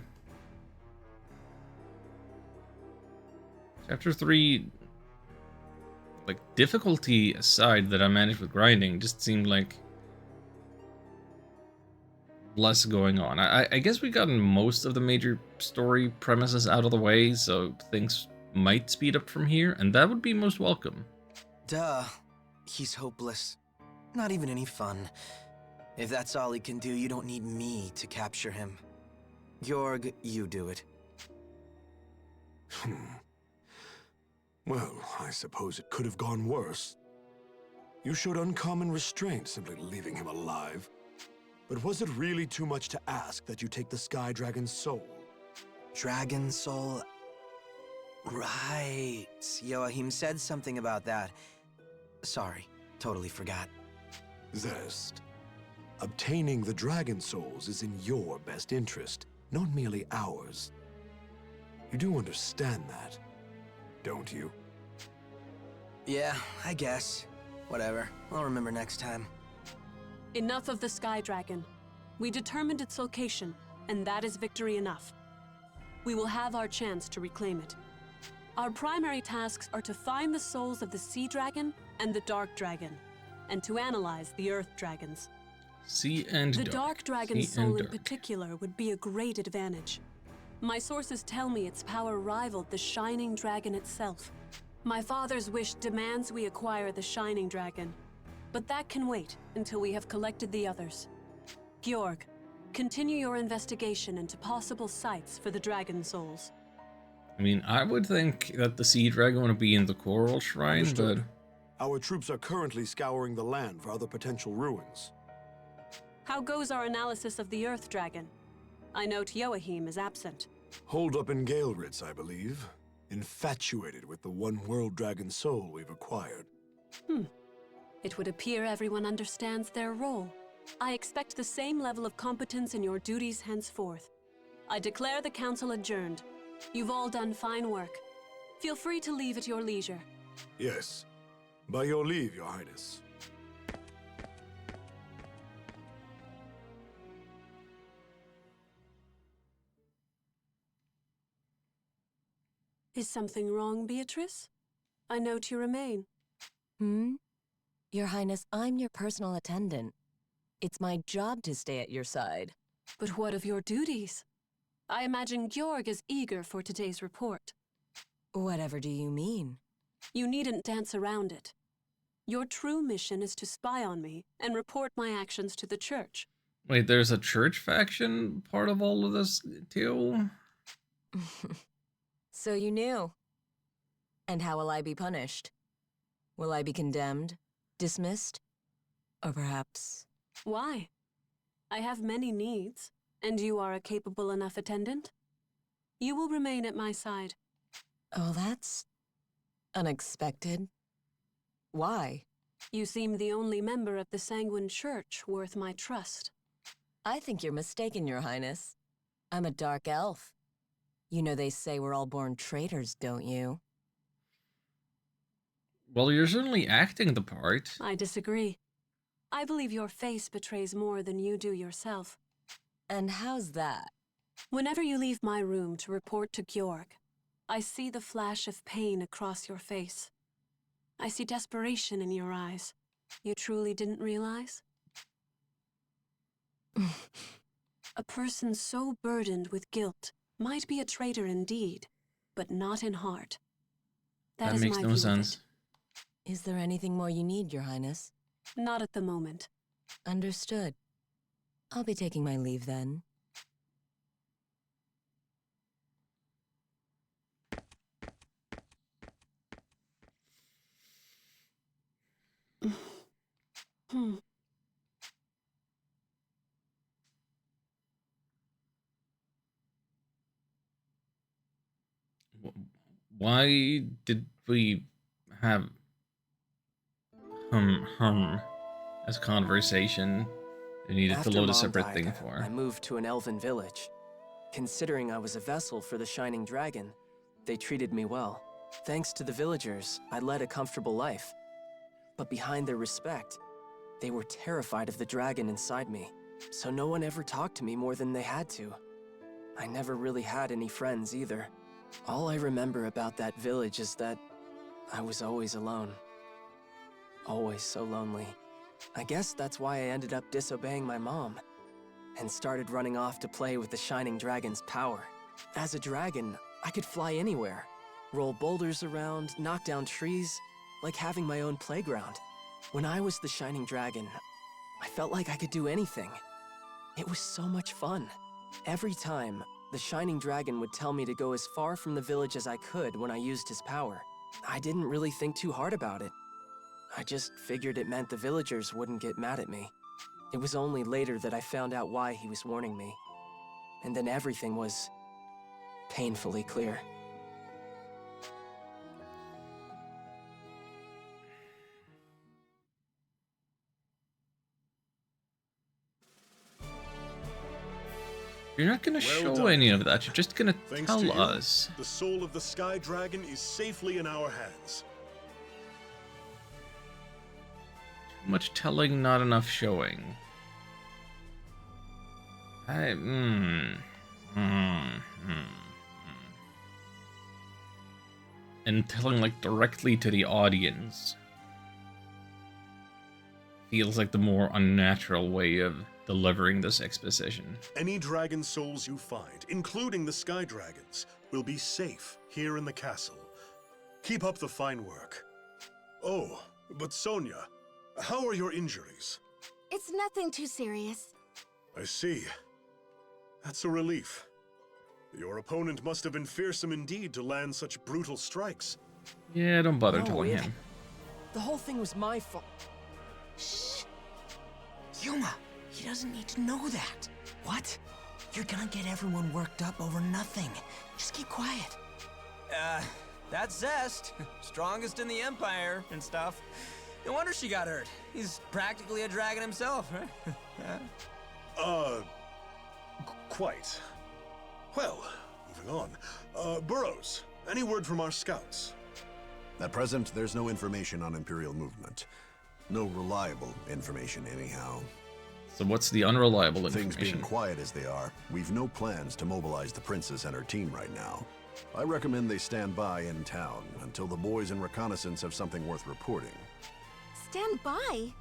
Chapter 3, like, difficulty aside that I managed with grinding, just seemed like less going on. I guess we gotten most of the major story premises out of the way, so things might speed up from here, and that would be most welcome. Duh. He's hopeless. Not even any fun. If that's all he can do, you don't need me to capture him. Georg, you do it. Well, I suppose it could have gone worse. You showed uncommon restraint simply leaving him alive. But was it really too much to ask that you take the Sky Dragon's soul? Dragon soul? Right. Joachim said something about that. Sorry, totally forgot. Zest. Obtaining the Dragon Souls is in your best interest, not merely ours. You do understand that, don't you? Yeah, I guess. Whatever. I'll remember next time. Enough of the Sky Dragon. We determined its location, and that is victory enough. We will have our chance to reclaim it. Our primary tasks are to find the souls of the Sea Dragon and the Dark Dragon, and to analyze the Earth Dragons. Sea and The Dark. Dark Dragon's Sea and soul in Dark. particular would be a great advantage. My sources tell me its power rivaled the Shining Dragon itself. My father's wish demands we acquire the Shining Dragon, but that can wait until we have collected the others. Georg, continue your investigation into possible sites for the Dragon Souls. I mean, I would think that the Sea Dragon would be in the Coral Shrine, Understood. but... Our troops are currently scouring the land for other potential ruins. How goes our analysis of the Earth Dragon? I note Joachim is absent. Holed up in Galeritz, I believe. Infatuated with the one World Dragon soul we've acquired. It would appear everyone understands their role. I expect the same level of competence in your duties henceforth. I declare the council adjourned. You've all done fine work. Feel free to leave at your leisure. Yes. By your leave, Your Highness. Is something wrong, Beatrice? I note you remain. Your Highness, I'm your personal attendant. It's my job to stay at your side. But what of your duties? I imagine Georg is eager for today's report. Whatever do you mean? You needn't dance around it. Your true mission is to spy on me and report my actions to the church. Wait, there's a church faction part of all of this, too? So you knew. And how will I be punished? Will I be condemned? Dismissed? Or perhaps... Why? I have many needs, and you are a capable enough attendant. You will remain at my side. Oh, that's... unexpected. Why? You seem the only member of the Sanguine Church worth my trust. I think you're mistaken, Your Highness. I'm a dark elf. You know they say we're all born traitors, don't you? Well, you're certainly acting the part. I disagree. I believe your face betrays more than you do yourself. And how's that? Whenever you leave my room to report to Georg, I see the flash of pain across your face. I see desperation in your eyes. You truly didn't realize? A person so burdened with guilt might be a traitor indeed, but not in heart. That That is makes my no view of sense. it. Is there anything more you need, Your Highness? Not at the moment. Understood. I'll be taking my leave then. Hmm. Why did we have as conversation we needed to After load a Mom separate died, thing for? I moved to an elven village. Considering I was a vessel for the Shining Dragon, they treated me well. Thanks to the villagers, I led a comfortable life. But behind their respect, they were terrified of the dragon inside me, so no one ever talked to me more than they had to. I never really had any friends either. All I remember about that village is that I was always alone. Always so lonely. I guess that's why I ended up disobeying my mom and started running off to play with the Shining Dragon's power. As a dragon, I could fly anywhere, roll boulders around, knock down trees, like having my own playground. When I was the Shining Dragon, I felt like I could do anything. It was so much fun. Every time, the Shining Dragon would tell me to go as far from the village as I could when I used his power. I didn't really think too hard about it. I just figured it meant the villagers wouldn't get mad at me. It was only later that I found out why he was warning me. And then everything was painfully clear. You're not gonna Well show done. any of that. You're just gonna Thanks tell to you, us. the soul of the Sky Dragon is safely in our hands. Too much telling, not enough showing. And telling like directly to the audience feels like the more unnatural way of delivering this exposition. Any dragon souls you find, including the Sky Dragons, will be safe here in the castle. Keep up the fine work. Oh, but Sonia, how are your injuries? It's nothing too serious. I see. That's a relief. Your opponent must have been fearsome indeed to land such brutal strikes. Yeah, don't bother No, telling him. The whole thing was my fault. Shh. Yuma, he doesn't need to know that. What? You're gonna get everyone worked up over nothing. Just keep quiet. That's Zest. Strongest in the Empire and stuff. No wonder she got hurt. He's practically a dragon himself, right? Quite. Well, moving on. Burrows, any word from our scouts? At present, there's no information on Imperial movement. No reliable information, anyhow. So what's the unreliable Things information? being quiet as they are, we've no plans to mobilize the princess and her team right now. I recommend they stand by in town until the boys in reconnaissance have something worth reporting. Stand by?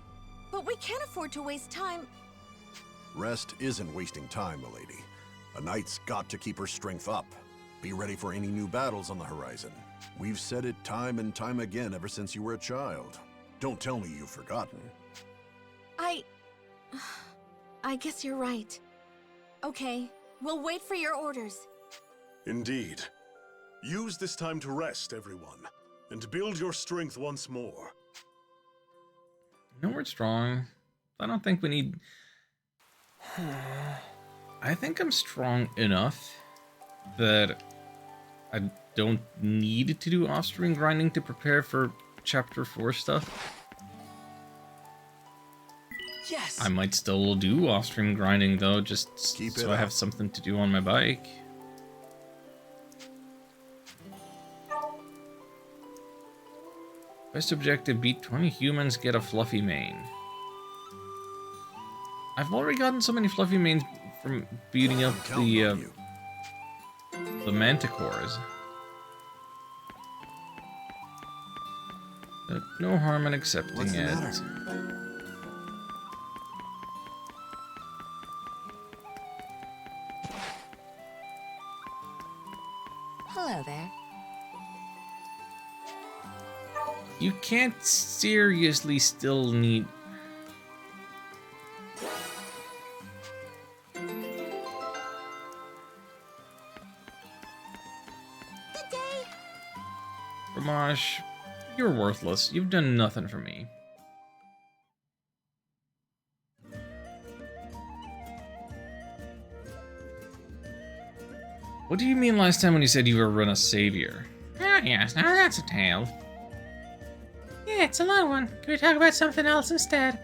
But we can't afford to waste time. Rest isn't wasting time, milady. A knight's got to keep her strength up. Be ready for any new battles on the horizon. We've said it time and time again ever since you were a child. Don't tell me you've forgotten. I guess you're right. Okay, we'll wait for your orders. Indeed. Use this time to rest, everyone, and build your strength once more. No, we're strong. I don't think we need... I think I'm strong enough that I don't need to do off-screen grinding to prepare for Chapter 4 stuff. Yes! I might still do off-stream grinding though, just so I have something to do on my bike. Quest objective, beat 20 humans, get a fluffy mane. I've already gotten so many fluffy manes from beating up the manticores. No harm in accepting What's the it. matter? Hello there. You can't seriously still need... Fromage, you're worthless. You've done nothing for me. What do you mean last time when you said you were Rinna's savior? Ah, yes, now that's a tale. Yeah, it's a long one. Can we talk about something else instead?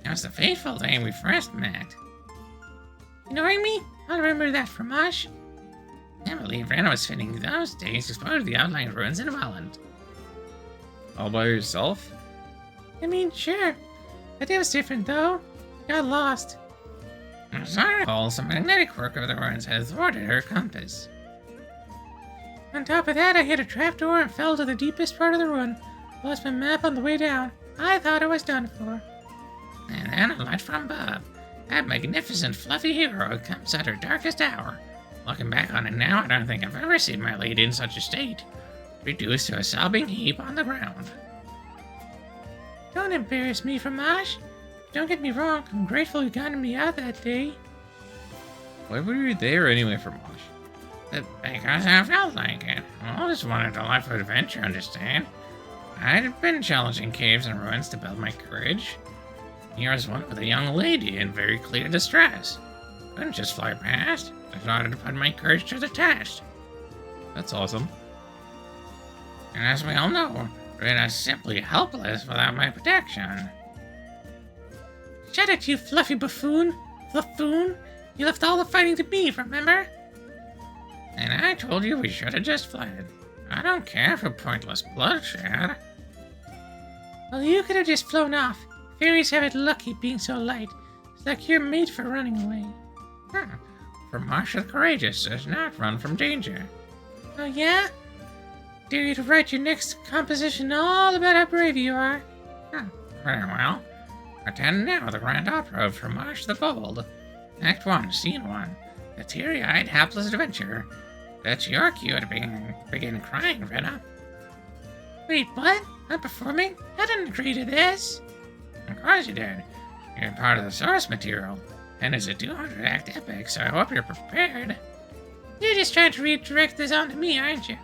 It was the fateful day we first met. You knowing me? I'll remember that, Fromage. I believe Rinna was spending those days exploring the outlying ruins in Welland. All by yourself? I mean, sure. That day was different, though. I got lost. As I recall, some magnetic work of the ruins had thwarted her compass. On top of that, I hit a trapdoor and fell to the deepest part of the ruin. Lost my map on the way down. I thought I was done for. And then a light from above. That magnificent fluffy hero comes at her darkest hour. Looking back on it now, I don't think I've ever seen my lady in such a state. Reduced to a sobbing heap on the ground. Don't embarrass me, Fromage. Don't get me wrong, I'm grateful you got me out that day. Why were you there anyway, Fromage? Because I felt like it. I just wanted a life of adventure, understand? I'd been challenging caves and ruins to build my courage. Here was one with a young lady in very clear distress. Couldn't just fly past. I started to put my courage to the test. That's awesome. And as we all know, Rinna's simply helpless without my protection. Shut it, you fluffy buffoon! Buffoon! You left all the fighting to me, remember? And I told you we should have just fled. I don't care for pointless bloodshed. Well, you could have just flown off. Fairies have it lucky being so light. It's like you're made for running away. Fromage the Courageous does not run from danger. Oh yeah? Dare you to write your next composition all about how brave you are? Very well. Attend now the Grand Opera of Fromage the Bold. Act 1, Scene 1. The teary-eyed, hapless adventurer. That's your cue to begin crying, Rinna. Wait, what? I'm performing? I didn't agree to this. Of course you did. You're part of the source material. And it's a 200-act epic, so I hope you're prepared. You're just trying to redirect this onto me, aren't you?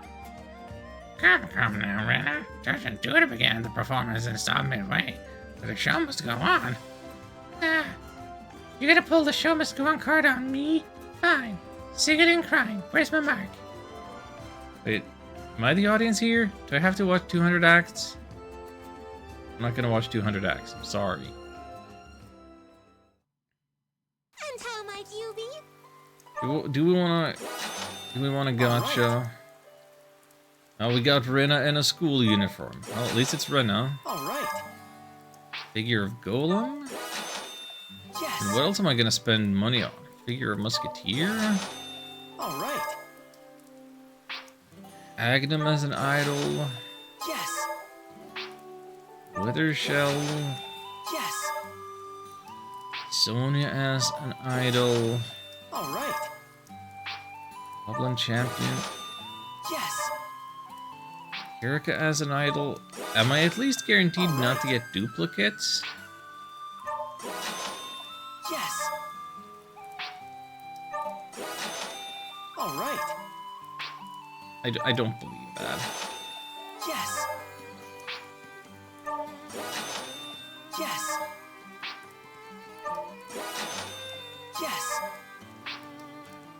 Come now, Rinna. Don't do it begin the performance and stop midway. The show must go on. You're gonna pull the show must go on card on me? Fine. Singing and crying. Where's my mark? Wait, am I the audience here? Do I have to watch 200 acts? I'm not gonna watch 200 acts. I'm sorry. And how might you be? Do we wanna gotcha? Oh, we got Rinna in a school uniform. Well, at least it's Rinna. All right. Figure of Golem? Yes. And what else am I gonna spend money on? Figure of Musketeer? All right. Agnum as an idol? Yes. Wither Shell? Yes. Sonya as an idol? All right. Goblin Champion? Yes. Erika as an idol? Am I at least guaranteed not to get duplicates? Yes. All right. I don't believe that. Yes. Yes. Yes.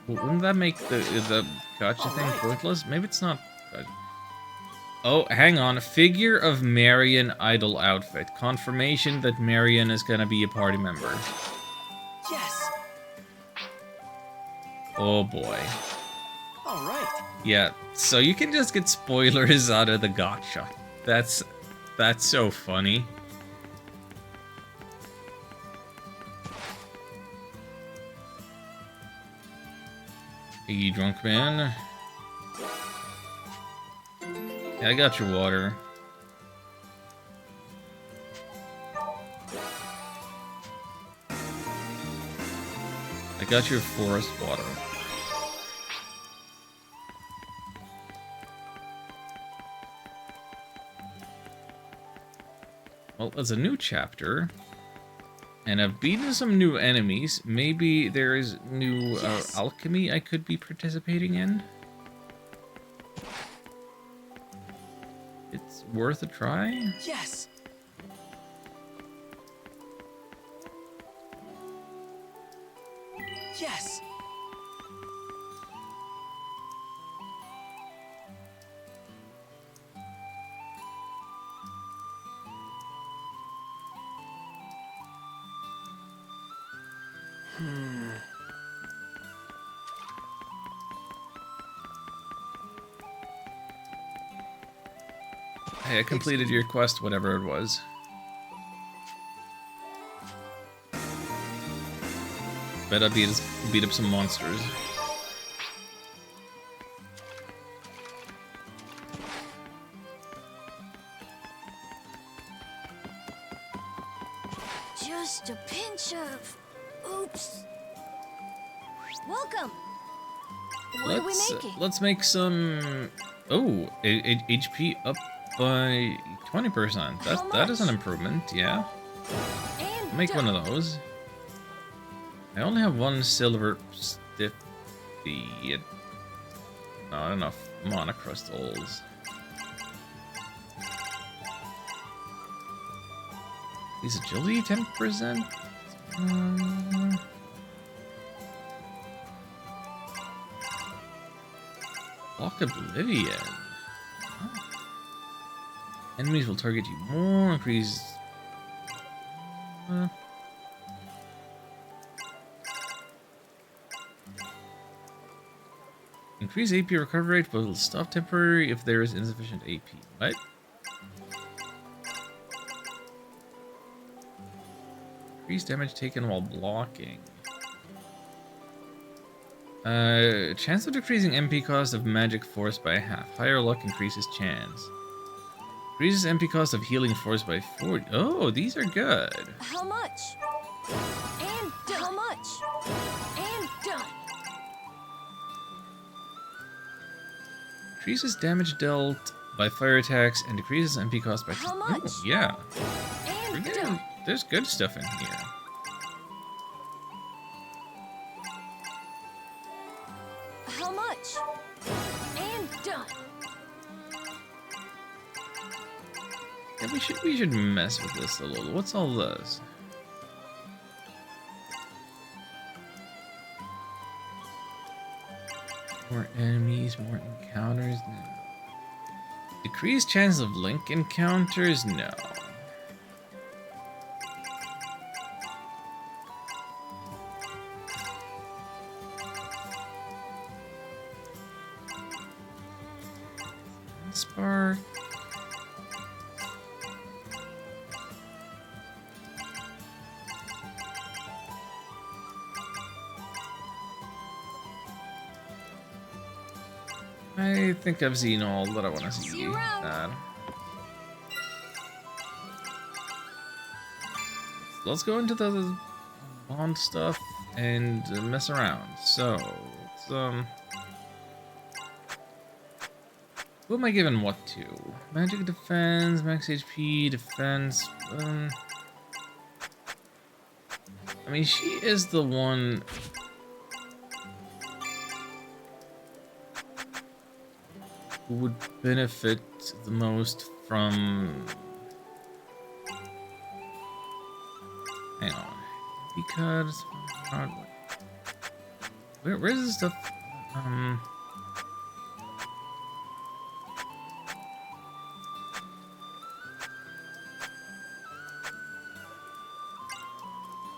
Well, wouldn't that make the gotcha thing pointless? Maybe it's not. Oh, hang on. Figure of Marion idol outfit. Confirmation that Marion is gonna be a party member. Yes. Oh boy. All right. Yeah, so you can just get spoilers out of the gotcha. That's so funny. Hey, drunk man. Yeah, I got your water. I got your forest water. Well, it's a new chapter. And I've beaten some new enemies. Maybe there is new alchemy I could be participating in. It's worth a try. Yes! Yes! Hey, I completed your quest, whatever it was. Bet I beat up some monsters. Just a pinch of... Oops. Welcome. What are we making? Let's make some... Oh, HP up by 20%. That is an improvement, yeah. And Make one of those. I only have one silver stiffy. Not enough mana crystals. Is agility 10%? Block Oblivion. Oh. Enemies will target you more. Increase. Increase AP recovery rate, but will stop temporary if there is insufficient AP. What? Increase damage taken while blocking. Chance of decreasing MP cost of magic force by half. Higher luck increases chance. Increases MP cost of healing force by 40. Oh, these are good. How much? And done. How much? And done. Increases damage dealt by fire attacks and decreases MP cost by... How much? Ooh, yeah. And done. There's good stuff in here. How much? And done. Yeah, we should mess with this a little. What's all this? More enemies, more encounters? No. Decreased chance of link encounters? No. Spark. I think I've seen all that I want to see. See you around. Let's go into the bond stuff and mess around. So, let's, who am I giving what to? Magic defense, max HP, defense. I mean, she is the one. Who would benefit the most from... Hang on. Because... Where's this stuff?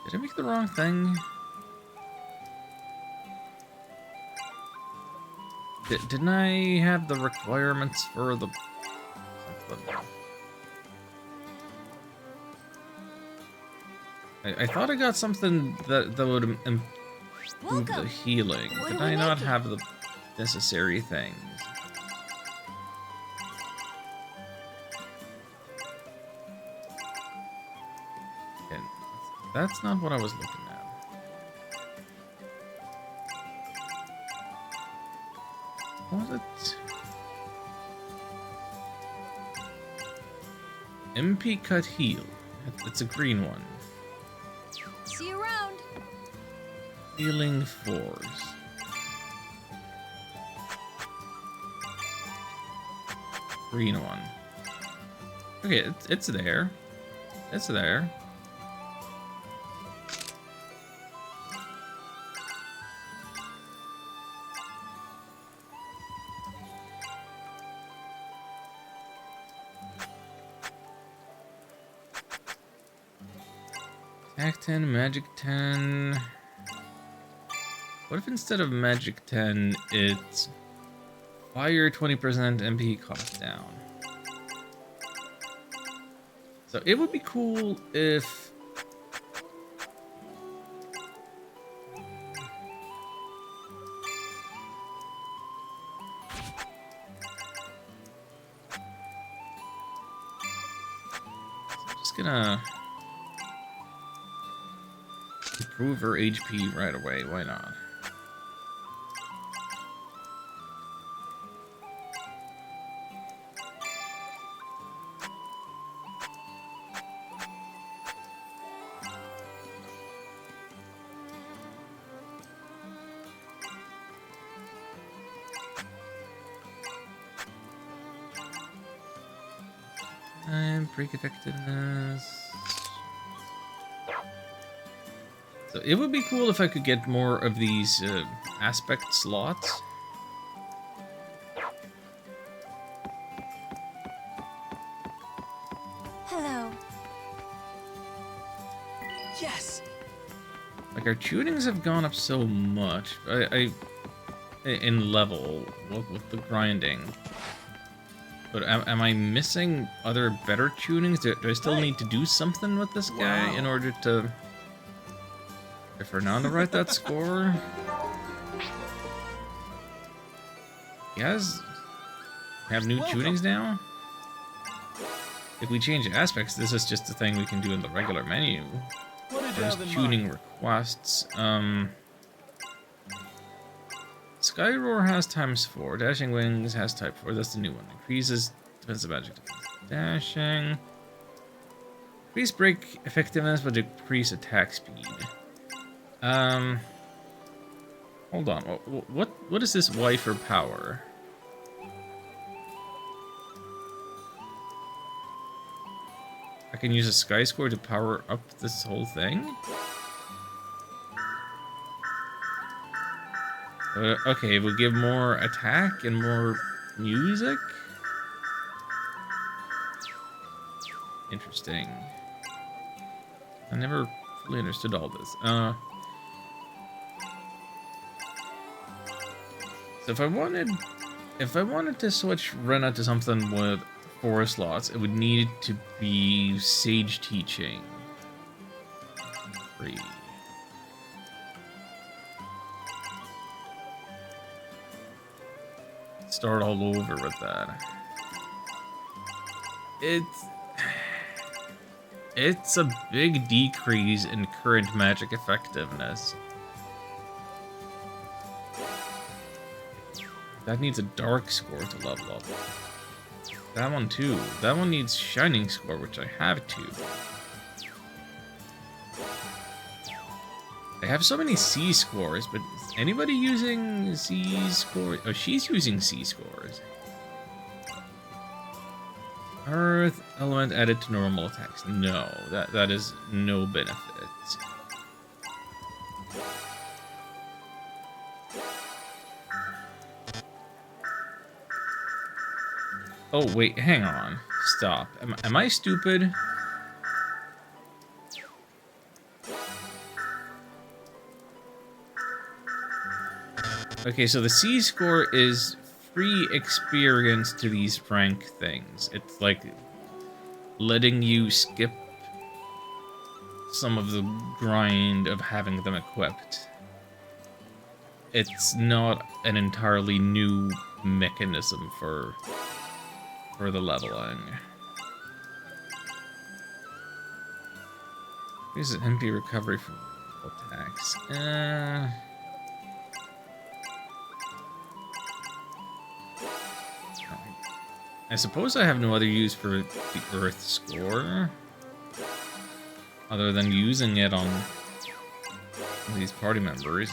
Did I make the wrong thing? Didn't I have the requirements for the something? I thought I got something that would improve the healing. Did I not have the necessary things? And that's not what I was looking at. What was it? MP cut heal. It's a green one. See you around. Healing 4s. Green one. Okay, it's there. It's there. Attack 10, Magic 10. What if instead of Magic 10, it's Fire 20% MP cost down? So it would be cool if... I'm just gonna... improve her HP right away, why not? And break effectiveness. So it would be cool if I could get more of these aspect slots. Hello. Yes. Like our tunings have gone up so much. In level with the grinding. But am I missing other better tunings? Do I still need to do something with this guy in order to... If Fernando write that score? He has... have new tunings now? If we change aspects, this is just a thing we can do in the regular menu. There's tuning requests. Skyroar has ×4. Dashing Wings has type 4. That's the new one. Increases defensive magic defense. Dashing. Increase break effectiveness, but decrease attack speed. Hold on. What is this Y for power? I can use a Sky Score to power up this whole thing? Okay, we'll give more attack and more music? Interesting. I never fully understood all this. So if I wanted to switch Rinna to something with 4 slots, it would need to be Sage Teaching. 3. Start all over with that. It's a big decrease in current magic effectiveness. That needs a dark score to level up. That one too. That one needs shining score, which I have too. I have so many C scores, but is anybody using C scores? Oh, she's using C scores. Earth element added to normal attacks. No, that is no benefit. Oh wait, hang on. Stop. Am I stupid? Okay, so the C score is free experience to these rank things. It's like letting you skip some of the grind of having them equipped. It's not an entirely new mechanism for the leveling. Here's an MP recovery from attacks. I suppose I have no other use for the Earth score, other than using it on these party members.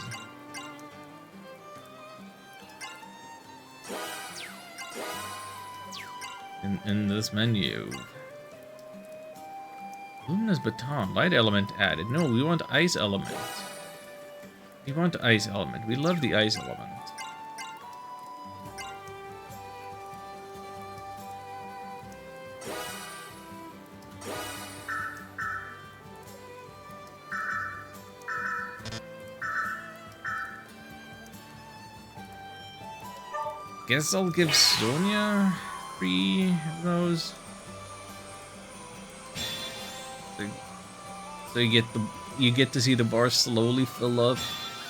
In this menu. Lumina's baton, light element added. No, we want ice element. We want ice element. We love the ice element. Guess I'll give Sonia 3 of those. So you get to see the bar slowly fill up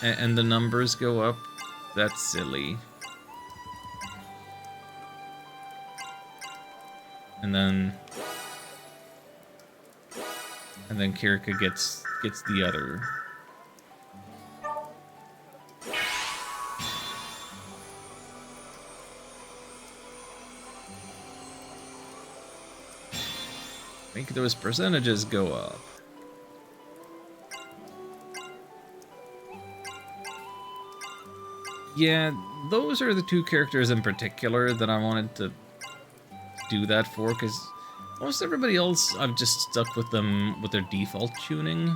and the numbers go up. That's silly. And then Kirika gets the other. Make those percentages go up. Yeah, those are the 2 characters in particular that I wanted to do that for, because most everybody else, I've just stuck with them with their default tuning.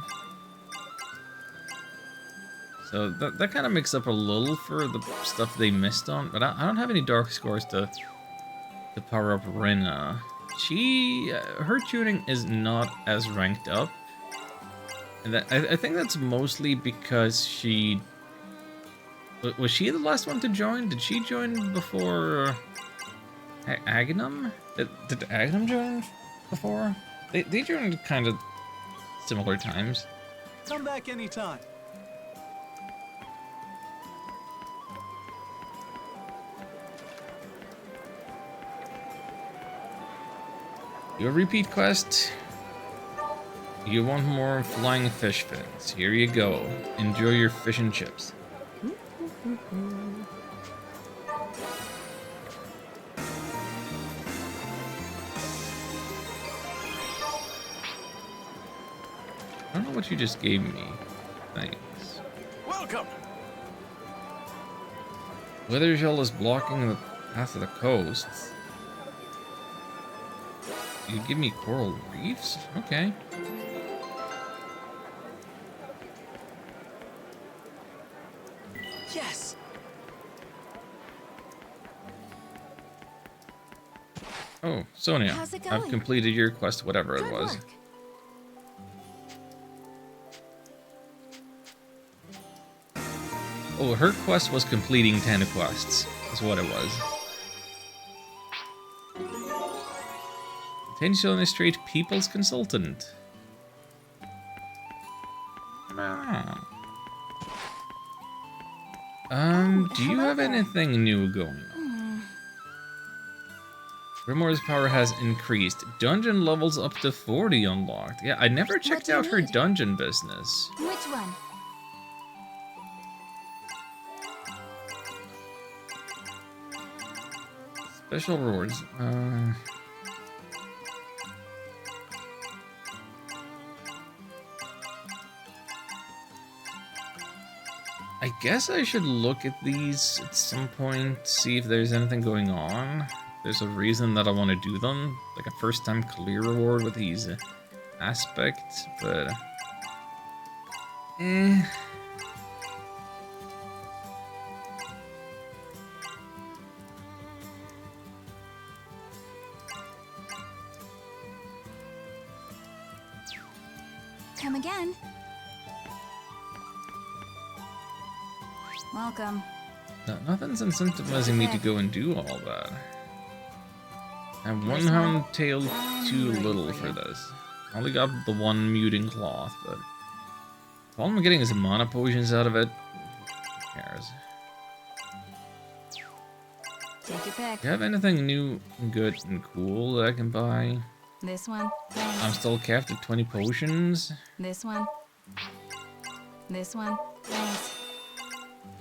So that kind of makes up a little for the stuff they missed on, but I don't have any dark scores to power up Rinna. Her tuning is not as ranked up, and I think that's mostly because she... Was she the last one to join? Did she join before Aghanim? Did Aghanim join before? They joined kind of similar times. Come back anytime. Your repeat quest. You want more flying fish fins. Here you go. Enjoy your fish and chips. I don't know what you just gave me. Thanks. Welcome. Weather shell is blocking the path of the coast. You give me coral reefs? Okay. Yes. Oh, Sonia, How's it I've going? completed your quest, whatever it was. Work. Oh, her quest was completing 10 quests, is what it was. Potential illustrate people's consultant. Ah. Do you have anything new going on? Grimoire's power has increased. Dungeon levels up to 40 unlocked. Yeah, I never checked out her dungeon business. Which one? Special rewards. I guess I should look at these at some point, see if there's anything going on. There's a reason that I want to do them, like a first-time clear reward with these aspects, but... Come again. Welcome. No, nothing's incentivizing me to go and do all that. I have one hound tail too little for this. I only got the one muting cloth, but all I'm getting is mana potions out of it. Who cares? Take your pick. Do you have anything new, good, and cool that I can buy? This one. I'm still capped at 20 potions. This one. This one. Thanks.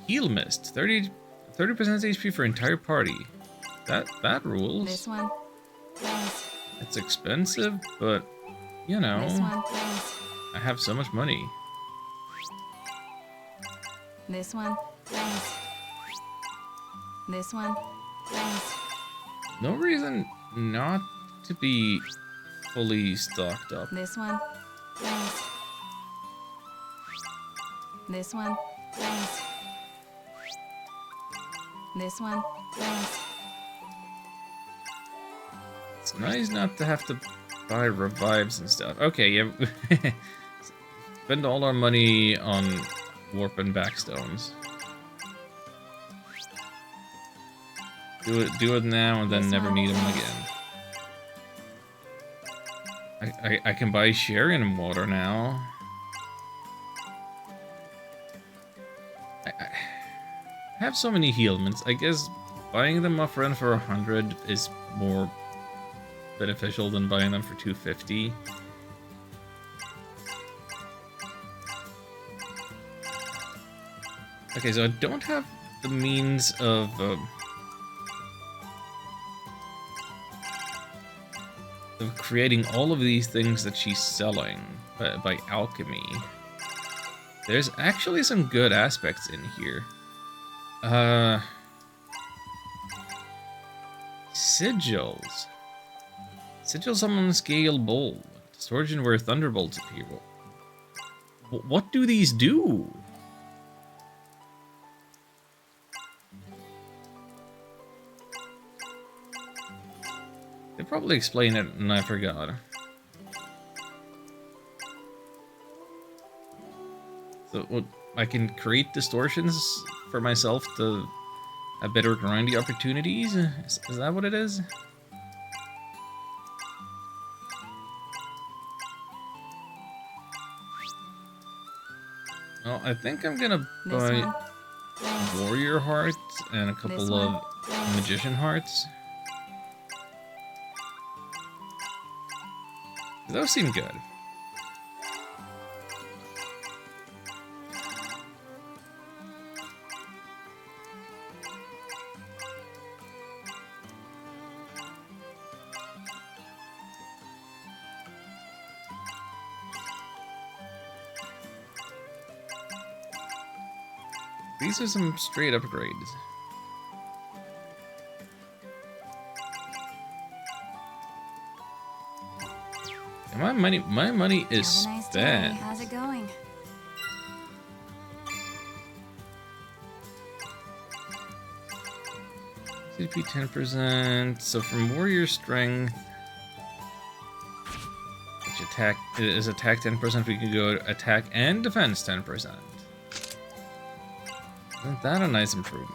Heal Mist, 30% HP for entire party. That rules. This one. Thanks. It's expensive, but you know, This one. Thanks. I have so much money. This one. Thanks. This one. Thanks. No reason not to be fully stocked up. This one. Thanks. This one. Thanks. This one. Thanks. It's nice not to have to buy revives and stuff. Okay, yeah. Spend all our money on warp and backstones. Do it now and then never need them again. I can buy Sharian water now. I have so many healments. I guess buying them off Ren for 100 is more beneficial than buying them for 250. Okay, so I don't have the means of creating all of these things that she's selling by alchemy. There's actually some good aspects in here. Sigils. Sigils summon scale bolt. Distortion where thunderbolts appear. What do these do? They probably explain it and I forgot. So what, I can create distortions for myself to have better grindy opportunities? Is that what it is? Well, I think I'm gonna buy warrior hearts and a couple of magician hearts. Those seem good. These are some straight upgrades. And my money is spent. How's it going? CP 10%. So from warrior strength, which attack is attack 10%, we can go attack and defense 10%. Isn't that a nice improvement?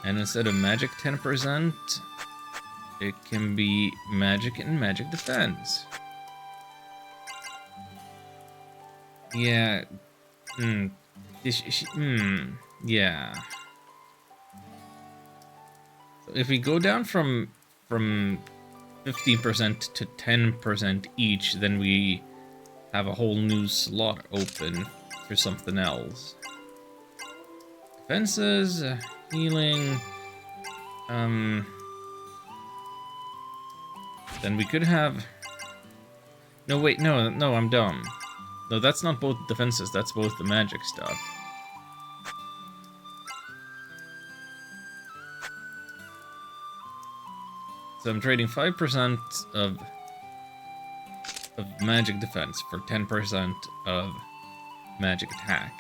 And instead of magic 10%, it can be magic and magic defense. Yeah. Yeah. So if we go down from 15% to 10% each, then we have a whole new slot open for something else. Defenses, healing, then we could have... No, wait, no, I'm dumb. No, that's not both defenses, that's both the magic stuff. So I'm trading 5% of magic defense for 10% of magic attack.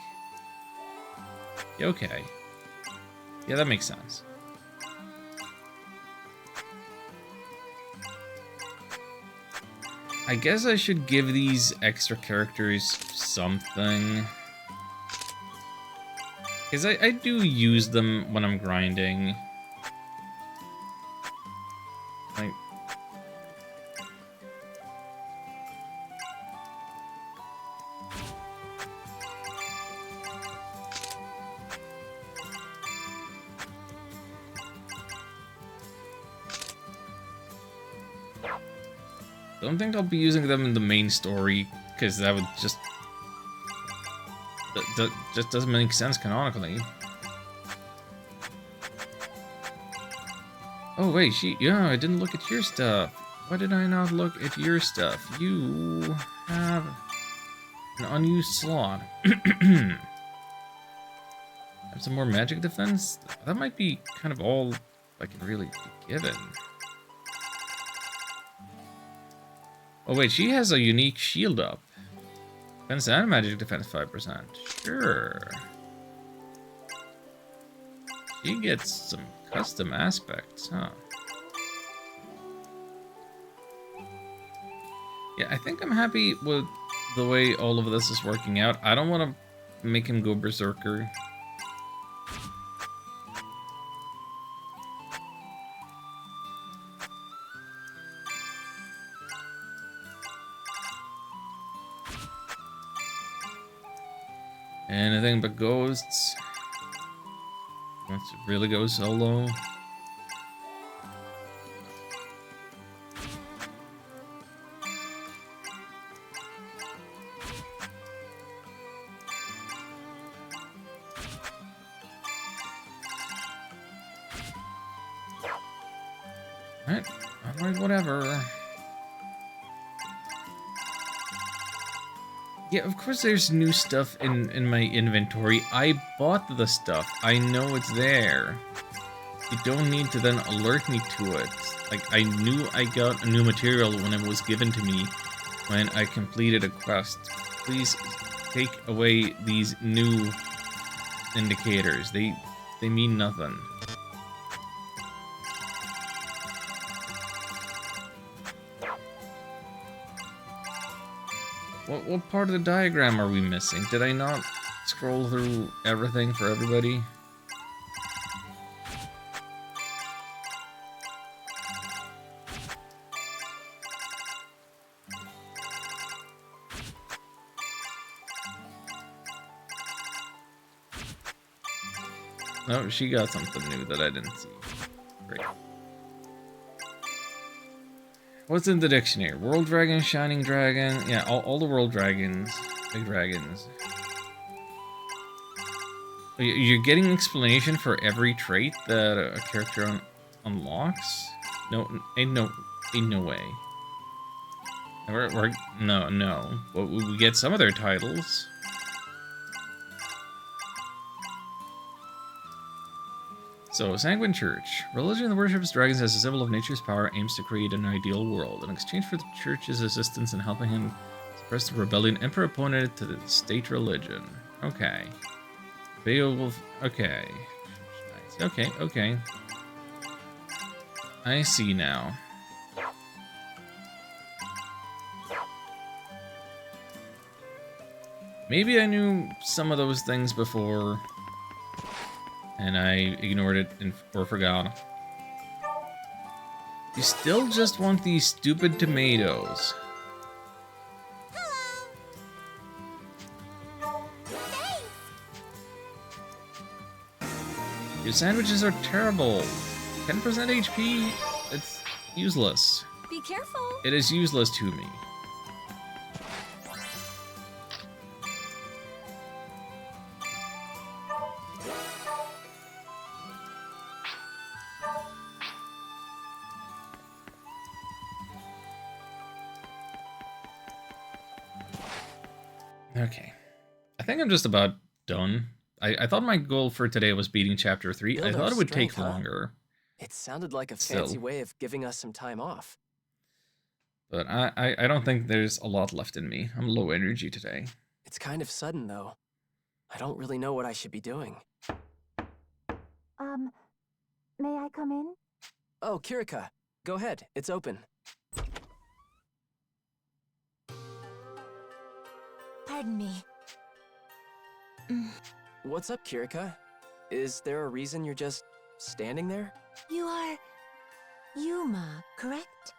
Okay. Yeah, that makes sense. I guess I should give these extra characters something. Because I do use them when I'm grinding. Like... Don't think I'll be using them in the main story, because that would just... That just doesn't make sense canonically. Oh wait, yeah, I didn't look at your stuff. Why did I not look at your stuff? You have an unused slot. Have some more magic defense? That might be kind of all I can really be given. Oh wait, she has a unique shield up. Defense and magic defense 5%. Sure. She gets some custom aspects, huh? Yeah, I think I'm happy with the way all of this is working out. I don't want to make him go berserker. Anything but ghosts. Wants to really go solo. Alright, whatever. Yeah, of course there's new stuff in my inventory. I bought the stuff. I know it's there. You don't need to then alert me to it. Like, I knew I got a new material when it was given to me when I completed a quest. Please take away these new indicators. They mean nothing. What part of the diagram are we missing? Did I not scroll through everything for everybody? No, she got something new that I didn't see. Great. What's in the dictionary? World dragon, shining dragon. Yeah, all the world dragons. Big dragons. You're getting explanation for every trait that a character unlocks? Ain't no way. No. But we get some of their titles. So, Sanguine Church. Religion that worships dragons as a symbol of nature's power aims to create an ideal world. In exchange for the church's assistance in helping him suppress the rebellion, Emperor appointed to the state religion. Okay. Beowulf. Okay. Okay. I see now. Maybe I knew some of those things before, and I ignored it or forgot. You still just want these stupid tomatoes. Your sandwiches are terrible. 10% HP, it's useless. Be careful. It is useless to me. Okay. I think I'm just about done. I thought my goal for today was beating chapter 3. Build I thought our it would take strength, huh? longer. It sounded like a Still. fancy way of giving us some time off. But I don't think there's a lot left in me. I'm low energy today. It's kind of sudden, though. I don't really know what I should be doing. May I come in? Oh, Kirika, go ahead. It's open. Pardon me. What's up, Kirika? Is there a reason you're just standing there? You are Yuma, correct?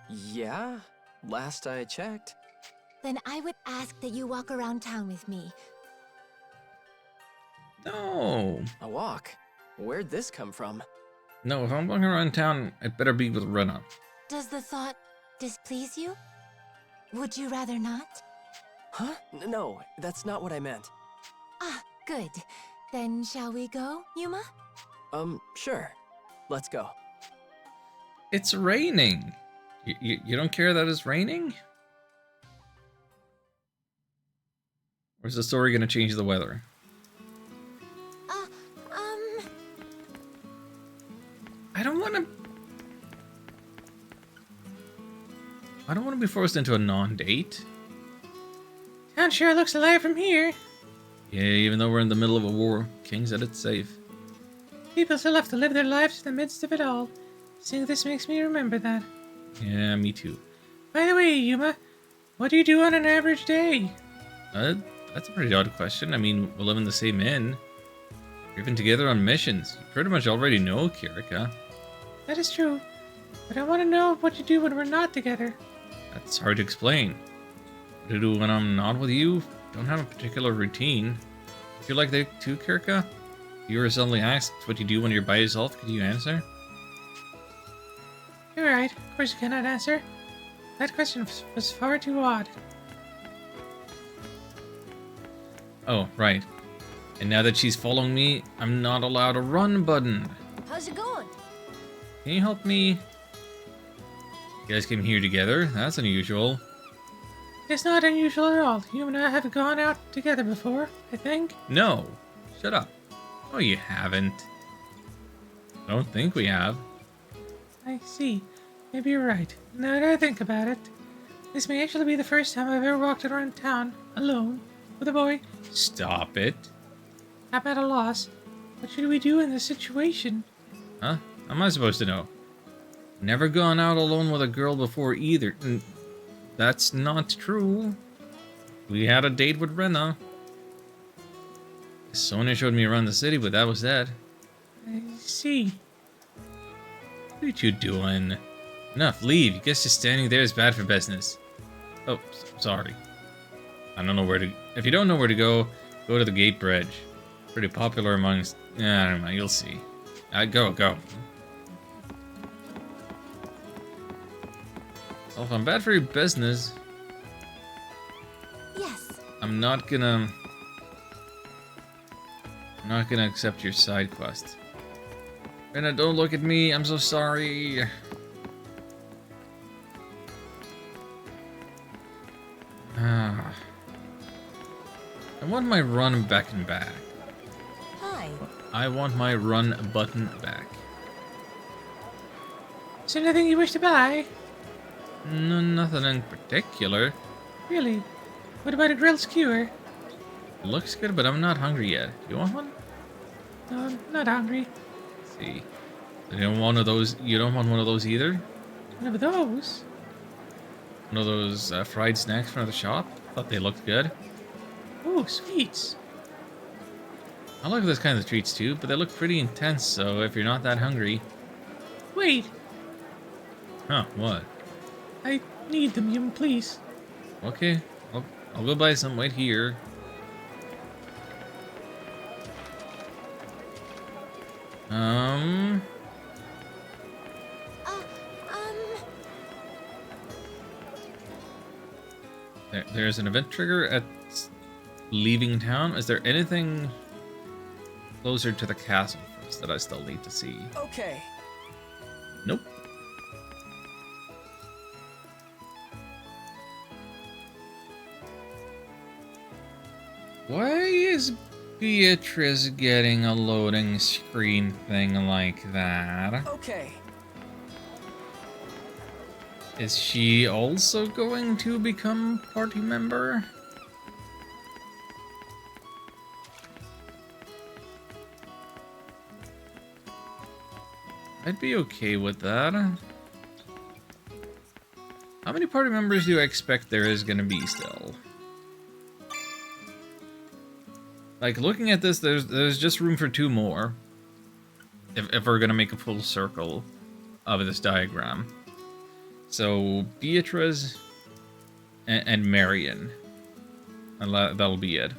Yeah, last I checked. Then I would ask that you walk around town with me. No. A walk? Where'd this come from? No, if I'm walking around town, it better be with Rinna. Does the thought displease you? Would you rather not? Huh? No, that's not what I meant. Ah, good. Then shall we go, Yuma? Sure. Let's go. It's raining. You don't care that it's raining? Or is the story gonna change the weather? I don't want to be forced into a non-date. Town sure looks alive from here. Yeah, even though we're in the middle of a war, King said it's safe. People still have to live their lives in the midst of it all. Seeing this makes me remember that. Yeah, me too. By the way, Yuma, what do you do on an average day? That's a pretty odd question. I mean, we live in the same inn. We're even together on missions. You pretty much already know, Kirika. That is true. But I want to know what you do when we're not together. That's hard to explain. What I do when I'm not with you? Don't have a particular routine. If you're like that too, Kirika? If you were suddenly asked what you do when you're by yourself, could you answer? You're right. Of course you cannot answer. That question was far too odd. Oh, right. And now that she's following me, I'm not allowed a run button. How's it going? Can you help me? You guys came here together? That's unusual. It's not unusual at all. You and I have gone out together before, I think. No. Shut up. Oh, you haven't. I don't think we have. I see. Maybe you're right. Now that I think about it, this may actually be the first time I've ever walked around town alone with a boy. Stop it. I'm at a loss. What should we do in this situation? Huh? How am I supposed to know? Never gone out alone with a girl before either. That's not true. We had a date with Rinna. Sonia showed me around the city, but that was that. I see. What you doing? Enough, leave. You guess just standing there is bad for business. Oh, sorry. I don't know where to... If you don't know where to go, go to the gate bridge. Pretty popular amongst... I don't know, you'll see. Go. Well, if I'm bad for your business... Yes. I'm not gonna accept your side quest. Rinna, don't look at me. I'm so sorry. I want my run button back. Hi. I want my run button back. Is there anything you wish to buy? No, nothing in particular. Really? What about a grilled skewer? Looks good, but I'm not hungry yet. You want one? No, I'm not hungry. Let's see. You don't want one of those. You don't want one of those either. One of those? One of those fried snacks from the shop. Thought they looked good. Ooh, sweets. I like those kinds of treats too, but they look pretty intense. So if you're not that hungry. Wait. Huh? What? I need them, Yum, please. Okay. I'll go buy some. Wait here. There's an event trigger at leaving town. Is there anything closer to the castle first that I still need to see? Okay. Nope. Why is Beatrice getting a loading screen thing like that? Okay. Is she also going to become party member? I'd be okay with that. How many party members do I expect there is gonna be still? Like, looking at this, there's just room for 2 more. If we're gonna make a full circle of this diagram. So, Beatrice and Marion. And that'll be it.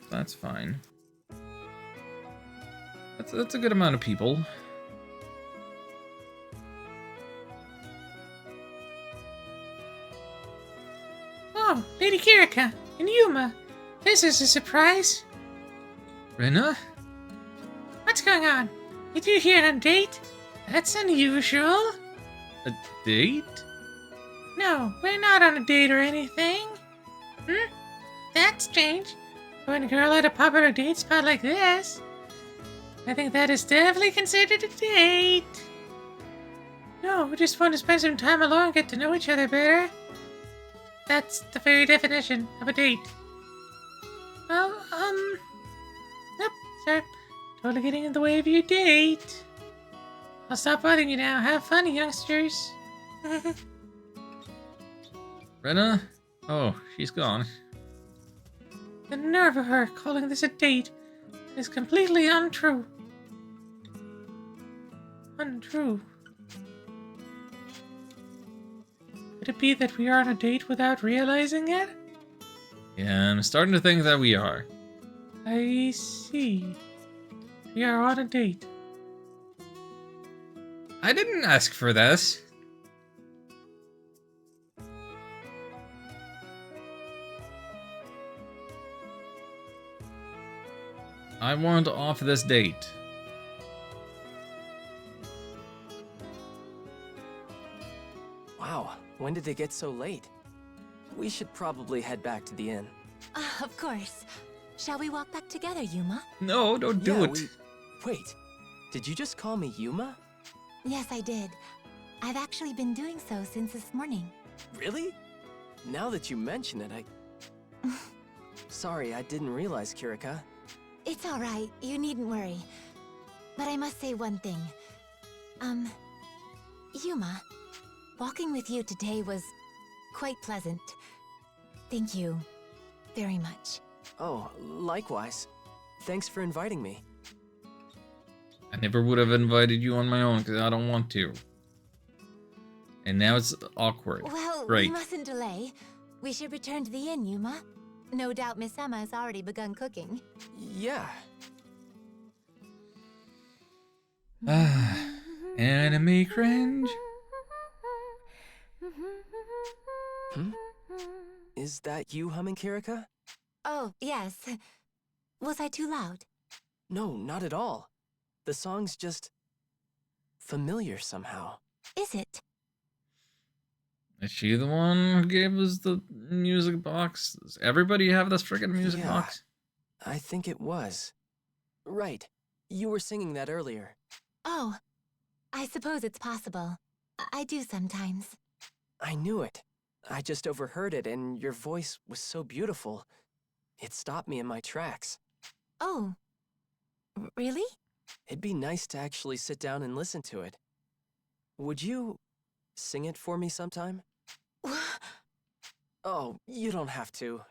That's fine. That's a good amount of people. Oh, Lady Kirika and Yuma. This is a surprise. Rinna? What's going on? You two here on a date? That's unusual. A date? No, we're not on a date or anything. That's strange. When a girl at a popular date spot like this, I think that is definitely considered a date. No, we just want to spend some time alone and get to know each other better. That's the very definition of a date. Well, nope, sorry. Totally getting in the way of your date. I'll stop bothering you now. Have fun, youngsters. Rinna? Oh, she's gone. The nerve of her calling this a date is completely untrue. Untrue. Could it be that we are on a date without realizing it? Yeah, I'm starting to think that we are. I see. We are on a date. I didn't ask for this. I want off this date. Wow, when did it get so late? We should probably head back to the inn. Of course. Shall we walk back together, Yuma? No, don't do it. Wait, did you just call me Yuma? Yes, I did. I've actually been doing so since this morning. Really? Now that you mention it, Sorry, I didn't realize, Kirika. It's alright, you needn't worry. But I must say one thing. Yuma, walking with you today was quite pleasant. Thank you very much. Oh, likewise. Thanks for inviting me. I never would have invited you on my own because I don't want to. And now it's awkward. Well, Right. we mustn't delay. We should return to the inn, Yuma. No doubt Miss Emma has already begun cooking. Yeah. Anime cringe? Is that you humming, Kirika? Oh, yes. Was I too loud? No, not at all. The song's just familiar somehow. Is it? Is she the one who gave us the music box? Does everybody have this freaking music box? I think it was. Right. You were singing that earlier. Oh, I suppose it's possible. I do sometimes. I knew it. I just overheard it, and your voice was so beautiful. It stopped me in my tracks. Oh, really? It'd be nice to actually sit down and listen to it. Would you sing it for me sometime? Oh, you don't have to.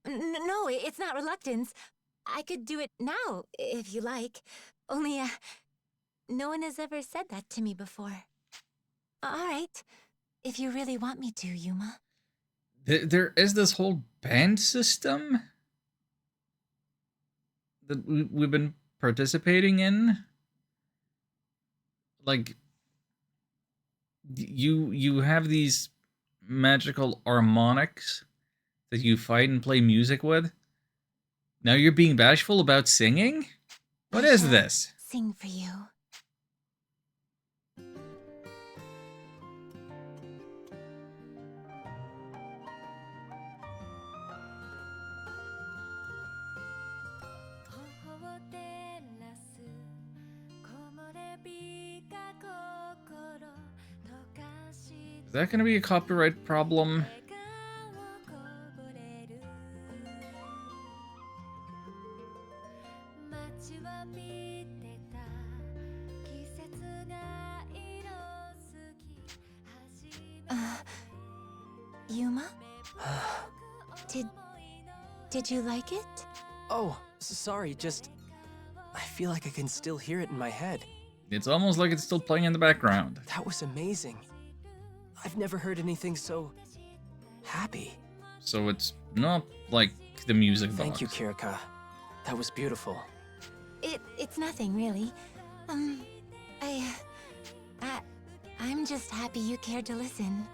No, it's not reluctance. I could do it now, if you like. Only, no one has ever said that to me before. All right, if you really want me to, Yuma. There is this whole band system that we've been participating in. Like, you have these magical harmonics that you fight and play music with. Now you're being bashful about singing? What is this? Sing for you. Is that going to be a copyright problem? Yuma? Did you like it? Oh, sorry, just... I feel like I can still hear it in my head. It's almost like it's still playing in the background. That was amazing. I've never heard anything so... happy. So it's not like the music box. Thank you, Kirika. That was beautiful. It's nothing, really. I'm just happy you cared to listen.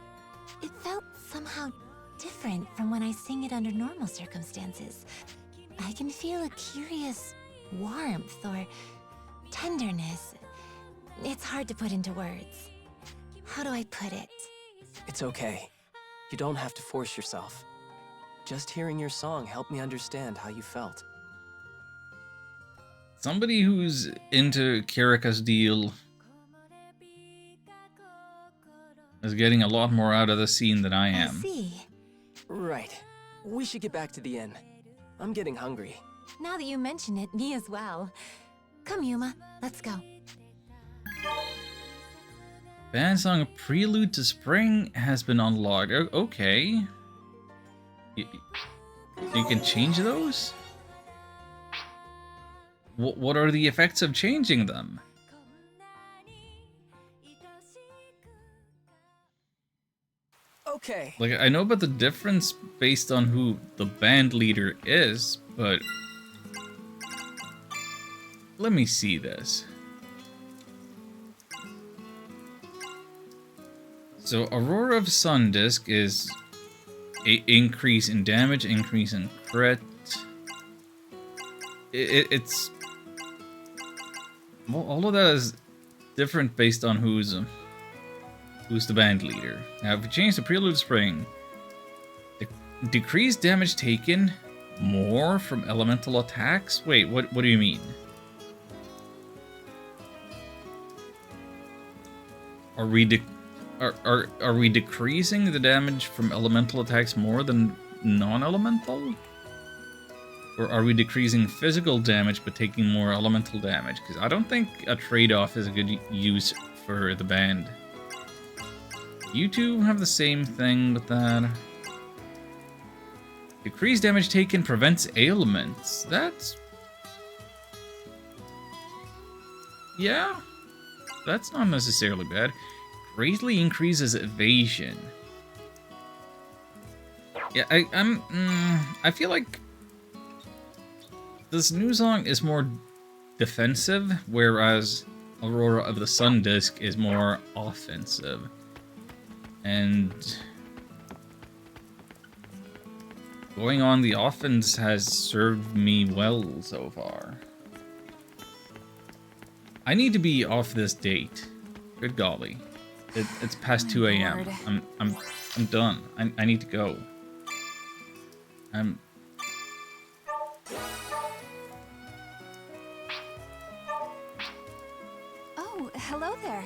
It felt somehow different from when I sing it under normal circumstances. I can feel a curious warmth or tenderness. It's hard to put into words. How do I put it? It's okay. You don't have to force yourself. Just hearing your song helped me understand how you felt. Somebody who's into Karika's deal is getting a lot more out of the scene than I am. I see. Right. We should get back to the inn. I'm getting hungry. Now that you mention it, me as well. Come, Yuma, let's go. Band song Prelude to Spring has been unlocked. Okay. You can change those? What are the effects of changing them? Okay. Like, I know about the difference based on who the band leader is, but... Let me see this. So, Aurora of Sun Disc is a increase in damage, increase in crit. It's... Well, all of that is different based on who's the band leader. Now, if you change the Prelude Spring, decrease damage taken more from elemental attacks? Wait, what do you mean? Are we decreasing the damage from elemental attacks more than non-elemental? Or are we decreasing physical damage but taking more elemental damage? Because I don't think a trade-off is a good use for the band. You two have the same thing with that. Decreased damage taken prevents ailments. That's... Yeah. That's not necessarily bad. Greatly increases evasion. Yeah, I feel like this new song is more defensive, whereas Aurora of the Sun Disc is more offensive. And going on the offense has served me well so far. I need to be off this date. Good golly. It's past 2 a.m. I'm done. I need to go. Oh, hello there.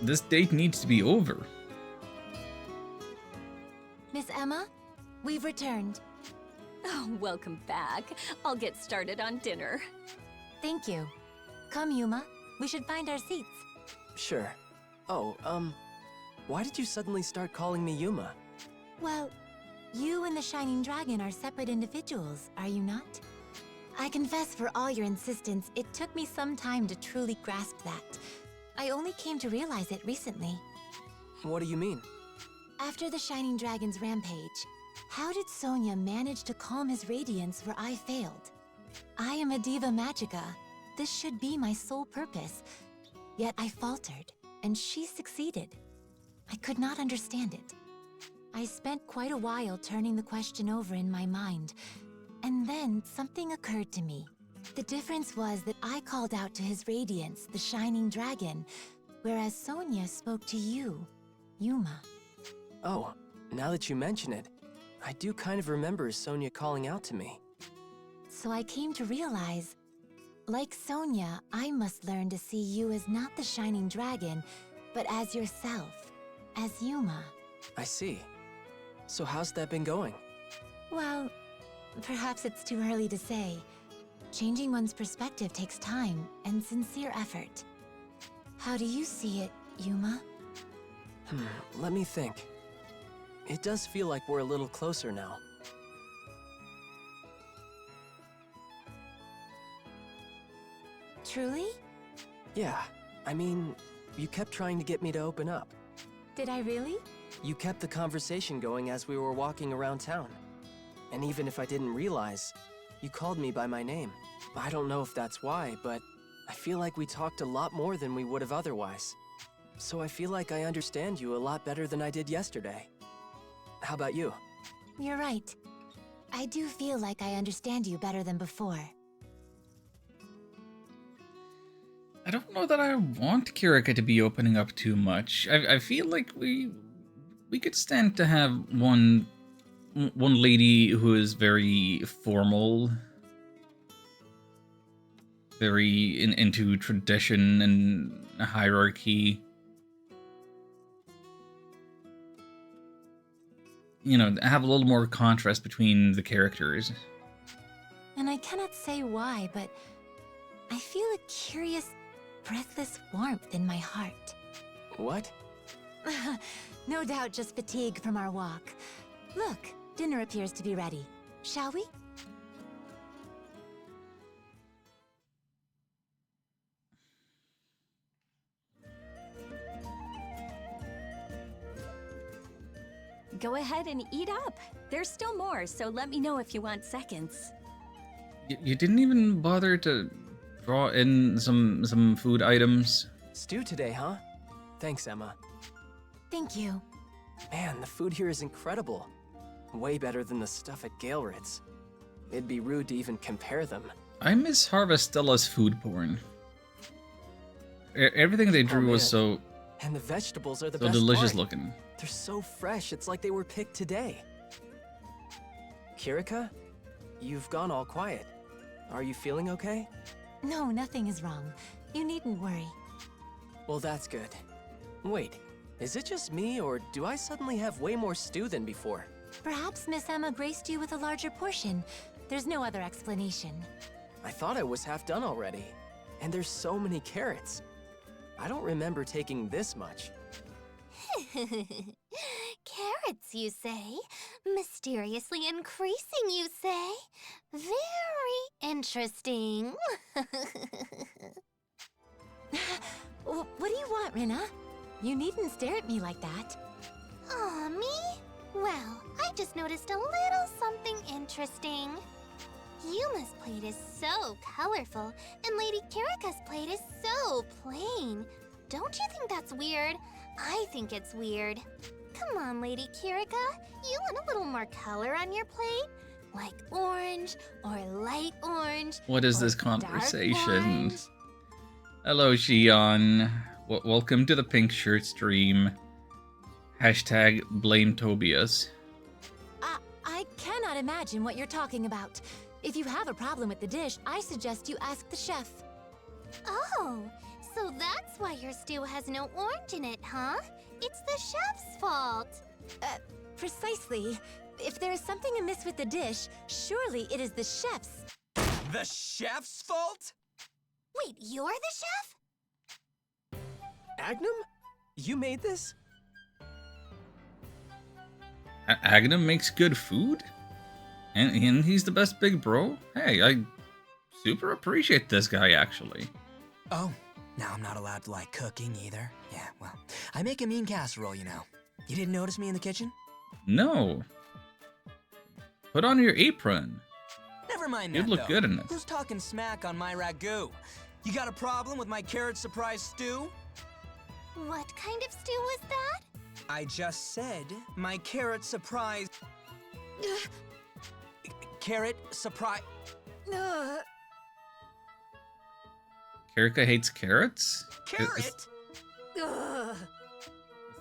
This date needs to be over. Miss Emma, we've returned. Oh, welcome back. I'll get started on dinner. Thank you. Come, Yuma. We should find our seats. Sure. Oh, why did you suddenly start calling me Yuma? Well, you and the Shining Dragon are separate individuals, are you not? I confess, for all your insistence, it took me some time to truly grasp that. I only came to realize it recently. What do you mean? After the Shining Dragon's rampage, how did Sonia manage to calm his radiance where I failed? I am a Diva Magica. This should be my sole purpose. Yet I faltered, and she succeeded. I could not understand it. I spent quite a while turning the question over in my mind, and then something occurred to me. The difference was that I called out to his radiance, the Shining Dragon, whereas Sonia spoke to you, Yuma. Oh, now that you mention it, I do kind of remember Sonia calling out to me. So I came to realize, like Sonia, I must learn to see you as not the Shining Dragon, but as yourself, as Yuma. I see. So how's that been going? Well, perhaps it's too early to say. Changing one's perspective takes time and sincere effort. How do you see it, Yuma? Let me think. It does feel like we're a little closer now. Truly? Yeah, I mean, you kept trying to get me to open up. Did I really? You kept the conversation going as we were walking around town. And even if I didn't realize, you called me by my name. I don't know if that's why, but I feel like we talked a lot more than we would have otherwise. So I feel like I understand you a lot better than I did yesterday. How about you? You're right. I do feel like I understand you better than before. I don't know that I want Kirika to be opening up too much. I feel like we could stand to have one lady who is very formal, very into tradition and hierarchy. You know, have a little more contrast between the characters. And I cannot say why, but I feel a curious, breathless warmth in my heart. What? No doubt just fatigue from our walk. Look, dinner appears to be ready. Shall we? Go ahead and eat up. There's still more, so let me know if you want seconds. You didn't even bother to draw in some food items. Stew today, huh? Thanks, Emma. Thank you. Man, the food here is incredible. Way better than the stuff at Galerit's. It'd be rude to even compare them. I miss Harvestella's food porn. Everything they drew was so And the vegetables are the so best delicious part. looking. They're so fresh, it's like they were picked today. Kirika, you've gone all quiet. Are you feeling okay? No, nothing is wrong. You needn't worry. Well, that's good. Wait, is it just me, or do I suddenly have way more stew than before? Perhaps Miss Emma graced you with a larger portion. There's no other explanation. I thought I was half done already. And there's so many carrots. I don't remember taking this much. Carrots, you say? Mysteriously increasing, you say? Very interesting. What do you want, Rinna? You needn't stare at me like that. Aw, me? Well, I just noticed a little something interesting. Yuma's plate is so colorful, and Lady Kirika's plate is so plain. Don't you think that's weird? I think it's weird. Come on, Lady Kirika. You want a little more color on your plate? Like orange, or light orange. What is or this dark conversation? orange. Hello, Xion. Welcome to the Pink Shirt stream. Hashtag blame Tobias. I cannot imagine what you're talking about. If you have a problem with the dish, I suggest you ask the chef. Oh, so that's why your stew has no orange in it, huh? It's the chef's fault. Precisely. If there is something amiss with the dish, surely it is the chef's. The chef's fault? Wait, you're the chef? Agnum? You made this? Agnum makes good food? And he's the best big bro? Hey, I super appreciate this guy, actually. Oh, now I'm not allowed to like cooking either. Yeah, well, I make a mean casserole, you know. You didn't notice me in the kitchen? No. Put on your apron. Never mind You'd that, look though. good in it. Who's talking smack on my ragu? You got a problem with my carrot surprise stew? What kind of stew was that? I just said my carrot surprise... Carrot surprise... Kirika hates carrots? Carrot? Is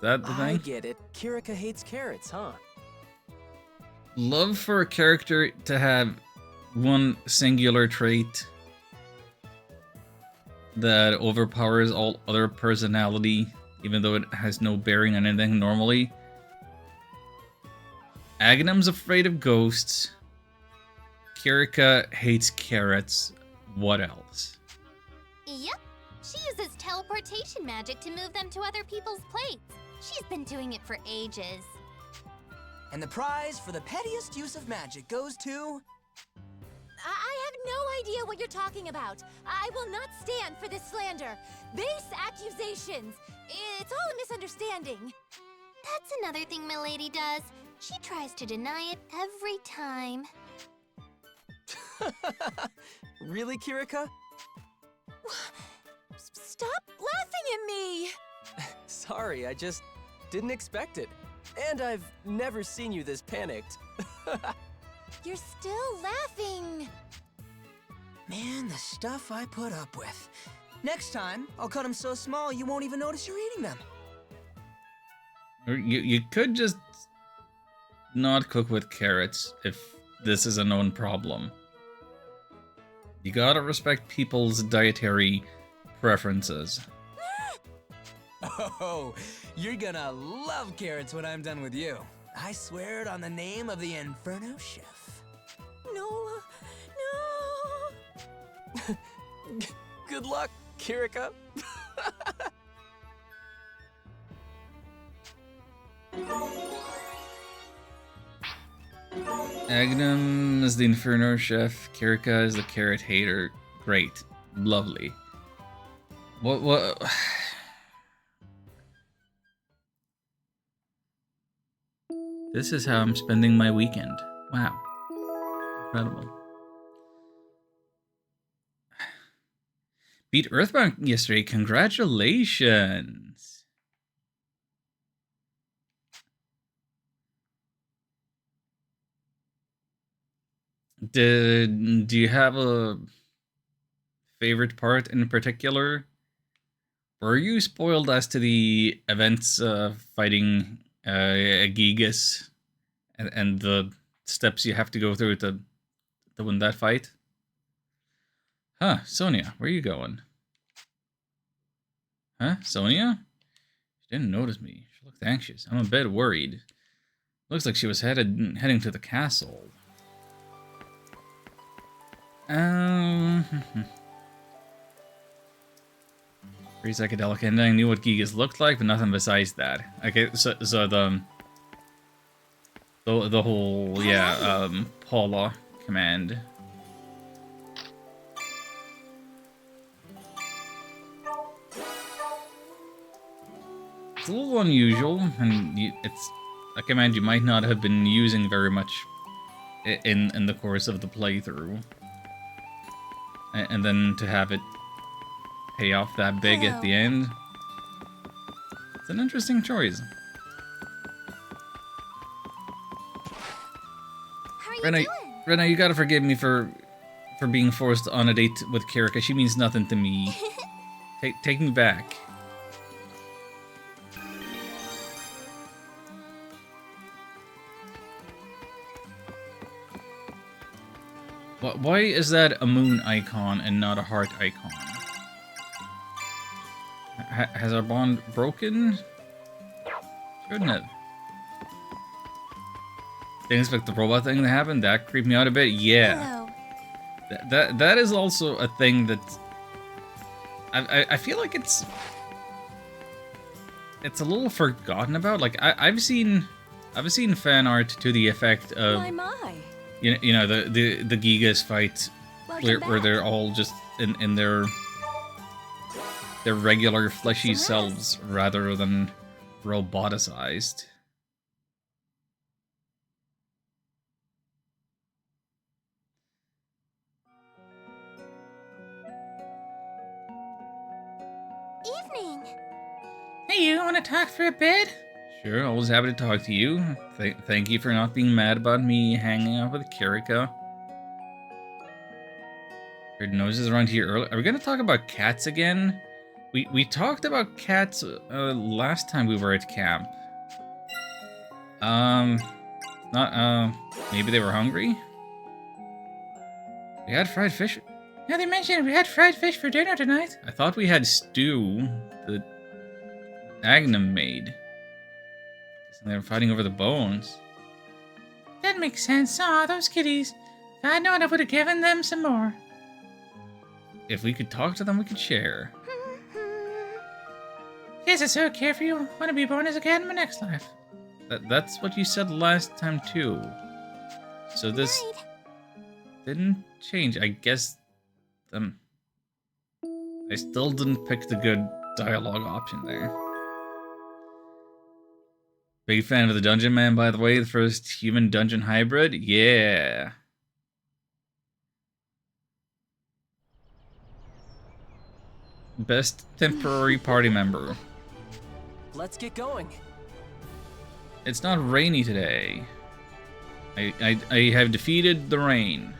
that the I thing? get it. Kirika hates carrots, huh? Love for a character to have one singular trait that overpowers all other personality, even though it has no bearing on anything normally. Agnum's afraid of ghosts. Kirika hates carrots. What else? Yep. She uses teleportation magic to move them to other people's plates. She's been doing it for ages. And the prize for the pettiest use of magic goes to... I have no idea what you're talking about. I will not stand for this slander. Base accusations. It's all a misunderstanding. That's another thing Milady does. She tries to deny it every time. Really, Kirika? Stop laughing at me! Sorry, I just didn't expect it. And I've never seen you this panicked. You're still laughing. Man, the stuff I put up with. Next time, I'll cut them so small you won't even notice you're eating them. Or you could just not cook with carrots if this is a known problem. You gotta respect people's dietary preferences. Oh, you're gonna love carrots when I'm done with you. I swear it on the name of the Inferno Chef. No, no. Good luck, Kirika. Agnum is the Inferno Chef. Kirika is the carrot hater. Great. Lovely. What? This is how I'm spending my weekend. Wow. Incredible. Beat Earthbound yesterday. Congratulations. Do you have a favorite part in particular? Or are you spoiled as to the events fighting Gigas and the steps you have to go through to win that fight? Huh, Sonia, where are you going? Huh, Sonia? She didn't notice me. She looked anxious. I'm a bit worried. Looks like she was heading to the castle. Pretty psychedelic ending. I knew what Gigas looked like, but nothing besides that. Okay, so the whole Paula command. It's a little unusual, and it's a command you might not have been using very much in the course of the playthrough. And then to have it pay off that big at the end. It's an interesting choice. Rinna, you gotta forgive me for being forced on a date with Kirika. She means nothing to me. Take me back. Why is that a moon icon and not a heart icon? Has our bond broken? Shouldn't have. Didn't expect the robot thing to happen. That creeped me out a bit. Yeah. That is also a thing that I feel like it's a little forgotten about. Like I've seen fan art to the effect of you know the Gigas fight where they're all just in their regular fleshy selves rather than roboticized. Evening. Hey, you want to talk for a bit? Sure, always happy to talk to you. Thank you for not being mad about me hanging out with Kirika. Heard noises around here earlier. Are we gonna talk about cats again? We talked about cats last time we were at camp. Maybe they were hungry? We had fried fish. Yeah, they mentioned we had fried fish for dinner tonight. I thought we had stew that Agnum made. They were fighting over the bones. That makes sense. Aw, those kitties. If I'd known, I would have given them some more. If we could talk to them, we could share. Yes, I so care for you. Want to be born as a cat in my next life. That's what you said last time too. So this didn't change. I guess I still didn't pick the good dialogue option there. Big fan of the Dungeon Man, by the way. The first human dungeon hybrid. Yeah. Best temporary party member. Let's get going. It's not rainy today. I have defeated the rain.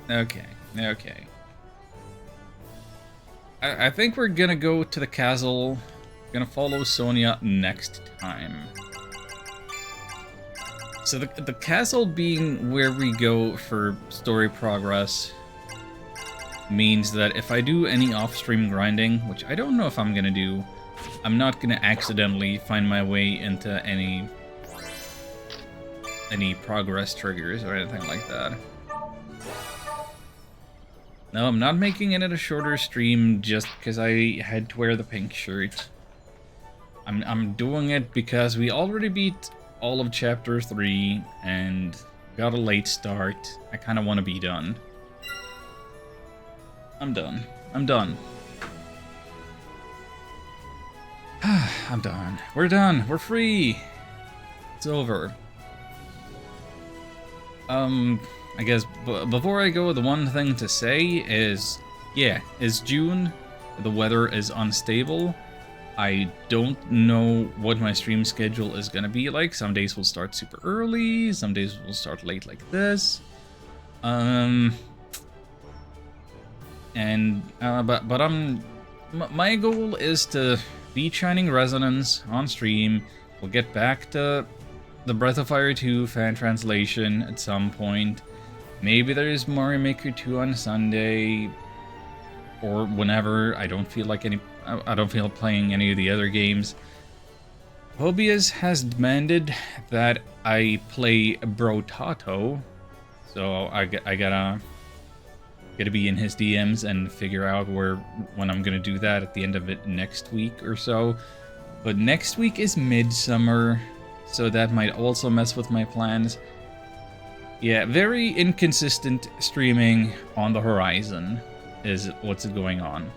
Okay, okay. I think we're gonna go to the castle. Gonna follow Sonia next time. So the castle being where we go for story progress means that if I do any off-stream grinding, which I don't know if I'm gonna do, I'm not gonna accidentally find my way into any progress triggers or anything like that. No, I'm not making it a shorter stream just because I had to wear the pink shirt. I'm doing it because we already beat all of Chapter 3 and got a late start. I kind of want to be done. I'm done. I'm done. I'm done. We're done. We're free. It's over. I guess before I go, the one thing to say is, yeah, it's June. The weather is unstable. I don't know what my stream schedule is gonna be like. Some days will start super early, some days will start late like this. But my goal is to beat Shining Resonance on stream. We'll get back to the Breath of Fire 2 fan translation at some point. Maybe there's Mario Maker 2 on Sunday, or whenever. I don't feel playing any of the other games. Hobius has demanded that I play Brotato, so I gotta be in his DMs and figure out when I'm gonna do that at the end of it next week or so. But next week is Midsummer, so that might also mess with my plans. Yeah, very inconsistent streaming on the horizon is what's going on.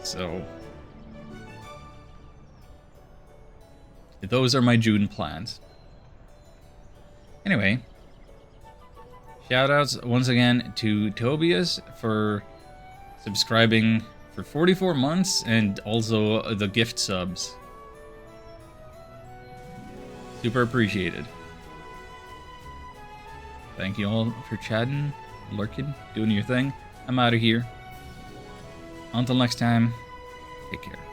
So those are my June plans. Anyway, shoutouts once again to Tobias for subscribing for 44 months and also the gift subs. Super appreciated. Thank you all for chatting, lurking, doing your thing. I'm out of here. Until next time, take care.